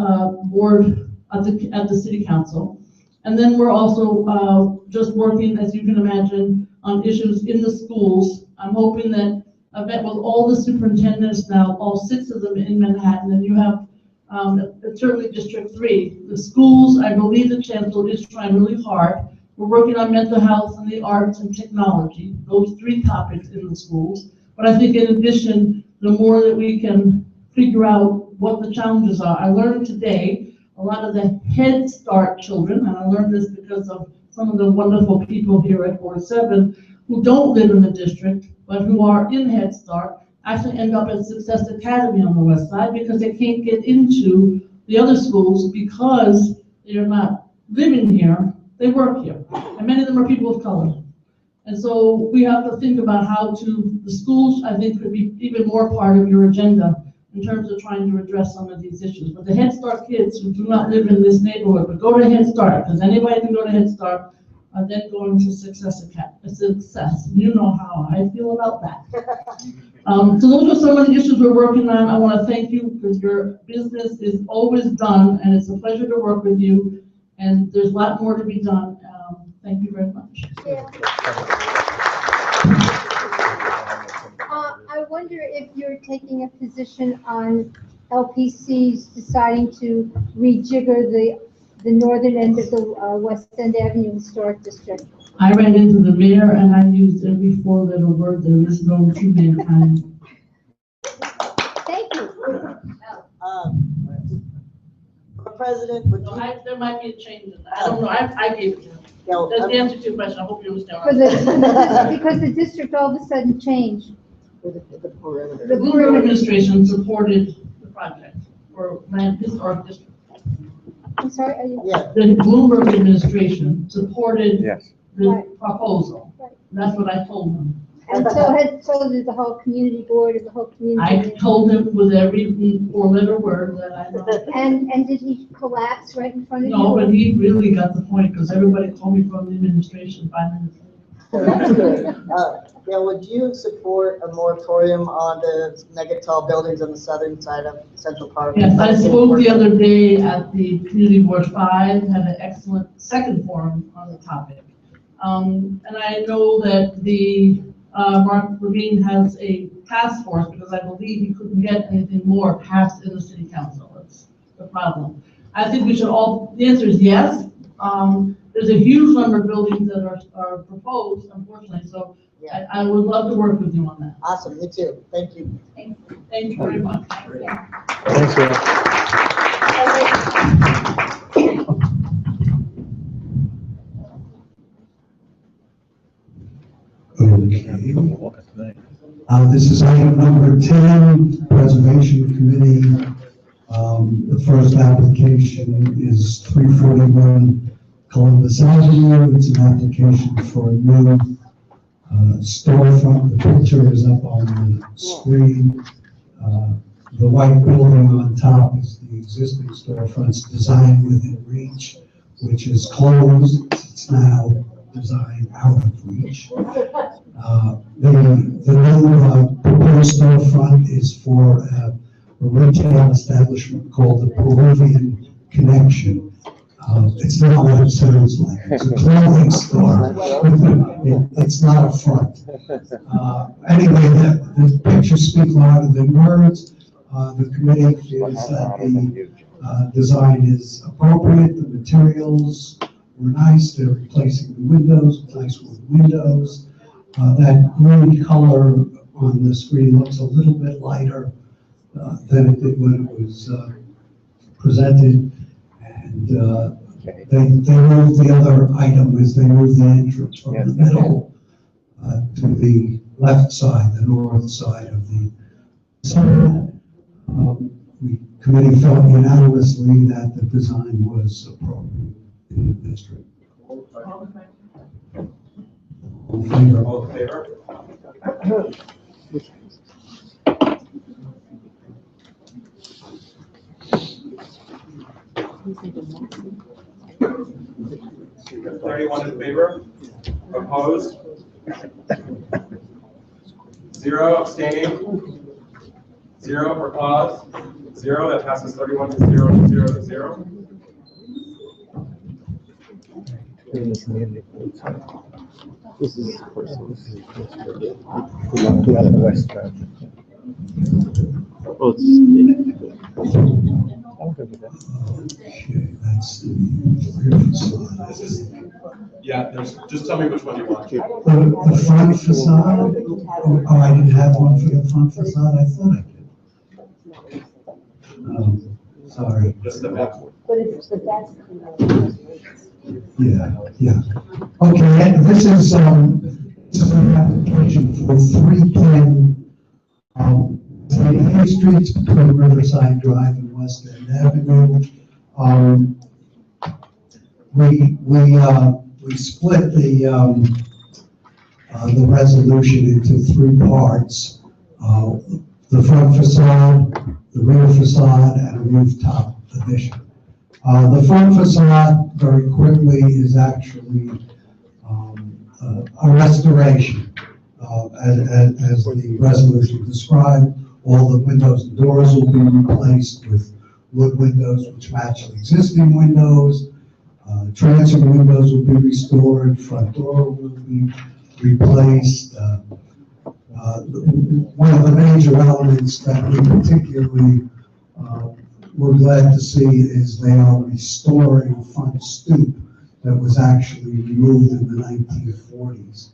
board, at the city council. And then we're also just working, as you can imagine, on issues in the schools. I'm hoping that I've met with all the superintendents now, all 6 of them in Manhattan, and you have certainly District 3. The schools, I believe the chancellor is trying really hard. We're working on mental health and the arts and technology, those 3 topics in the schools. But I think in addition, the more that we can figure out what the challenges are. I learned today a lot of the Head Start children, and I learned this because of some of the wonderful people here at Board 7 who don't live in the district, but who are in Head Start, actually end up at Success Academy on the west side because they can't get into the other schools because they're not living here, they work here. And many of them are people of color. And so we have to think about how the schools, I think, could be even more part of your agenda in terms of trying to address some of these issues. But the Head Start kids who do not live in this neighborhood, but go to Head Start, because anybody can go to Head Start, are then going to Success Academy. Success. You know how I feel about that. So those are some of the issues we're working on. I want to thank you because your business is always done, and it's a pleasure to work with you. And there's a lot more to be done. Thank you very much. Yeah. I wonder if you're taking a position on LPCs deciding to rejigger the northern end of the West End Avenue Historic District. I ran into the mayor and I used every 4-letter word there is known to mankind. Thank you. President, would you? There might be a change in that. I don't know. I gave it to him. That's the answer to your question. I hope you understand. Because the district all of a sudden changed. The perimeter. The Bloomberg administration supported the project for land historic district. I'm sorry. The Bloomberg administration supported the proposal. Right. That's what I told them. And so did the whole community board and the whole community. I told him with every 4-letter word that I know. And did he collapse right in front of you? No, but he really got the point because everybody told me from the administration 5 minutes later. That's good. Gail, would you support a moratorium on the mega tall buildings on the southern side of Central Park? Yes, I spoke the other day at the Community Board 5, had an excellent second forum on the topic. And I know that the Mark Levine has a task force because I believe he couldn't get anything more passed in the city council. That's the problem. I think we should all, the answer is yes. There's a huge number of buildings that are proposed, unfortunately, so yeah. I would love to work with you on that. Awesome, me too. Thank you. Thank you very much. Thanks, This is item number 10, Preservation Committee. The first application is 341 Columbus Avenue. It's an application for a new storefront. The picture is up on the screen. The white building on top is the existing storefront's designed within reach, which is closed. It's now designed out of reach. The new proposed storefront is for a retail establishment called the Peruvian Connection. It's not what it sounds like. It's a clothing store. It's not a front. Anyway, the pictures speak louder than words. The committee feels that the design is appropriate. The materials were nice. They're replacing the windows, nice wood windows. That green color on the screen looks a little bit lighter than it did when it was presented. And they moved the other item is they moved the entrance from the middle to the left side, the north side of the site. The committee felt unanimously that the design was appropriate in the district. All in favor? All in favor? 31 in favor, opposed, 0 abstaining, 0 for cause, 0, that passes 31 to 0 to 0 to 0. This is the west side. Oh, Yeah, just tell me which one you want. The front facade? Oh, I didn't have one for the front facade, I thought I did. Sorry. Just the back. But that's. Yeah. Okay, and this is an application for 310 88th Street between Riverside Drive and West End Avenue. We split the resolution into 3 parts: the front facade, the rear facade, and a rooftop addition. The front facade, very quickly, is actually a restoration, as the resolution described. All the windows and doors will be replaced with wood windows which match the existing windows. Transom windows will be restored. Front door will be replaced. One of the major elements that we particularly we're glad to see is they are restoring a front stoop that was actually removed in the 1940s.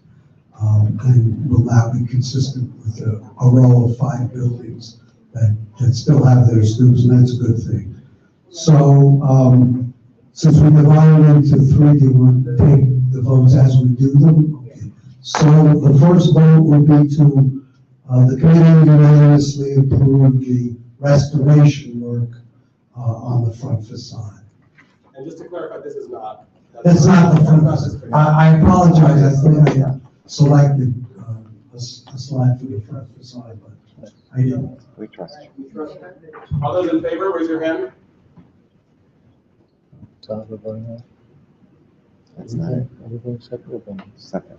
And will now be consistent with a row of 5 buildings that still have their stoops, and that's a good thing. So, since we divided into 3, do you want to take the votes as we do them? Okay. So the first vote will be to, the committee unanimously approve the restoration work on the front facade. And just to clarify, this is not. That's not the front facade. I apologize, I thought I selected a slide for the front facade, but I didn't. We trust you. All those in favor, raise your hand. That's not it. Second.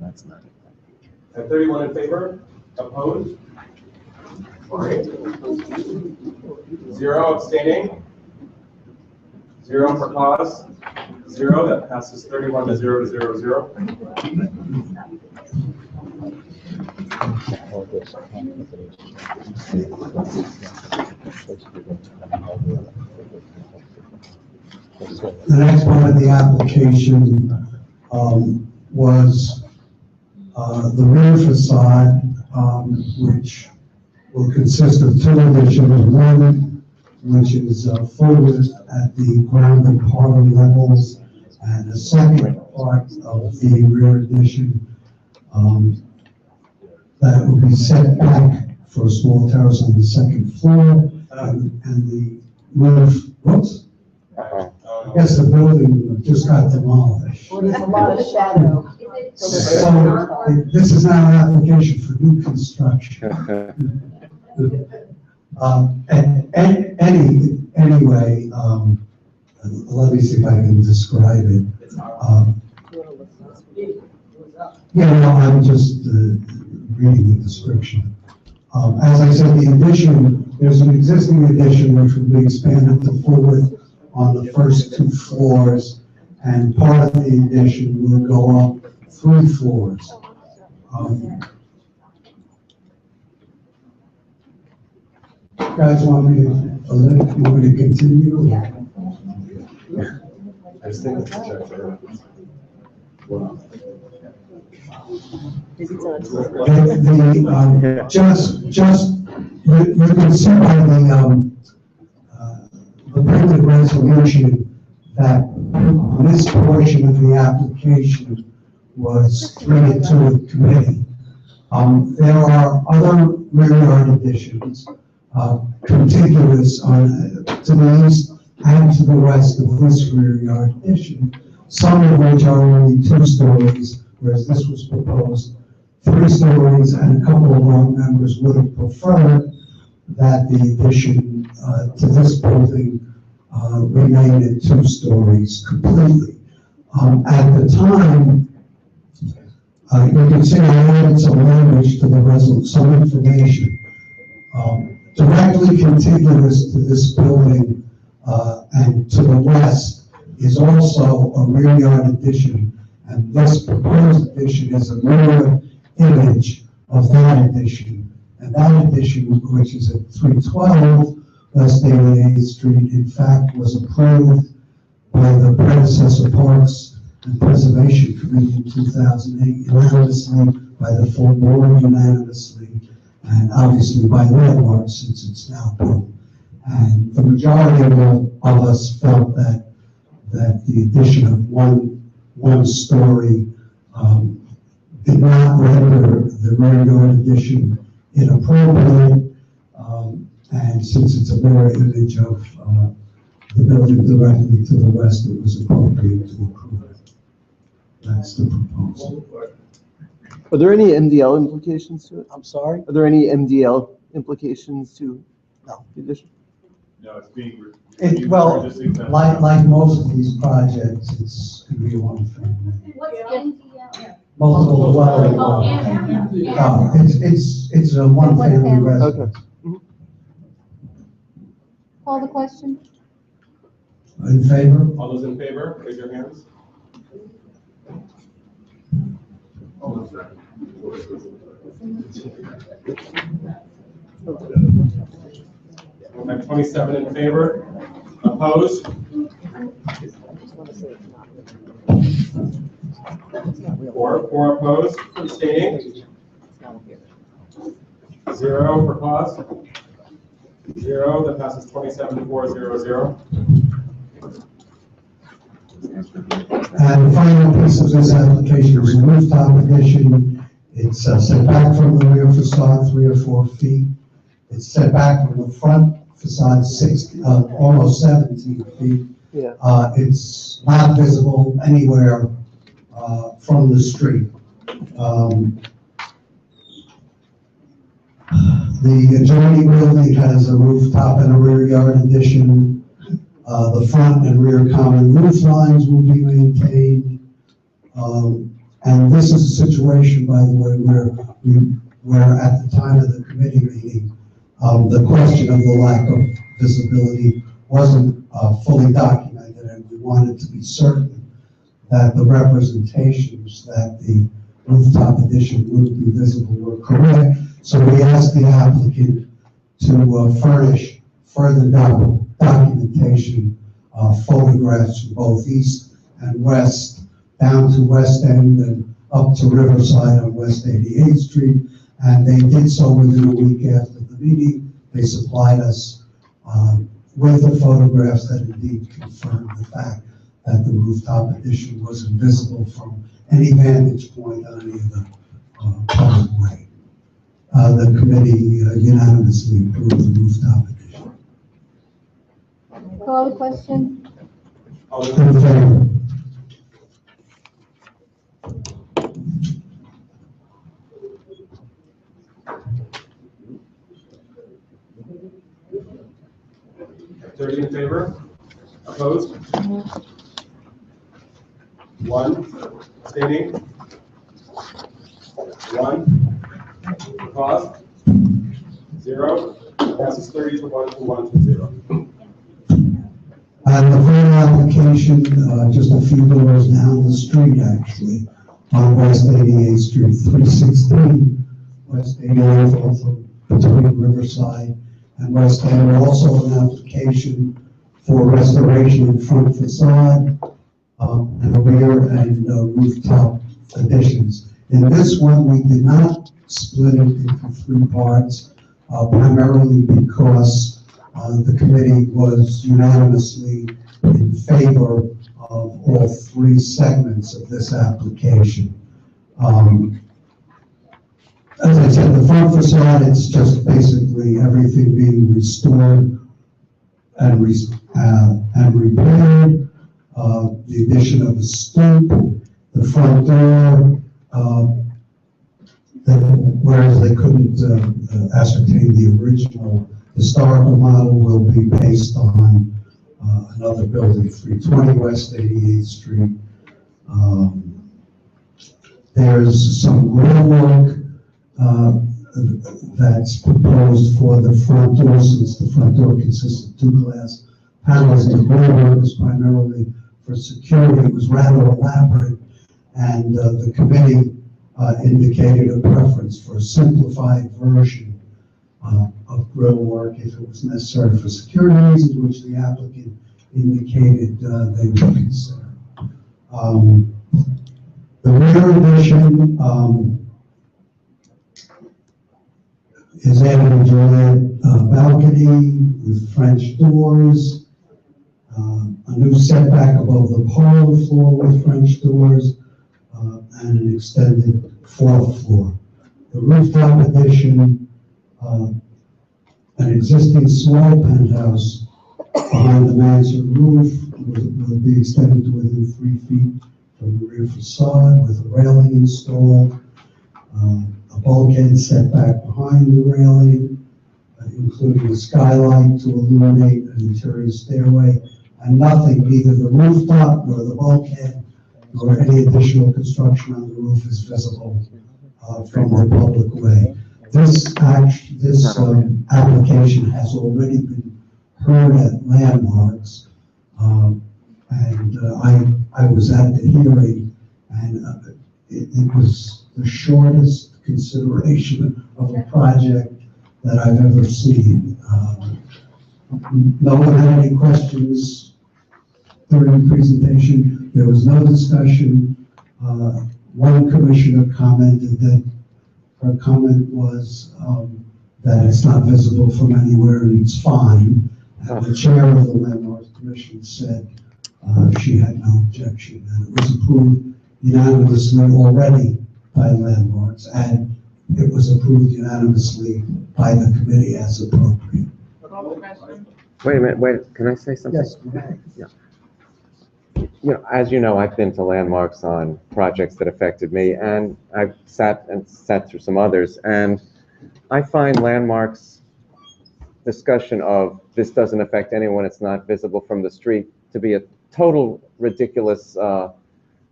That's not it. And 31 in favor, opposed? 0 abstaining, 0 for cause, 0, that passes 31 to 0 to 0 to 0. The next part of the application was the rear facade, which will consist of 2 additions. One, which is full width at the ground and parlor levels, and the second part of the rear addition that will be set back for a small terrace on the 2nd floor, and the roof. Whoops. I guess the building just got demolished. Well, there's a lot of shadow. So this is not an application for new construction. Anyway, let me see if I can describe it. Yeah, no, I'm just reading the description. As I said, the addition, there's an existing addition which will be expanded to full width on the first 2 floors, and part of the addition will go up 3 floors. Guys want me to continue? I just think it's a check for. You can see by the printed resolution that this portion of the application was treated to the committee. There are other rear yard additions contiguous to the east and to the west of this rear yard addition, some of which are only 2 stories, whereas this was proposed 3 stories, and a couple of our members would have preferred that the addition to this building remain at 2 stories completely. At the time, you can see I added some language to the resolution, some information. Directly contiguous to this building and to the west is also a rear yard addition, and this proposed addition is a mirror image of that addition. And that addition, which is at 312 West 88th Street, in fact, was approved by the predecessor Parks and Preservation Committee in 2008 unanimously, by the full board unanimously, and obviously by landmark since it's now built. And the majority of us felt that the addition of one story did not render the rear yard addition inappropriate, and since it's a mirror image of the building directly to the west, it was appropriate to approve it. That's the proposal. Are there any MDL implications to it? I'm sorry? Are there any MDL implications to the addition? No, it's being. Well, like most of these projects, it's going to be one family. What's NDL? Multiple dwelling. It's a one family residence. Call the question. In favor? All those in favor, raise your hands. Okay, 27 in favor, opposed? 4 opposed, abstaining? 0 for cause? 0, that passes 27-4-0-0. And the final piece of this application is a rooftop addition. It's set back from the rear facade 3 or 4 feet. It's set back from the front facade almost 17 feet. Yeah. It's not visible anywhere from the street. The adjoining building has a rooftop and a rear yard addition. The front and rear common roof lines will be maintained. And this is a situation, by the way, where at the time of the committee meeting, the question of the lack of visibility wasn't fully documented, and we wanted to be certain that the representations that the rooftop addition would be visible were correct. So we asked the applicant to furnish further documentation, photographs from both east and west, down to West End and up to Riverside on West 88th Street. And they did so within a week after the meeting. They supplied us with the photographs that indeed confirmed the fact that the rooftop addition was invisible from any vantage point on any of the public way. The committee unanimously approved the rooftop addition. Call the question. In favor? Thirty in favor, opposed? 1, abstaining? 1, opposed? 0, passes 30 to 1 to 1 to 0. And the final application, just a few doors down the street, actually, on West 88th Street, 316 West 88th, also between Riverside and West End. Also an application for restoration in front facade, and rear and rooftop additions. In this one, we did not split it into three parts, primarily because the committee was unanimously in favor of all three segments of this application. As I said, the front facade, it's just basically everything being restored and repaired. The addition of a stoop, the front door, whereas they couldn't ascertain the original historical model, will be based on another building, 320 West 88th Street. There's some grill work that's proposed for the front door, since the front door consists of two glass panels. The grill work is primarily for security. It was rather elaborate, and the committee indicated a preference for a simplified version of grill work if it was necessary for security reasons, which the applicant indicated they would consider. The rear addition is added a Juliet balcony with French doors, a new setback above the parlor floor with French doors, and an extended fourth floor. The rooftop addition, an existing small penthouse behind the mansard roof will be extended to within 3 feet from the rear facade with a railing installed, a bulkhead setback behind the railing, including a skylight to illuminate an interior stairway, and nothing, neither the rooftop nor the bulkhead nor any additional construction on the roof is visible from the public way. This application has already been heard at Landmarks, and I was at the hearing, and it was the shortest consideration of a project that I've ever seen. No one had any questions during the presentation. There was no discussion. One commissioner commented that her comment was that it's not visible from anywhere and it's fine. And the chair of the Landmarks Commission said she had no objection, and it was approved unanimously already by Landmarks, and it was approved unanimously by the committee as appropriate. Wait a minute, can I say something? Yes. Yeah. You know, as you know, I've been to Landmarks on projects that affected me, and I've sat through some others, and I find Landmarks discussion of this doesn't affect anyone, it's not visible from the street, to be a total ridiculous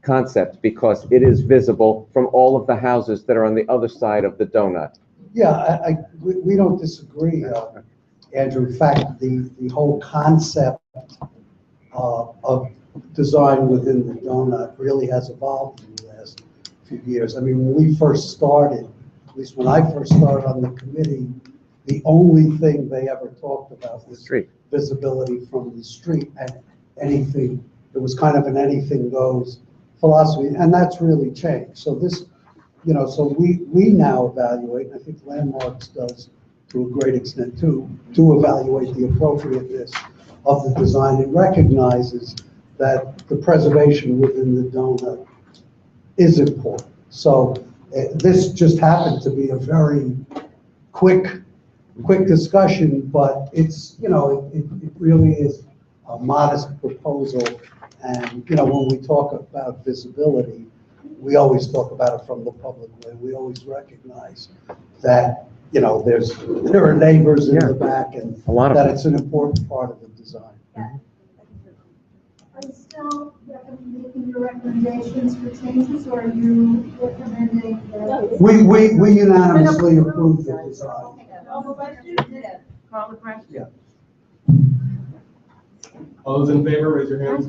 concept, because it is visible from all of the houses that are on the other side of the donut. Yeah, we don't disagree, Andrew. In fact, the whole concept of design within the donut really has evolved in the last few years. I mean, when we first started, at least when I first started on the committee, the only thing they ever talked about was street visibility from the street, and anything, it was kind of an anything goes philosophy, and that's really changed. So this, you know, so we now evaluate, and I think Landmarks does to a great extent too, to evaluate the appropriateness of the design, and recognizes that the preservation within the donut is important. So this just happened to be a very quick discussion, but it's, you know, it really is a modest proposal. And, you know, when we talk about visibility, we always talk about it from the public way. We always recognize that, you know, there are neighbors in the back, and that it's an important part of the design. Are you still making your recommendations for changes, or are you recommending? We unanimously approve the design. Call the question? Yeah. All those in favor, raise your hands.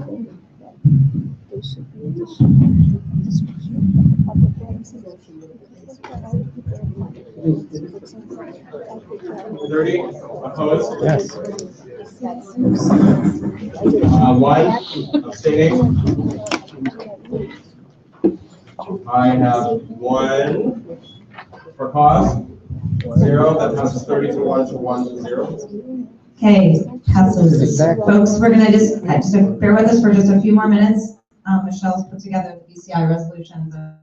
30, opposed? Yes. One, abstaining. I have one for cause, 0, that passes 30 to 1 to 1 to 0. Okay, passes. Folks, we're gonna just bear with us for just a few more minutes. Michelle's put together the BCI resolution, the